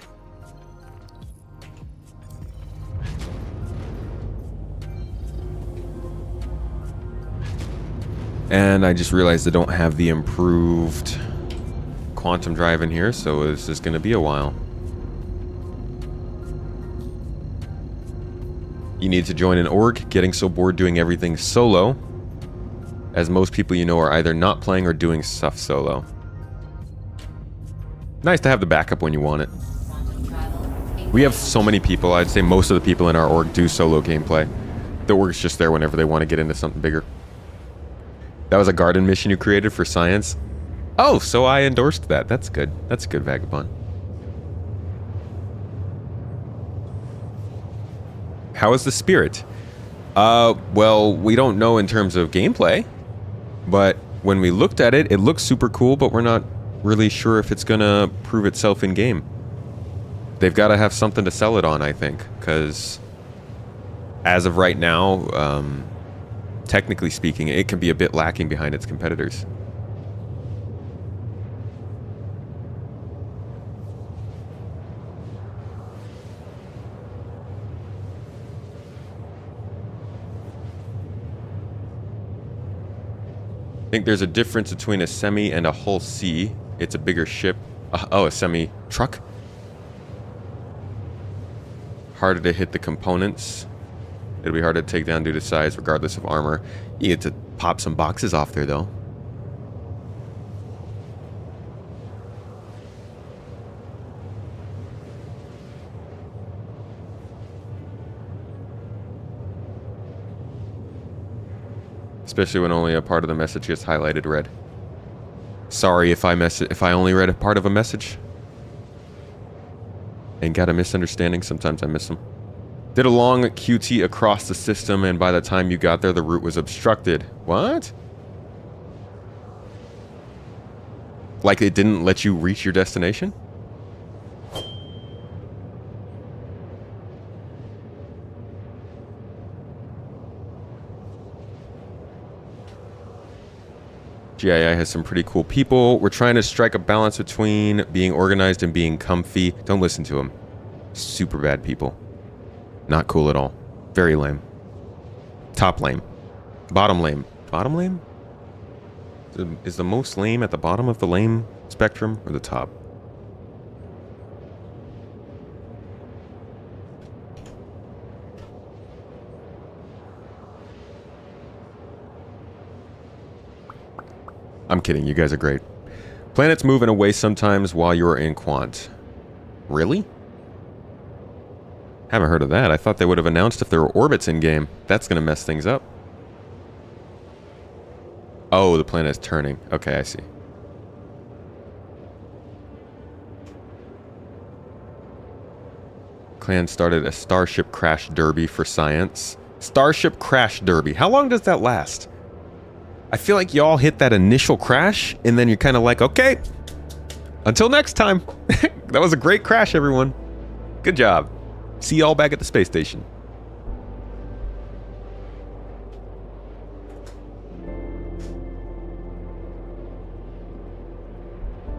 A: And I just realized I don't have the improved quantum drive in here, so this is going to be a while. You need to join an org, getting so bored doing everything solo, as most people you know are either not playing or doing stuff solo. Nice to have the backup when you want it. We have so many people, I'd say most of the people in our org do solo gameplay. The org's just there whenever they want to get into something bigger. That was a garden mission you created for science? Oh, so I endorsed that. That's good. That's good, Vagabond. How is the spirit? Well, we don't know in terms of gameplay, but when we looked at it, it looks super cool, but we're not really sure if it's gonna prove itself in game. They've got to have something to sell it on, I think, because as of right now, technically speaking, it can be a bit lacking behind its competitors. I think there's a difference between a semi and a hull C. It's a bigger ship. Oh, a semi truck. Harder to hit the components. It'll be harder to take down due to size, regardless of armor. You get to pop some boxes off there, though. Especially when only a part of the message gets highlighted red. Sorry if I only read a part of a message. And got a misunderstanding. Sometimes I miss them. Did a long QT across the system, and by the time you got there, the route was obstructed. What? Like it didn't let you reach your destination? GII has some pretty cool people. We're trying to strike a balance between being organized and being comfy. Don't listen to them. Super bad people. Not cool at all. Very lame. Top lame. Bottom lame. Bottom lame? Is the most lame at the bottom of the lame spectrum or the top? I'm kidding, you guys are great. Planets move in a way sometimes while you're in Quant. Really? Haven't heard of that. I thought they would have announced if there were orbits in-game. That's going to mess things up. Oh, the planet is turning. Okay, I see. Clan started a Starship Crash Derby for science. Starship Crash Derby. How long does that last? I feel like y'all hit that initial crash, and then you're kind of like, okay, until next time. That was a great crash, everyone. Good job. See y'all back at the space station.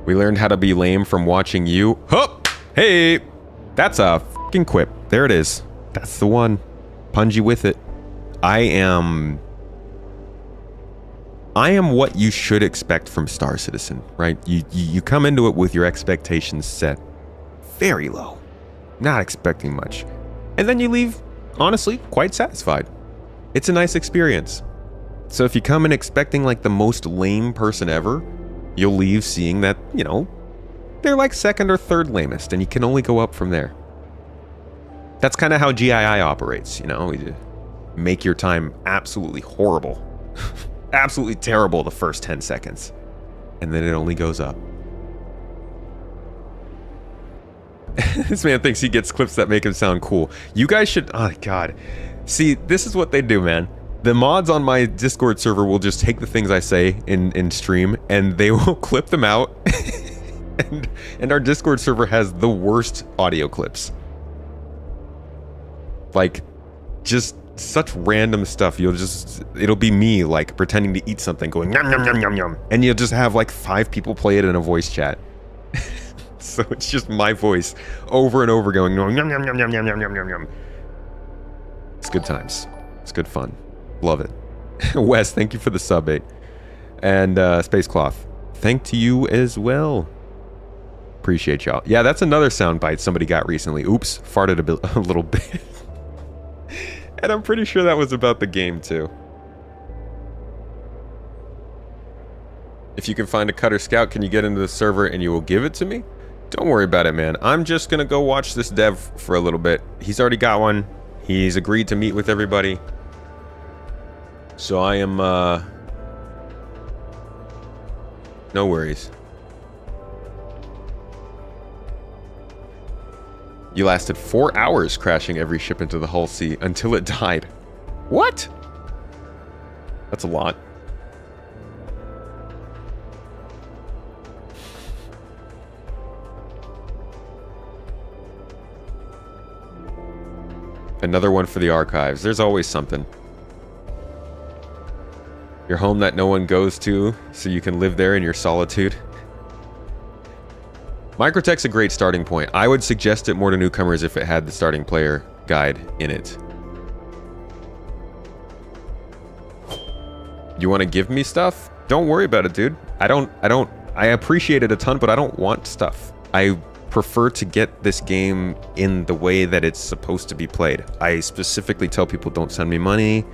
A: We learned how to be lame from watching you. Hup! Hey! That's a fucking quip. There it is. That's the one. Pungy with it. I am what you should expect from Star Citizen, right? You come into it with your expectations set very low. Not expecting much. And then you leave, honestly, quite satisfied. It's a nice experience. So if you come in expecting like the most lame person ever, you'll leave seeing that, you know, they're like second or third lamest, and you can only go up from there. That's kind of how GII operates, you know? You make your time absolutely horrible. Absolutely terrible the first 10 seconds. And then it only goes up. This man thinks he gets clips that make him sound cool. You guys should... Oh, God. See, this is what they do, man. The mods on my Discord server will just take the things I say in stream, and they will clip them out. and our Discord server has the worst audio clips. Like, just such random stuff. It'll be me, like, pretending to eat something, going, yum, yum, yum, yum, yum. And you'll just have, like, 5 people play it in a voice chat. So it's just my voice over and over going, yum, yum, yum, yum, yum, yum, yum, yum. It's good times. It's good fun. Love it. Wes, thank you for the sub 8. And Space Cloth, thank to you as well. Appreciate y'all. Yeah, that's another soundbite somebody got recently. Oops, farted a little bit. And I'm pretty sure that was about the game too. If you can find a Cutter Scout, can you get into the server and you will give it to me? Don't worry about it, man. I'm just gonna go watch this dev for a little bit. He's already got one. He's agreed to meet with everybody. So I am, no worries. You lasted 4 hours crashing every ship into the Hull Sea until it died. What? That's a lot. Another one for the archives. There's always something. Your home that no one goes to, so you can live there in your solitude. Microtech's a great starting point. I would suggest it more to newcomers if it had the starting player guide in it. You want to give me stuff? Don't worry about it, dude. I appreciate it a ton, but I don't want stuff. I prefer to get this game in the way that it's supposed to be played. I specifically tell people don't send me money,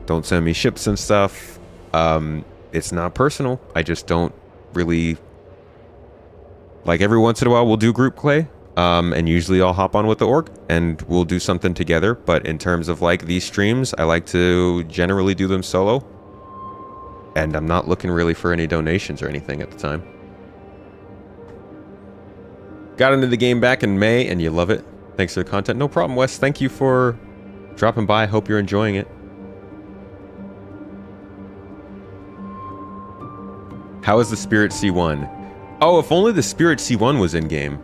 A: don't send me ships and stuff. It's not personal. I just don't really... Like, every once in a while we'll do group play, and usually I'll hop on with the org and we'll do something together. But in terms of like these streams, I like to generally do them solo, and I'm not looking really for any donations or anything at the time. Got into the game back in May and you love it. Thanks for the content. No problem, Wes. Thank you for dropping by. Hope you're enjoying it. How is the Spirit C1? Oh, if only the Spirit C1 was in-game.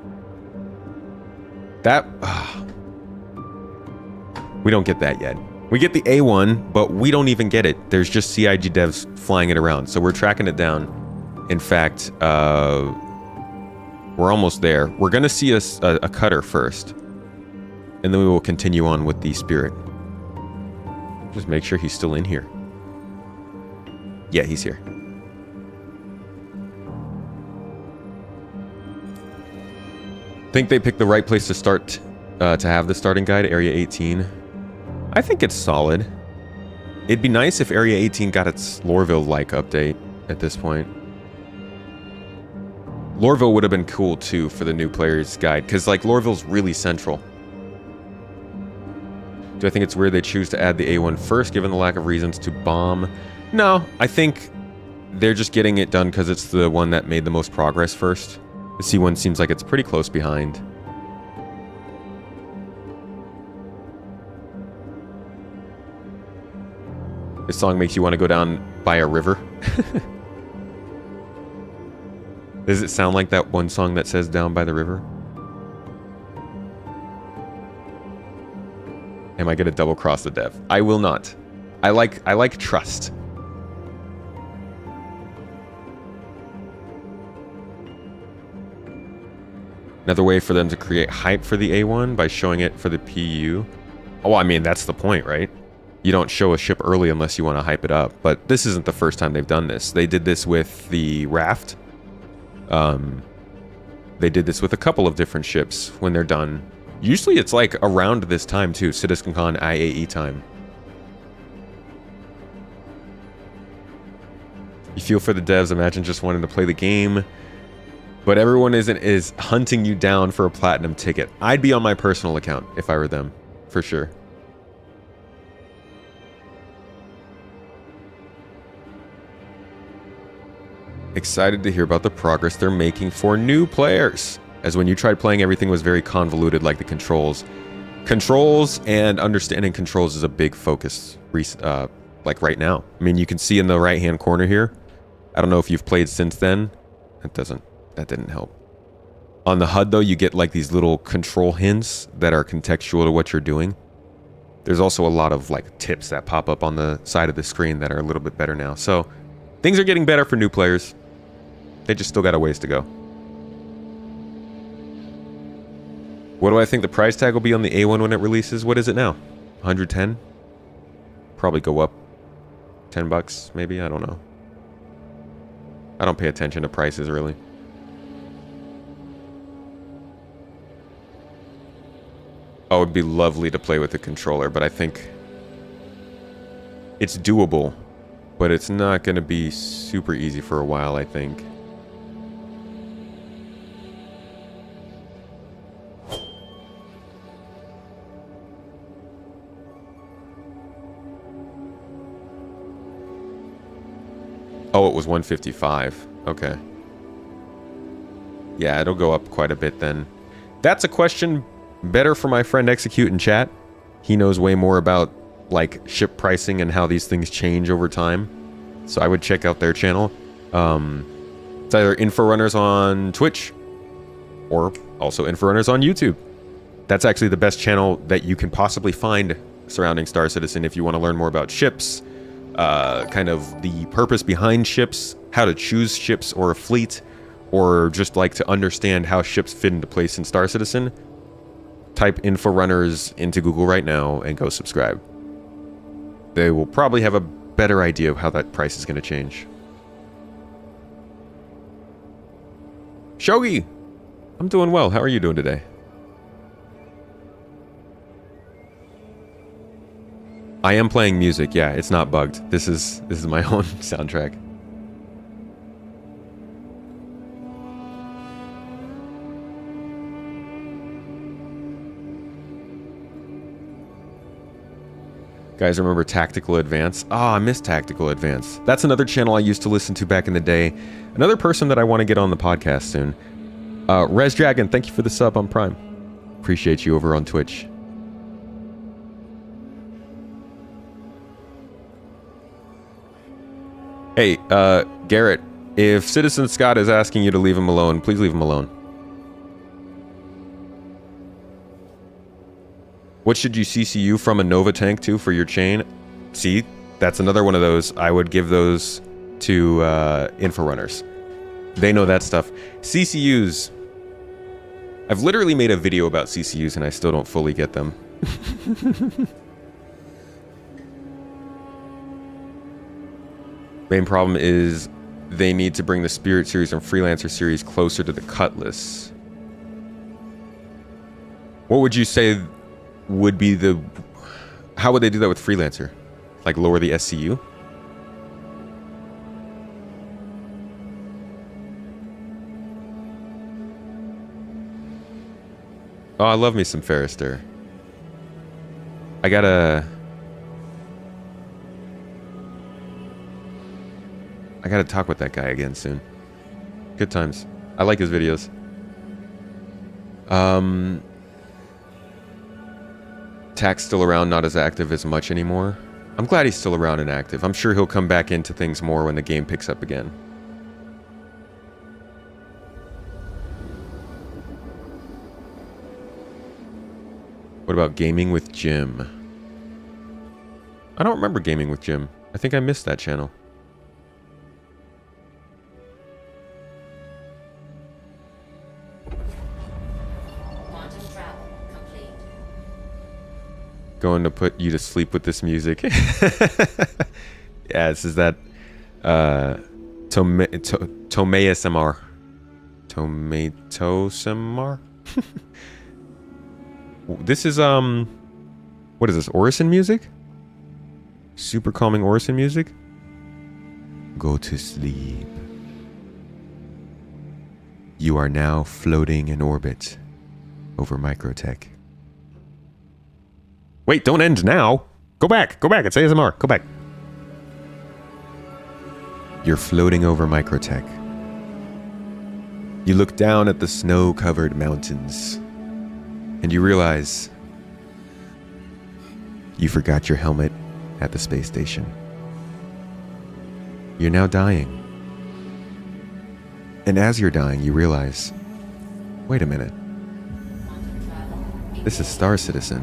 A: That... We don't get that yet. We get the A1, but we don't even get it. There's just CIG devs flying it around, so we're tracking it down. In fact, we're almost there. We're gonna see a cutter first, and then we will continue on with the Spirit. Just make sure he's still in here. Yeah, he's here. Think they picked the right place to start to have the starting guide, Area 18. I think it's solid. It'd be nice if Area 18 got its Lorville-like update. at this point. Lorville would have been cool too for the new player's guide, because like Lorville's really central. Do I think it's weird they choose to add the A1 first, given the lack of reasons to bomb? No, I think they're just getting it done because it's the one that made the most progress first. The C1 seems like it's pretty close behind. This song makes you want to go down by a river. Does it sound like that one song that says down by the river? Am I gonna double cross the dev? I will not. I like trust. Another way for them to create hype for the A1 by showing it for the PU. Oh, I mean, that's the point, right? You don't show a ship early unless you want to hype it up. But this isn't the first time they've done this. They did this with the Raft. They did this with a couple of different ships when they're done. Usually it's like around this time too, CitizenCon IAE time. You feel for the devs, imagine just wanting to play the game, but everyone is hunting you down for a platinum ticket. I'd be on my personal account if I were them, for sure. Excited to hear about the progress they're making for new players. As when you tried playing, everything was very convoluted, like the controls. Controls and understanding controls is a big focus, like right now. I mean, you can see in the right-hand corner here. I don't know if you've played since then. That didn't help. On the HUD, though, you get like these little control hints that are contextual to what you're doing. There's also a lot of like tips that pop up on the side of the screen that are a little bit better now. So things are getting better for new players. They just still got a ways to go. What do I think the price tag will be on the A1 when it releases? What is it now? 110? Probably go up 10 bucks, maybe? I don't know. I don't pay attention to prices, really. Oh, it'd be lovely to play with the controller, but I think it's doable, but it's not going to be super easy for a while, I think. Oh, it was 155. Okay. Yeah, it'll go up quite a bit then. That's a question better for my friend Execute in chat. He knows way more about like ship pricing and how these things change over time. So I would check out their channel. It's either Inforunners on Twitch or also Inforunners on YouTube. That's actually the best channel that you can possibly find surrounding Star Citizen if you want to learn more about ships. Kind of the purpose behind ships, how to choose ships or a fleet, or just like to understand how ships fit into place in Star Citizen, type Inforunners into Google right now and go subscribe. They will probably have a better idea of how that price is going to change. Shogi! I'm doing well. How are you doing today? I am playing music, yeah, it's not bugged. This is my own soundtrack. Guys, remember Tactical Advance? Ah, I miss Tactical Advance. That's another channel I used to listen to back in the day. Another person that I want to get on the podcast soon. Res Dragon, thank you for the sub on Prime. Appreciate you over on Twitch. Hey, Garrett, if Citizen Scott is asking you to leave him alone, please leave him alone. What should you CCU from a Nova tank to for your chain? See, that's another one of those. I would give those to Inforunners. They know that stuff. CCUs. I've literally made a video about CCUs and I still don't fully get them. Main problem is they need to bring the Spirit series and Freelancer series closer to the Cutlass. What would you say would be the... How would they do that with Freelancer? Like lower the SCU? Oh, I love me some Ferrister. I gotta talk with that guy again soon. Good times. I like his videos. Tack's still around, not as active as much anymore. I'm glad he's still around and active. I'm sure he'll come back into things more when the game picks up again. What about gaming with Jim? I don't remember gaming with Jim. I think I missed that channel.
O: Quantum travel complete.
A: Going to put you to sleep with this music. Yeah, this is that Tomaesamar. Tomatosamar? This is what is this? Orison music? Super calming Orison music? Go to sleep. You are now floating in orbit over Microtech. Wait, don't end now. Go back. Go back. It's ASMR. Go back. You're floating over Microtech. You look down at the snow-covered mountains, and you realize you forgot your helmet at the space station. You're now dying. And as you're dying, you realize, wait a minute. This is Star Citizen.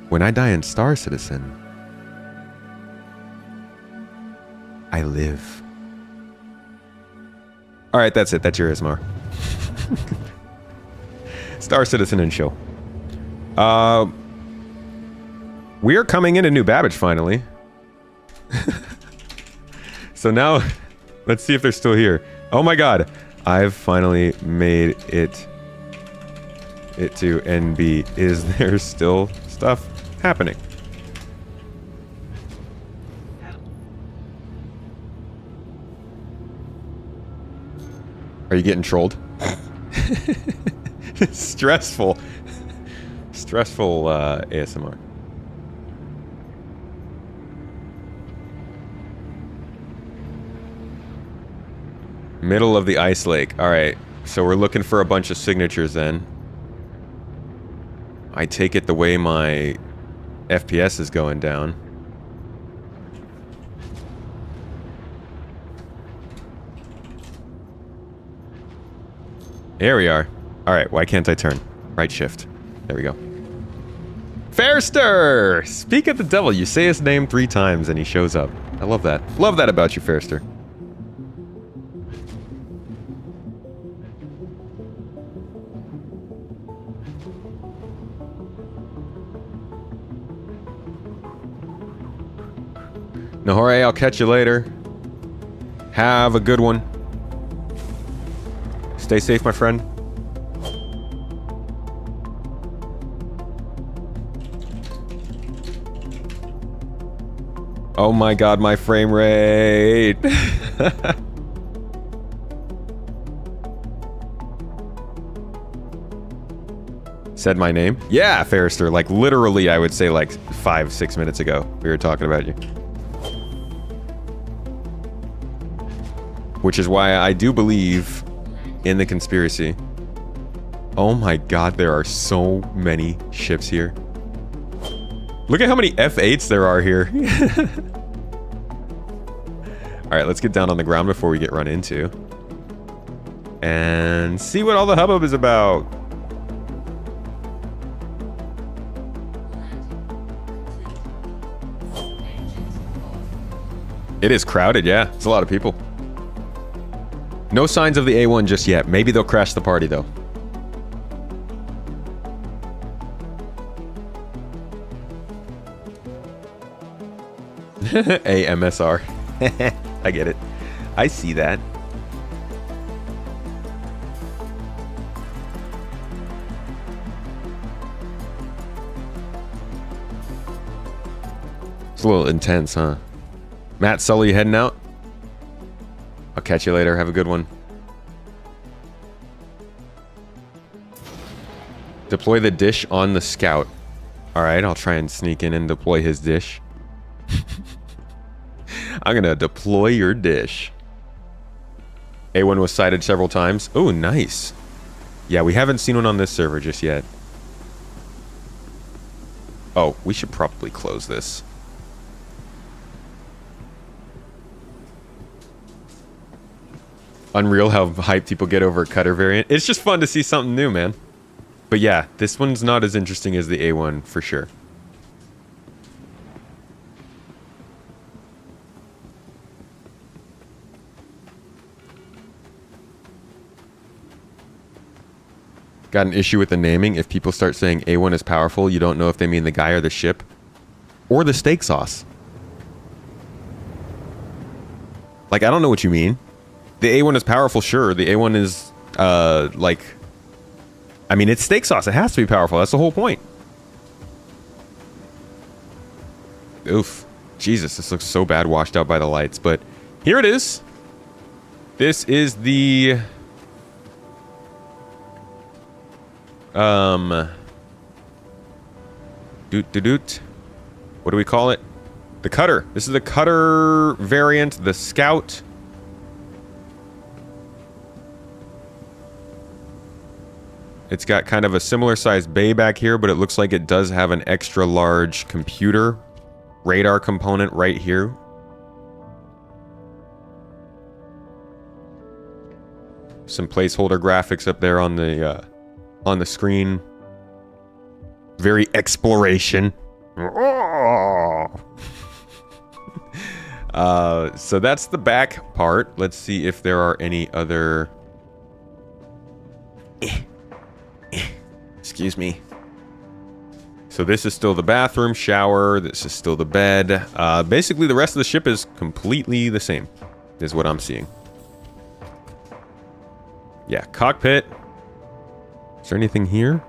A: When I die in Star Citizen, I live. All right, that's it. That's your ASMR. Star Citizen and show. We are coming into New Babbage finally. So now, let's see if they're still here. Oh my god, I've finally made it to NB. Is there still stuff happening? Are you getting trolled? Stressful. Stressful ASMR. Middle of the ice lake. Alright, so we're looking for a bunch of signatures then. I take it the way my FPS is going down. There we are. Alright, why can't I turn? Right shift. There we go. Fairster! Speak of the devil, you say his name 3 times and he shows up. I love that. Love that about you, Fairster. Nahore, I'll catch you later. Have a good one. Stay safe, my friend. Oh my god, my frame rate. Said my name? Yeah, Fairster. Like, literally, I would say like 5-6 minutes ago. We were talking about you. Which is why I do believe in the conspiracy. Oh my god, there are so many ships here. Look at how many F8s there are here. Alright, let's get down on the ground before we get run into. And see what all the hubbub is about. It is crowded, yeah. It's a lot of people. No signs of the A1 just yet. Maybe they'll crash the party, though. AMSR. I get it. I see that. It's a little intense, huh? Matt, Sully, heading out? I'll catch you later. Have a good one. Deploy the dish on the scout. Alright, I'll try and sneak in and deploy his dish. I'm gonna deploy your dish. A1 was sighted several times. Oh, nice. Yeah, we haven't seen one on this server just yet. Oh, we should probably close this. Unreal how hyped people get over a cutter variant. It's just fun to see something new, man. But yeah, this one's not as interesting as the A1 for sure. Got an issue with the naming. If people start saying A1 is powerful, you don't know if they mean the guy or the ship. Or the steak sauce. Like, I don't know what you mean. The A1 is powerful, sure. The A1 is, like... I mean, it's steak sauce. It has to be powerful. That's the whole point. Oof. Jesus, this looks so bad washed out by the lights. But here it is. This is the... Doot. What do we call it? The cutter. This is the cutter variant, the scout. It's got kind of a similar sized bay back here, but it looks like it does have an extra large computer radar component right here. Some placeholder graphics up there on the screen. Very exploration. So that's the back part. Let's see if there are any other... Excuse me. So this is still the bathroom, shower. This is still the bed. Basically, the rest of the ship is completely the same, is what I'm seeing. Yeah, cockpit. Is there anything here?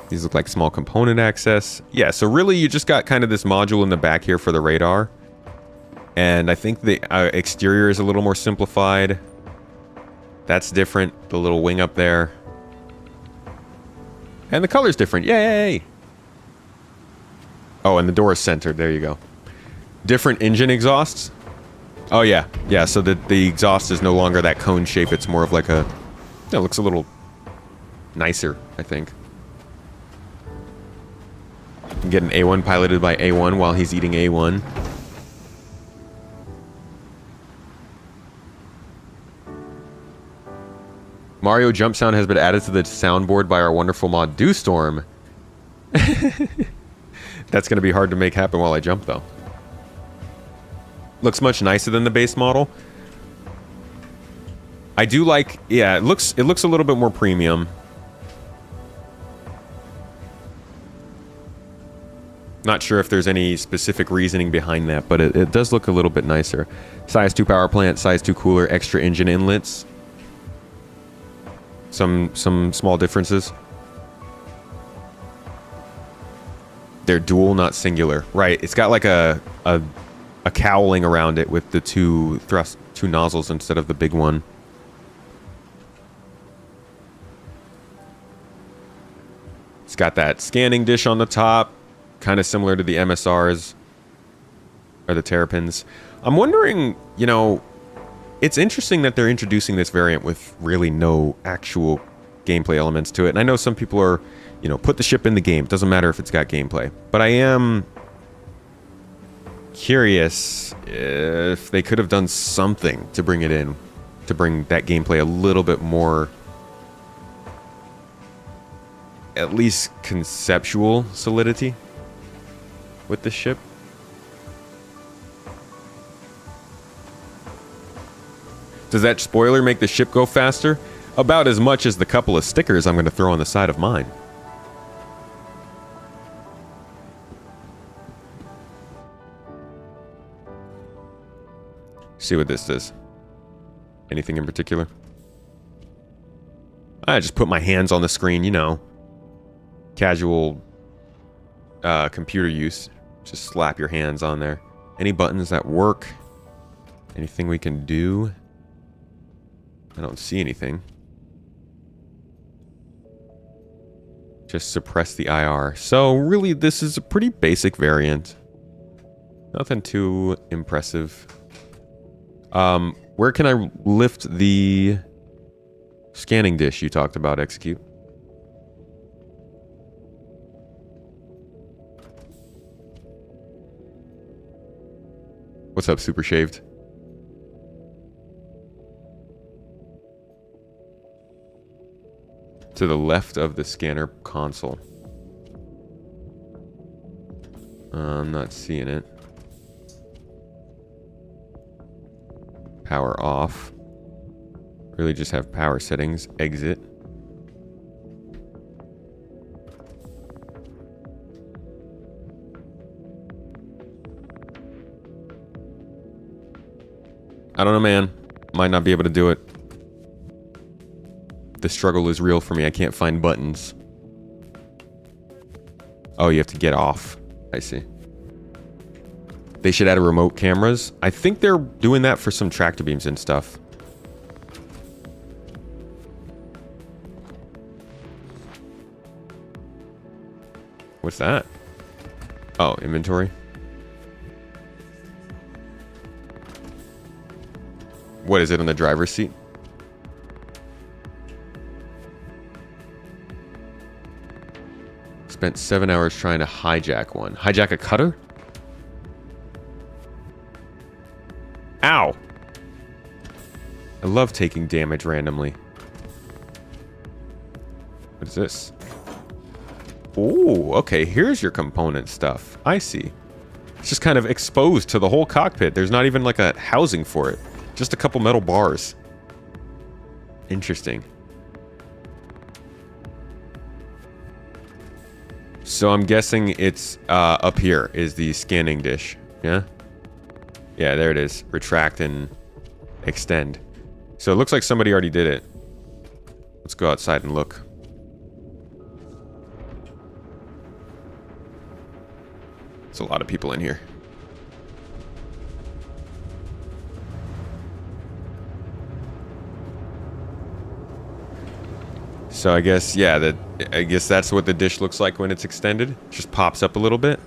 A: These look like small component access. Yeah, so really you just got kind of this module in the back here for the radar. And I think the exterior is a little more simplified. That's different. The little wing up there. And the color's different. Yay! Oh, and the door is centered. There you go. Different engine exhausts. Oh, yeah. Yeah, so the exhaust is no longer that cone shape. It's more of like a... It looks a little nicer, I think. You can get an A1 piloted by A1 while he's eating A1. Mario jump sound has been added to the soundboard by our wonderful mod Dewstorm. That's going to be hard to make happen while I jump, though. Looks much nicer than the base model. I do like... Yeah, it looks a little bit more premium. Not sure if there's any specific reasoning behind that, but it does look a little bit nicer. Size 2 power plant, size 2 cooler, extra engine inlets. Some small differences. They're dual, not singular. Right, it's got like a cowling around it with the two nozzles instead of the big one. It's got that scanning dish on the top, kind of similar to the MSRs or the Terrapins. I'm wondering, you know, it's interesting that they're introducing this variant with really no actual gameplay elements to it. And I know some people are, you know, put the ship in the game. Doesn't matter if it's got gameplay. But I am curious if they could have done something to bring it in, to bring that gameplay a little bit more, at least conceptual solidity with this ship. Does that spoiler make the ship go faster? About as much as the couple of stickers I'm going to throw on the side of mine. See what this does. Anything in particular? I just put my hands on the screen, you know. Casual computer use. Just slap your hands on there. Any buttons that work? Anything we can do? I don't see anything. Just suppress the IR. So really, this is a pretty basic variant. Nothing too impressive. Where can I lift the scanning dish you talked about, Execute? What's up, Super Shaved? To the left of the scanner console. I'm not seeing it. Power off. Really just have power settings. Exit. I don't know, man. Might not be able to do it. The struggle is real for me. I can't find buttons. Oh, you have to get off. I see. They should add a remote cameras. I think they're doing that for some tractor beams and stuff. What's that? Oh, inventory. What is it on the driver's seat? Spent 7 hours trying to hijack one. Hijack a cutter? Ow! I love taking damage randomly. What is this? Oh, okay, here's your component stuff. I see. It's just kind of exposed to the whole cockpit. There's not even like a housing for it. Just a couple metal bars. Interesting. So I'm guessing it's up here is the scanning dish. Yeah? Yeah, there it is. Retract and extend. So it looks like somebody already did it. Let's go outside and look. There's a lot of people in here. So I guess, yeah, I guess that's what the dish looks like when it's extended. It just pops up a little bit.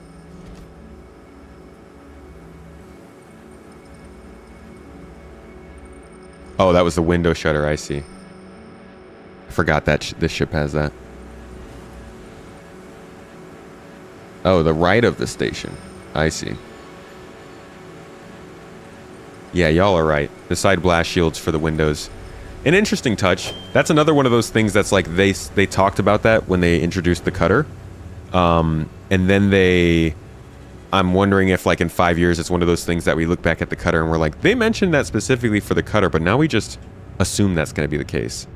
A: Oh, that was the window shutter, I see. I forgot that this ship has that. Oh, the right of the station. I see. Yeah, y'all are right. The side blast shields for the windows. An interesting touch. That's another one of those things that's like they talked about that when they introduced the cutter. And then I'm wondering if like in 5 years it's one of those things that we look back at the cutter and we're like, they mentioned that specifically for the cutter, but now we just assume that's going to be the case.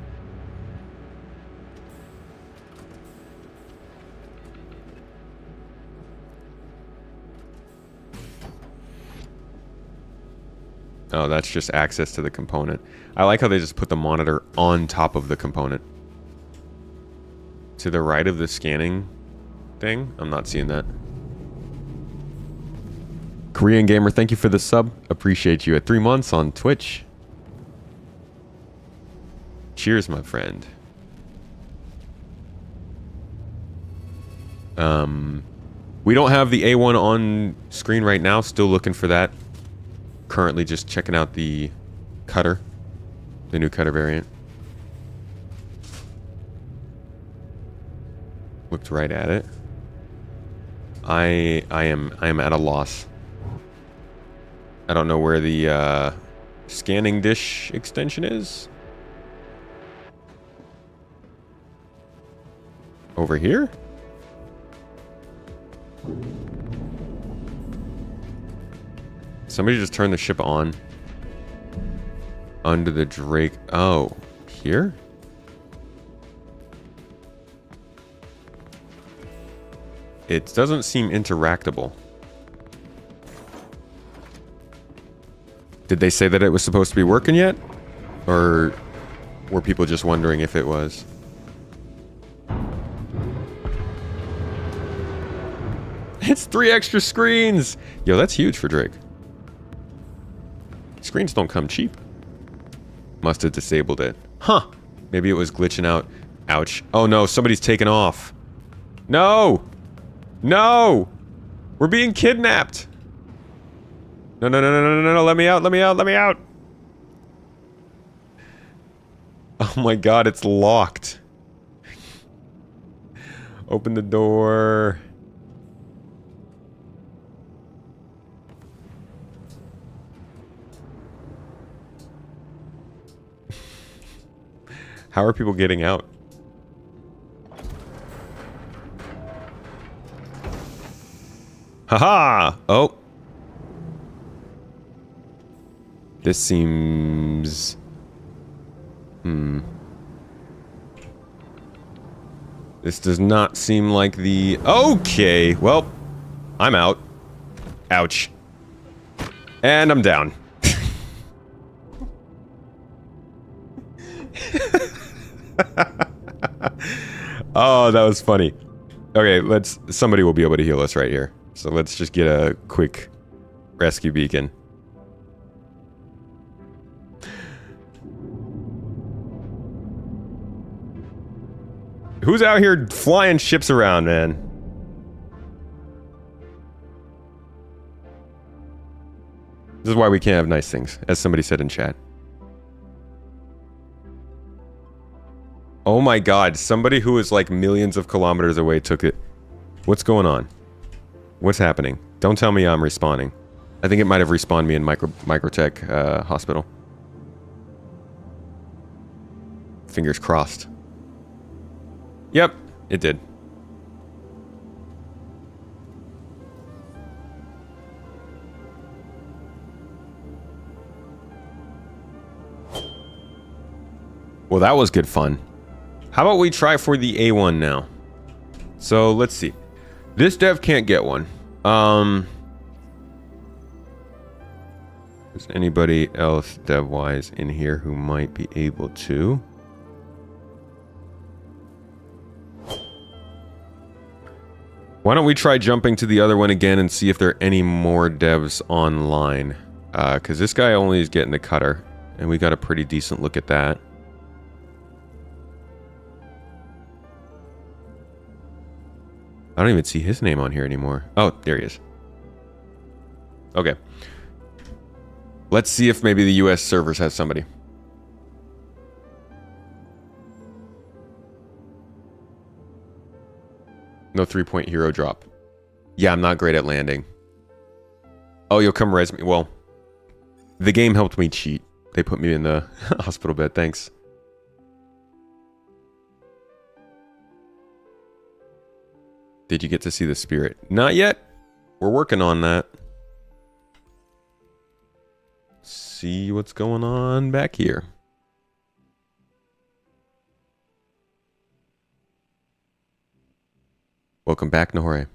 A: Oh, that's just access to the component. I like how they just put the monitor on top of the component. To the right of the scanning thing? I'm not seeing that. Korean Gamer, thank you for the sub. Appreciate you at 3 months on Twitch. Cheers, my friend. We don't have the A1 on screen right now. Still looking for that. Currently just checking out the cutter. The new cutter variant. Looked right at it. I am at a loss. I don't know where the scanning dish extension is. Over here? Somebody just turned the ship on. Under the Drake. Oh, here? It doesn't seem interactable. Did they say that it was supposed to be working yet? Or were people just wondering if it was? It's 3 extra screens! Yo, that's huge for Drake. Screens don't come cheap. Must have disabled it. Huh. Maybe it was glitching out. Ouch. Oh no, somebody's taken off. No! No! We're being kidnapped! No, no, no, no, no, no, no, let me out, let me out, let me out! Oh my god, it's locked. Open the door. How are people getting out? Haha! Oh. This seems... This does not seem like the... Okay, well, I'm out. Ouch. And I'm down. Oh, that was funny. Okay, somebody will be able to heal us right here. So let's just get a quick rescue beacon. Who's out here flying ships around, man? This is why we can't have nice things, as somebody said in chat. Oh my god, somebody who is like millions of kilometers away took it. What's going on? What's happening? Don't tell me I'm respawning. I think it might have respawned me in Microtech Hospital. Fingers crossed. Yep, it did. Well, that was good fun. How about we try for the A1 now? So, let's see. This dev can't get one. Is anybody else dev-wise in here who might be able to? Why don't we try jumping to the other one again and see if there are any more devs online? Because this guy only is getting the cutter, and we got a pretty decent look at that. I don't even see his name on here anymore. Oh, there he is. Okay. Let's see if maybe the US servers has somebody. No 3-point hero drop. Yeah, I'm not great at landing. Oh, you'll come res me. Well, the game helped me cheat. They put me in the hospital bed. Thanks. Did you get to see the spirit? Not yet. We're working on that. See what's going on back here. Welcome back, Nahore.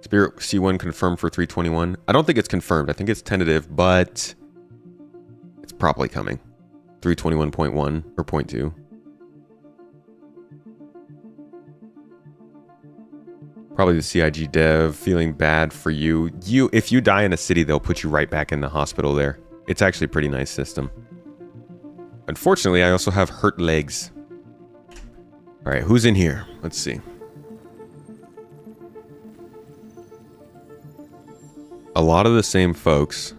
A: Spirit C1 confirmed for 321. I don't think it's confirmed. I think it's tentative, but it's probably coming. 321.1 or 0.2. Probably the CIG dev feeling bad for you. If you die in a city, they'll put you right back in the hospital there. It's actually a pretty nice system. Unfortunately, I also have hurt legs. All right, who's in here? Let's see. A lot of the same folks.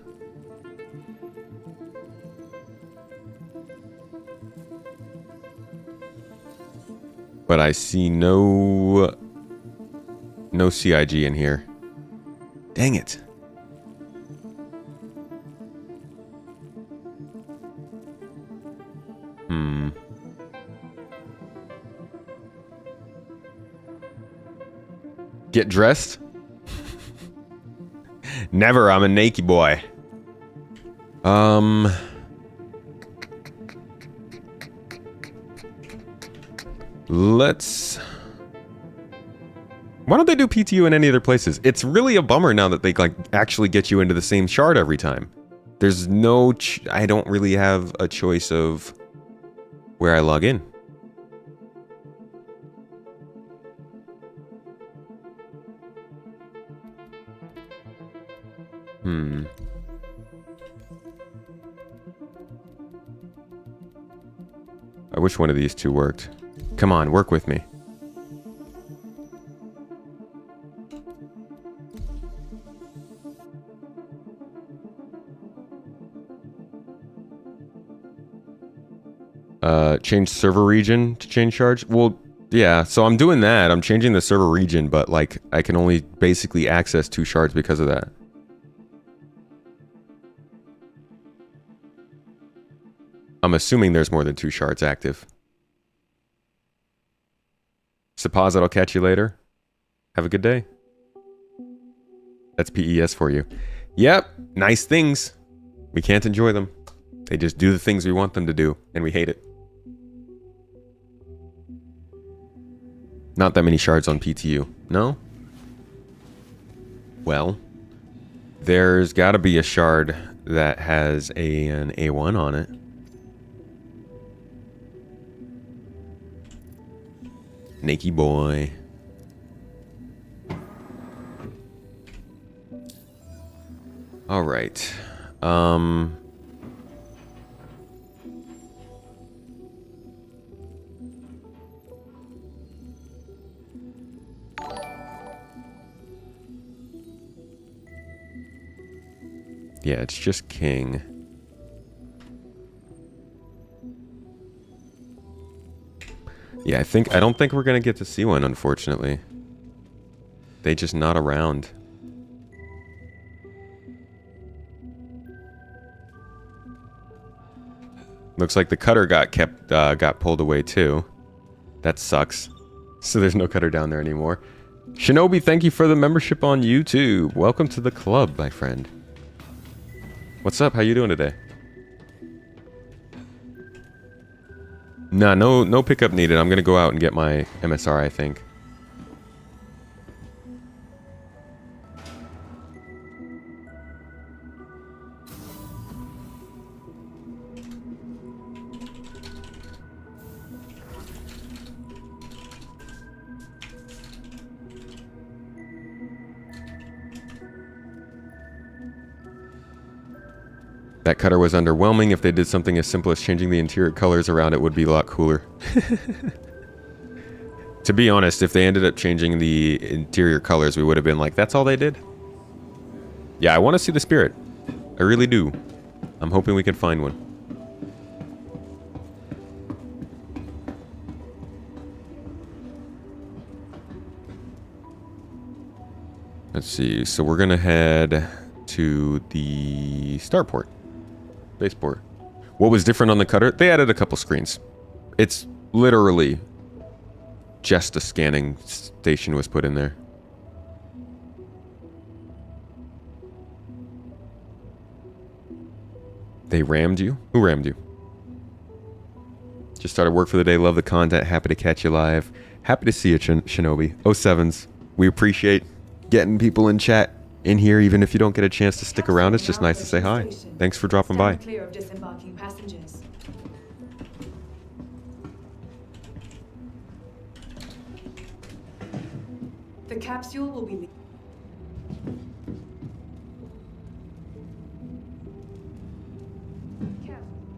A: But I see no CIG in here. Dang it. Get dressed? Never, I'm a naked boy. Let's... Why don't they do PTU in any other places? It's really a bummer now that they like actually get you into the same shard every time. There's no... I don't really have a choice of where I log in. I wish one of these two worked. Come on, work with me. Change server region to change shards? Well, yeah, so I'm doing that. I'm changing the server region, but like I can only basically access 2 shards because of that. I'm assuming there's more than 2 shards active. Supposit I'll catch you later. Have a good day. That's PES for you. Yep, nice things. We can't enjoy them. They just do the things we want them to do, and we hate it. Not that many shards on PTU. No? Well, there's got to be a shard that has an A1 on it. Nakey boy. All right. Yeah, it's just king. Yeah, I don't think we're gonna get to see one, unfortunately. They just not around. Looks like the cutter got pulled away too. That sucks. So there's no cutter down there anymore. Shinobi, thank you for the membership on YouTube. Welcome to the club, my friend. What's up? How you doing today? Nah, no pickup needed. I'm gonna go out and get my MSR, I think. That cutter was underwhelming. If they did something as simple as changing the interior colors around, it would be a lot cooler. To be honest, if they ended up changing the interior colors, we would have been like, that's all they did? Yeah, I want to see the spirit. I really do. I'm hoping we can find one. Let's see. So we're going to head to the starport. Baseport. What was different on the cutter? They added a couple screens. It's literally just a scanning station was put in there. They rammed you? Who rammed you? Just started work for the day. Love the content. Happy to catch you live. Happy to see you, Shinobi. 07s. We appreciate getting people in chat in here, even if you don't get a chance to stick around. It's just nice to say hi. Thanks for dropping by.
P: Clear of disembarking passengers. The capsule will be.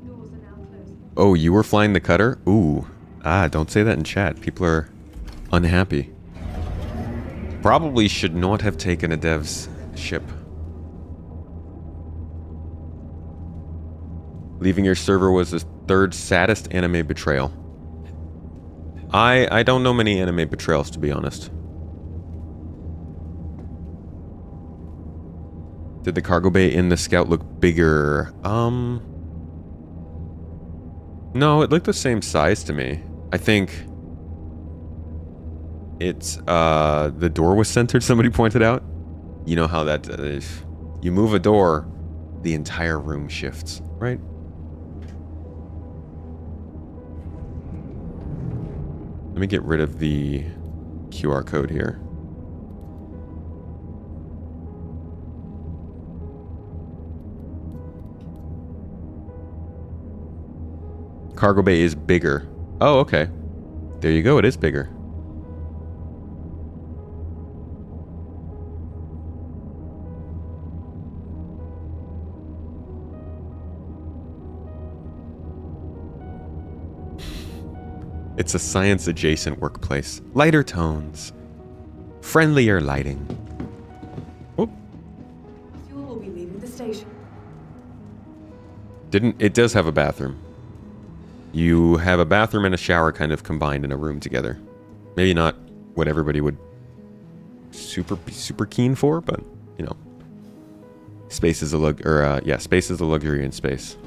P: Doors are now closed.
A: Oh, you were flying the cutter? Ooh. Ah, don't say that in chat. People are unhappy. Probably should not have taken a dev's ship. Leaving your server was the 3rd saddest anime betrayal. I don't know many anime betrayals, to be honest. Did the cargo bay in the Scout look bigger? No, it looked the same size to me. I think it's the door was centered, somebody pointed out. You know how that if you move a door, the entire room shifts, right? Let me get rid of the QR code here. Cargo bay is bigger. Oh, okay. There you go, it is bigger. It's a science-adjacent workplace. Lighter tones. Friendlier lighting. Oh.
P: Fuel will be leaving the station.
A: It does have a bathroom. You have a bathroom and a shower kind of combined in a room together. Maybe not what everybody would be super keen for, but you know, space is a space is a luxury in space.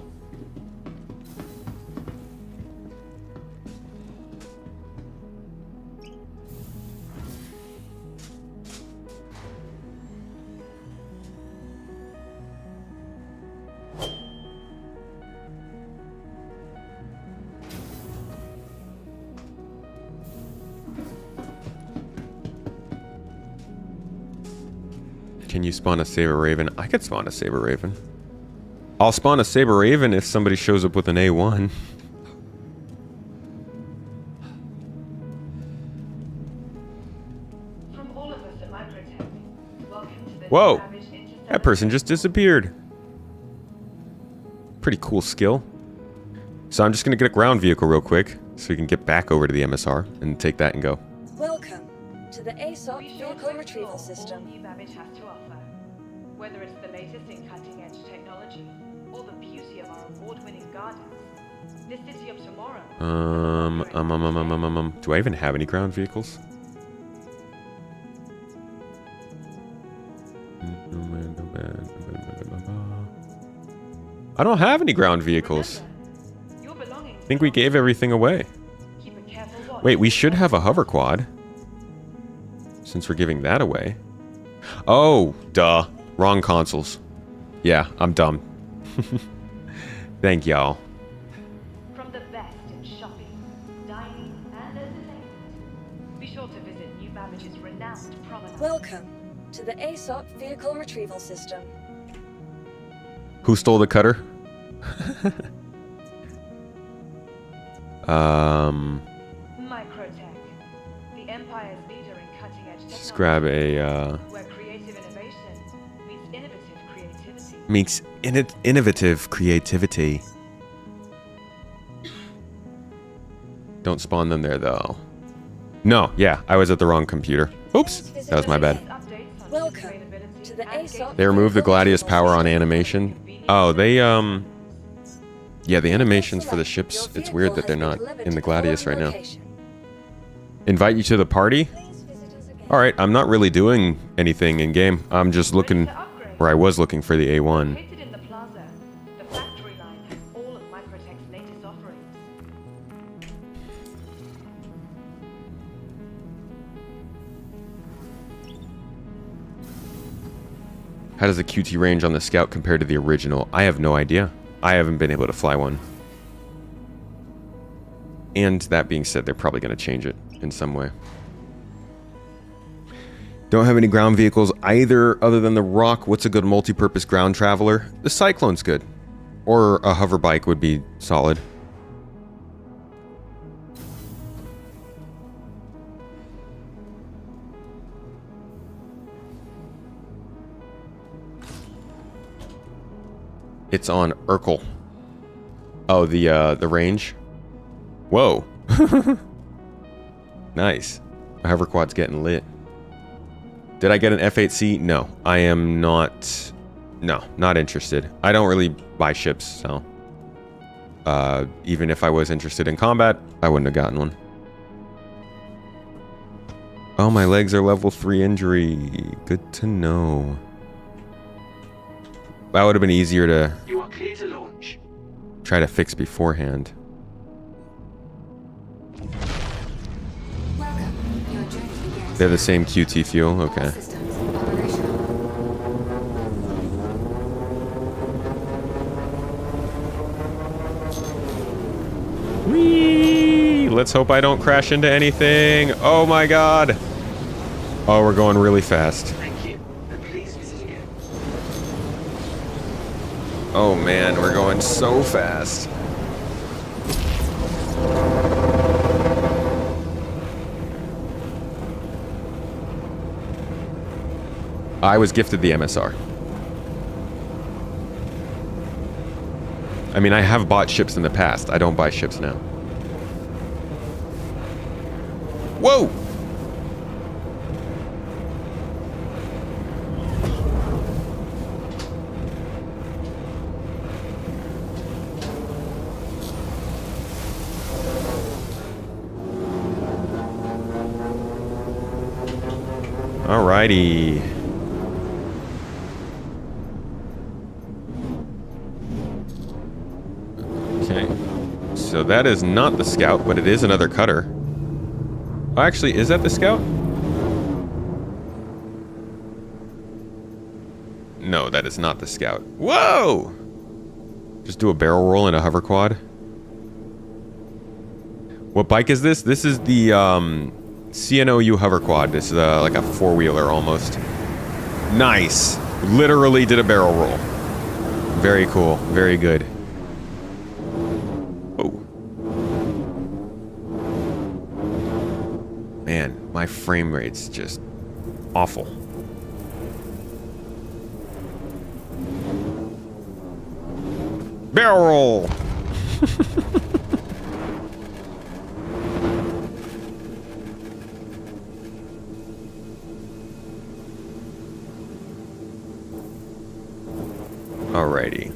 A: Can you spawn a Saber Raven? I could spawn a Saber Raven. I'll spawn a Saber Raven if somebody shows up with an A1.
P: From all of us at Microtech, welcome to the
A: Whoa!
P: Savage Interstellar.
A: That person just disappeared. Pretty cool skill. So I'm just gonna get a ground vehicle real quick so we can get back over to the MSR and take that and go.
Q: Welcome to the ASOP Vehicle Retrieval System.
P: All new Babbage has to offer. Whether it's the latest in cutting-edge technology or the beauty of our award-winning gardens, the city of tomorrow.
A: Do I even have any ground vehicles? I don't have any ground vehicles. I think we gave everything away. Wait, we should have a hover quad. Since we're giving that away. Oh, duh. Wrong consoles. Yeah, I'm dumb. Thank y'all.
P: From the best in shopping, dining, and entertainment, be sure to visit New Babbage's renowned promenade.
Q: Welcome to the ASOP Vehicle Retrieval System.
A: Who stole the cutter?
P: Microtech, the empire's leader in cutting-edge technology.
A: Let's grab a
P: where creative innovation meets innovative creativity.
A: Meets innovative creativity. Don't spawn them there though. No, yeah, I was at the wrong computer. Oops, that was my bad.
Q: Welcome to the ASOP.
A: They removed the Gladius power on animation. Oh, they yeah, the animations for the ships, it's weird that they're not in the Gladius right now. Invite you to the party? Alright, I'm not really doing anything in game. I'm just looking, or I was looking for the A1.
P: Located in the plaza, the factory line has all of Microtech's latest offerings.
A: How does the QT range on the Scout compare to the original? I have no idea. I haven't been able to fly one. And that being said, they're probably going to change it in some way. Don't have any ground vehicles either other than the Rock. What's a good multi-purpose ground traveler? The Cyclone's good. Or a hover bike would be solid. It's on Urkel. Oh, the range. Whoa. Nice. My hover quad's getting lit. Did I get an F8C? No. I am not... No, not interested. I don't really buy ships, so... even if I was interested in combat, I wouldn't have gotten one. Oh, my legs are level 3 injury. Good to know. That would have been easier to...
R: You are clear to launch.
A: Try to fix beforehand.
N: Welcome. Your journey begins.
A: They're the same QT fuel? Okay.
N: Systems operational.
A: Whee! Let's hope I don't crash into anything. Oh my god. Oh, we're going really fast.
R: Thank you. And please visit again.
A: Oh man, we're going so fast. I was gifted the MSR. I mean, I have bought ships in the past. I don't buy ships now. Whoa! Alrighty. Okay. So that is not the scout, but it is another cutter. Oh, actually, is that the scout? No, that is not the scout. Whoa! Just do a barrel roll and a hover quad. What bike is this? This is the CNOU hover quad. This is like a four-wheeler almost. Nice. Literally did a barrel roll. Very cool. Very good. Oh. Man, my frame rate's just awful. Barrel roll! Alrighty.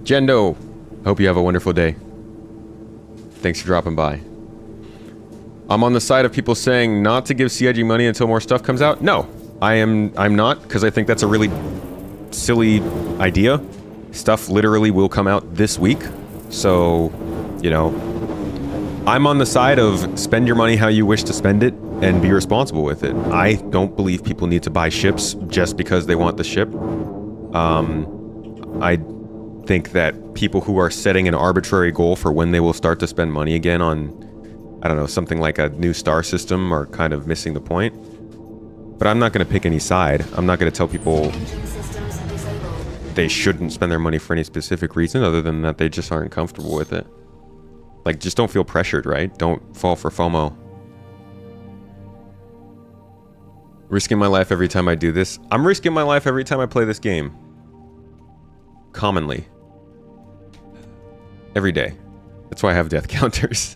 A: Jendo, hope you have a wonderful day. Thanks for dropping by. I'm on the side of people saying not to give CIG money until more stuff comes out. No, I'm not, because I think that's a really silly idea. Stuff literally will come out this week. So, you know, I'm on the side of spend your money how you wish to spend it and be responsible with it. I don't believe people need to buy ships just because they want the ship. I think that people who are setting an arbitrary goal for when they will start to spend money again on, I don't know, something like a new star system are kind of missing the point. But I'm not going to pick any side. I'm not going to tell people they shouldn't spend their money for any specific reason other than that they just aren't comfortable with it. Like, just don't feel pressured, right? Don't fall for FOMO. Risking my life every time I do this. I'm risking my life every time I play this game. Commonly. Every day. That's why I have death counters.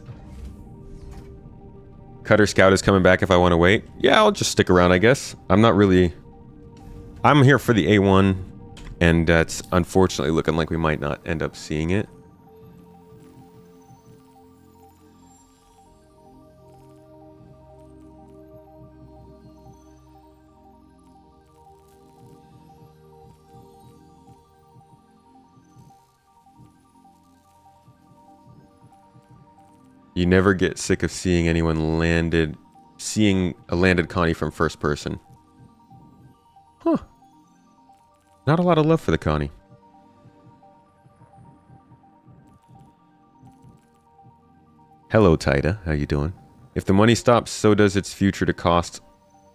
A: Cutter Scout is coming back if I want to wait. Yeah, I'll just stick around, I guess. I'm not really... I'm here for the A1, and it's unfortunately looking like we might not end up seeing it. You never get sick of seeing anyone seeing a landed Connie from first person. Huh. Not a lot of love for the Connie. Hello, Taida. How you doing? If the money stops, so does its future to cost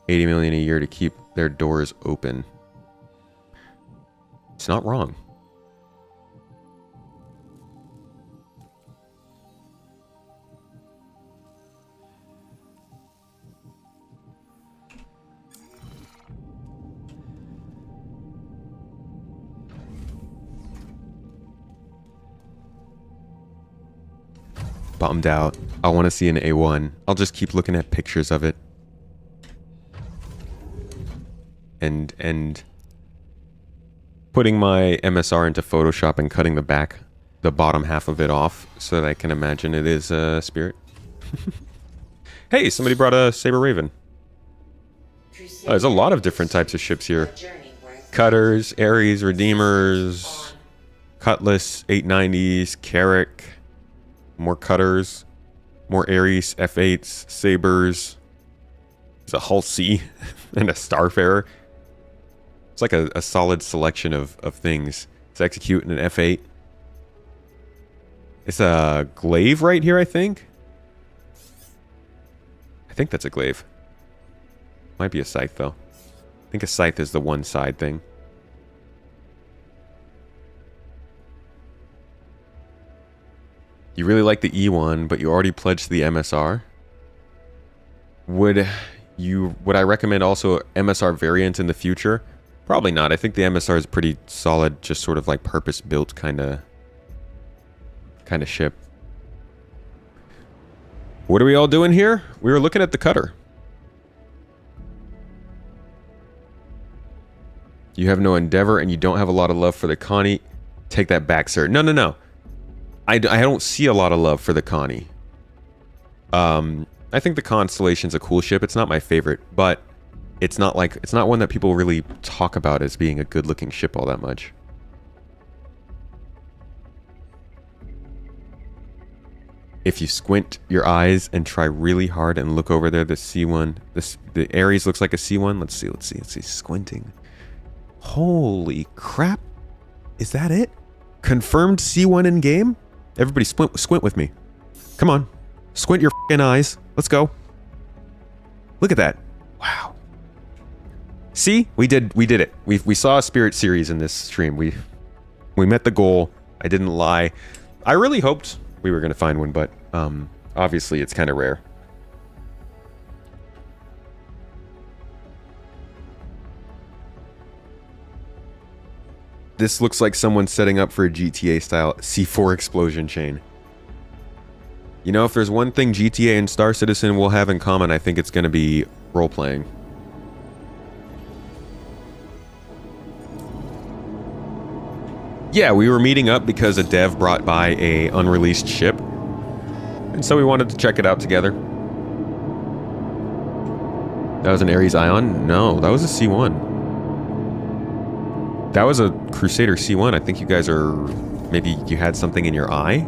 A: 80 million a year to keep their doors open. It's not wrong. Bummed out. I want to see an A1. I'll just keep looking at pictures of it. And putting my MSR into Photoshop and cutting the bottom half of it off so that I can imagine it is a Spirit. Hey, somebody brought a Saber Raven. Oh, there's a lot of different types of ships here. Cutters, Ares, Redeemers, Cutlass, 890s, Carrack. More Cutters, more Ares, F8s, Sabers. There's a Hull C and a Starfarer. It's like a solid selection of things. It's Execute and an F8. It's a Glaive right here, I think. I think that's a Glaive. Might be a Scythe, though. I think a Scythe is the one side thing. You really like the E1, but you already pledged the MSR. Would I recommend also MSR variant in the future? Probably not. I think the MSR is pretty solid, just sort of like purpose-built kind of ship. What are we all doing here? We were looking at the cutter. You have no endeavor and you don't have a lot of love for the Connie. Take that back, sir. No, no, no. I don't see a lot of love for the Connie. I think the Constellation's a cool ship. It's not my favorite, but it's not one that people really talk about as being a good-looking ship all that much. If you squint your eyes and try really hard and look over there, the C1, the Ares looks like a C1. Let's see. Squinting. Holy crap. Is that it? Confirmed C1 in game? Everybody squint with me. Come on. Squint your f***ing eyes. Let's go. Look at that. Wow. See? We did it. We saw a Spirit series in this stream. We met the goal. I didn't lie. I really hoped we were going to find one, but obviously it's kind of rare. This looks like someone setting up for a GTA style C4 explosion chain. You know, if there's one thing GTA and Star Citizen will have in common, I think it's going to be role-playing. Yeah, we were meeting up because a dev brought by a unreleased ship. And so we wanted to check it out together. That was an Ares Ion? No, that was a C1. That was a Crusader C1. I think you guys are... Maybe you had something in your eye?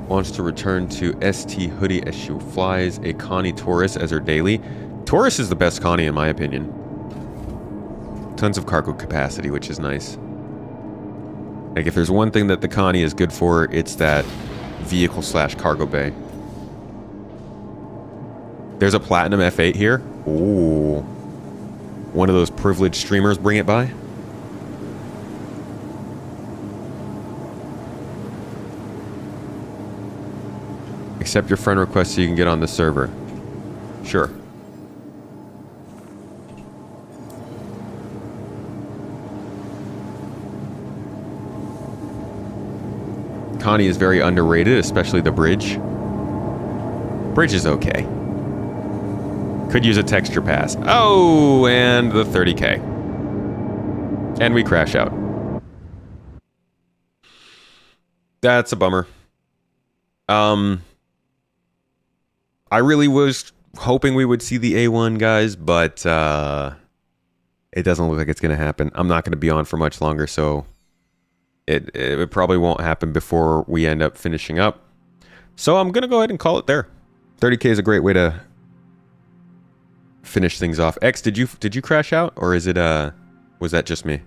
A: Wants to return to ST Hoodie as she flies a Connie Taurus as her daily. Taurus is the best Connie in my opinion. Tons of cargo capacity, which is nice. Like if there's one thing that the Connie is good for, it's that vehicle/cargo bay. There's a Platinum F8 here. Ooh. One of those privileged streamers bring it by. Accept your friend request so you can get on the server. Sure. Connie is very underrated, especially the bridge. Bridge is okay. Could use a texture pass. Oh, and the 30k. And we crash out. That's a bummer. I really was hoping we would see the A1 guys, but it doesn't look like it's going to happen. I'm not going to be on for much longer, so it probably won't happen before we end up finishing up. So I'm going to go ahead and call it there. 30k is a great way to finish things off. X, did you crash out, or is it was that just me?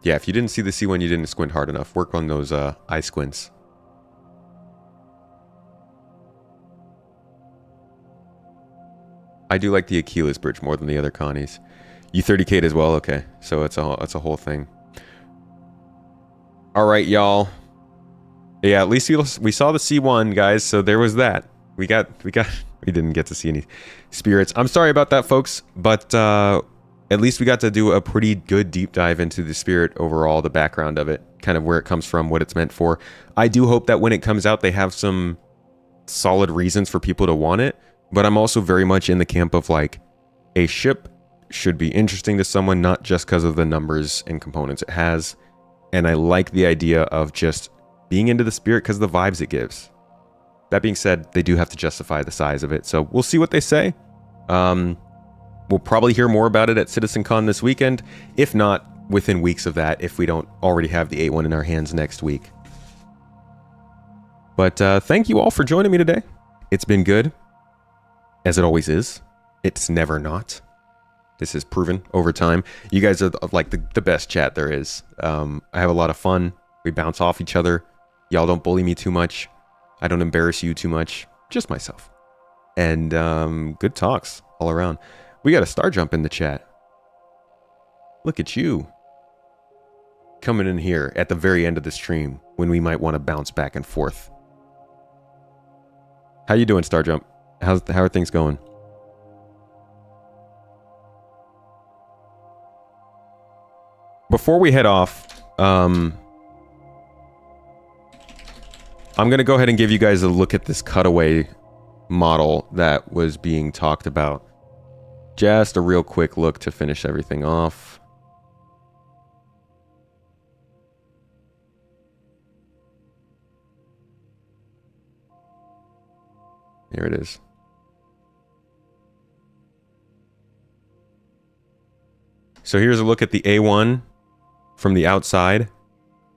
A: Yeah, if you didn't see the C1, you didn't squint hard enough. Work on those eye squints. I do like the Achilles bridge more than the other Connies. You 30k'd as well? Okay, so it's a whole thing. All right, y'all. Yeah, at least we saw the C1, guys, so there was that. We didn't get to see any spirits. I'm sorry about that, folks, but at least we got to do a pretty good deep dive into the spirit overall, the background of it, kind of where it comes from, what it's meant for. I do hope that when it comes out, they have some solid reasons for people to want it, but I'm also very much in the camp of like, a ship should be interesting to someone, not just because of the numbers and components it has. And I like the idea of just being into the spirit because of the vibes it gives. That being said, they do have to justify the size of it, so we'll see what they say. We'll probably hear more about it at CitizenCon this weekend, if not within weeks of that, if we don't already have the 8-1 in our hands next week. But thank you all for joining me today. It's been good, as it always is. It's never not. This is proven over time. You guys are like the best chat there is. I have a lot of fun. We bounce off each other. Y'all don't bully me too much. I don't embarrass you too much. Just myself. And good talks all around. We got a star jump in the chat. Look at you. coming in here at the very end of the stream when we might want to bounce back and forth. How you doing, Starjump? How are things going? Before we head off, I'm going to go ahead and give you guys a look at this cutaway model that was being talked about. Just a real quick look to finish everything off. Here it is. So here's a look at the A1 from the outside.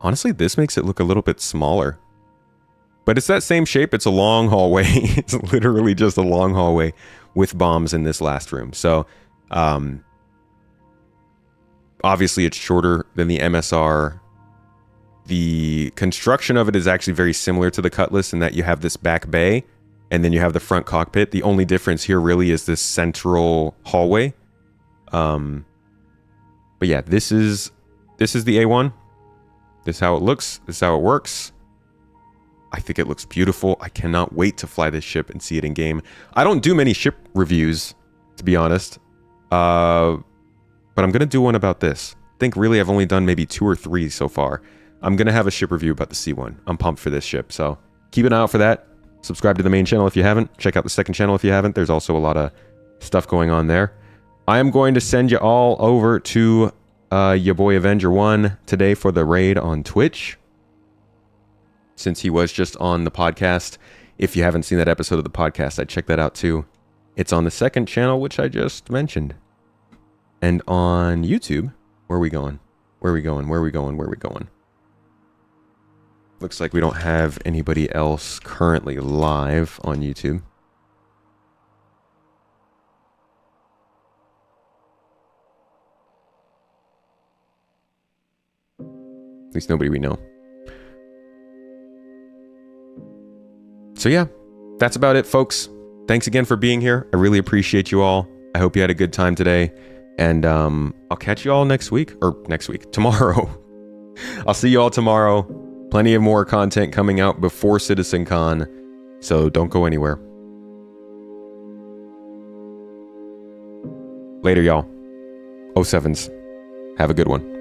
A: Honestly, this makes it look a little bit smaller. But it's that same shape. It's a long hallway. It's literally just a long hallway with bombs in this last room. So, obviously it's shorter than the MSR. The construction of it is actually very similar to the Cutlass in that you have this back bay and then you have the front cockpit. The only difference here really is this central hallway. But yeah, this is the A1. This is how it looks. This is how it works. I think it looks beautiful. I cannot wait to fly this ship and see it in game. I don't do many ship reviews, to be honest. But I'm going to do one about this. I think really I've only done maybe 2 or 3 so far. I'm going to have a ship review about the C1. I'm pumped for this ship. So keep an eye out for that. Subscribe to the main channel if you haven't. Check out the second channel if you haven't. There's also a lot of stuff going on there. I am going to send you all over to your boy Avenger 1 today for the raid on Twitch. Since he was just on the podcast. If you haven't seen that episode of the podcast, I'd check that out too. It's on the second channel, which I just mentioned. And on YouTube, where are we going? Where are we going? Where are we going? Where are we going? Looks like we don't have anybody else currently live on YouTube. At least nobody we know. So yeah, that's about it, folks. Thanks again for being here. I really appreciate you all. I hope you had a good time today. And I'll catch you all tomorrow. I'll see you all tomorrow. Plenty of more content coming out before CitizenCon. So don't go anywhere. Later, y'all. 07s. Have a good one.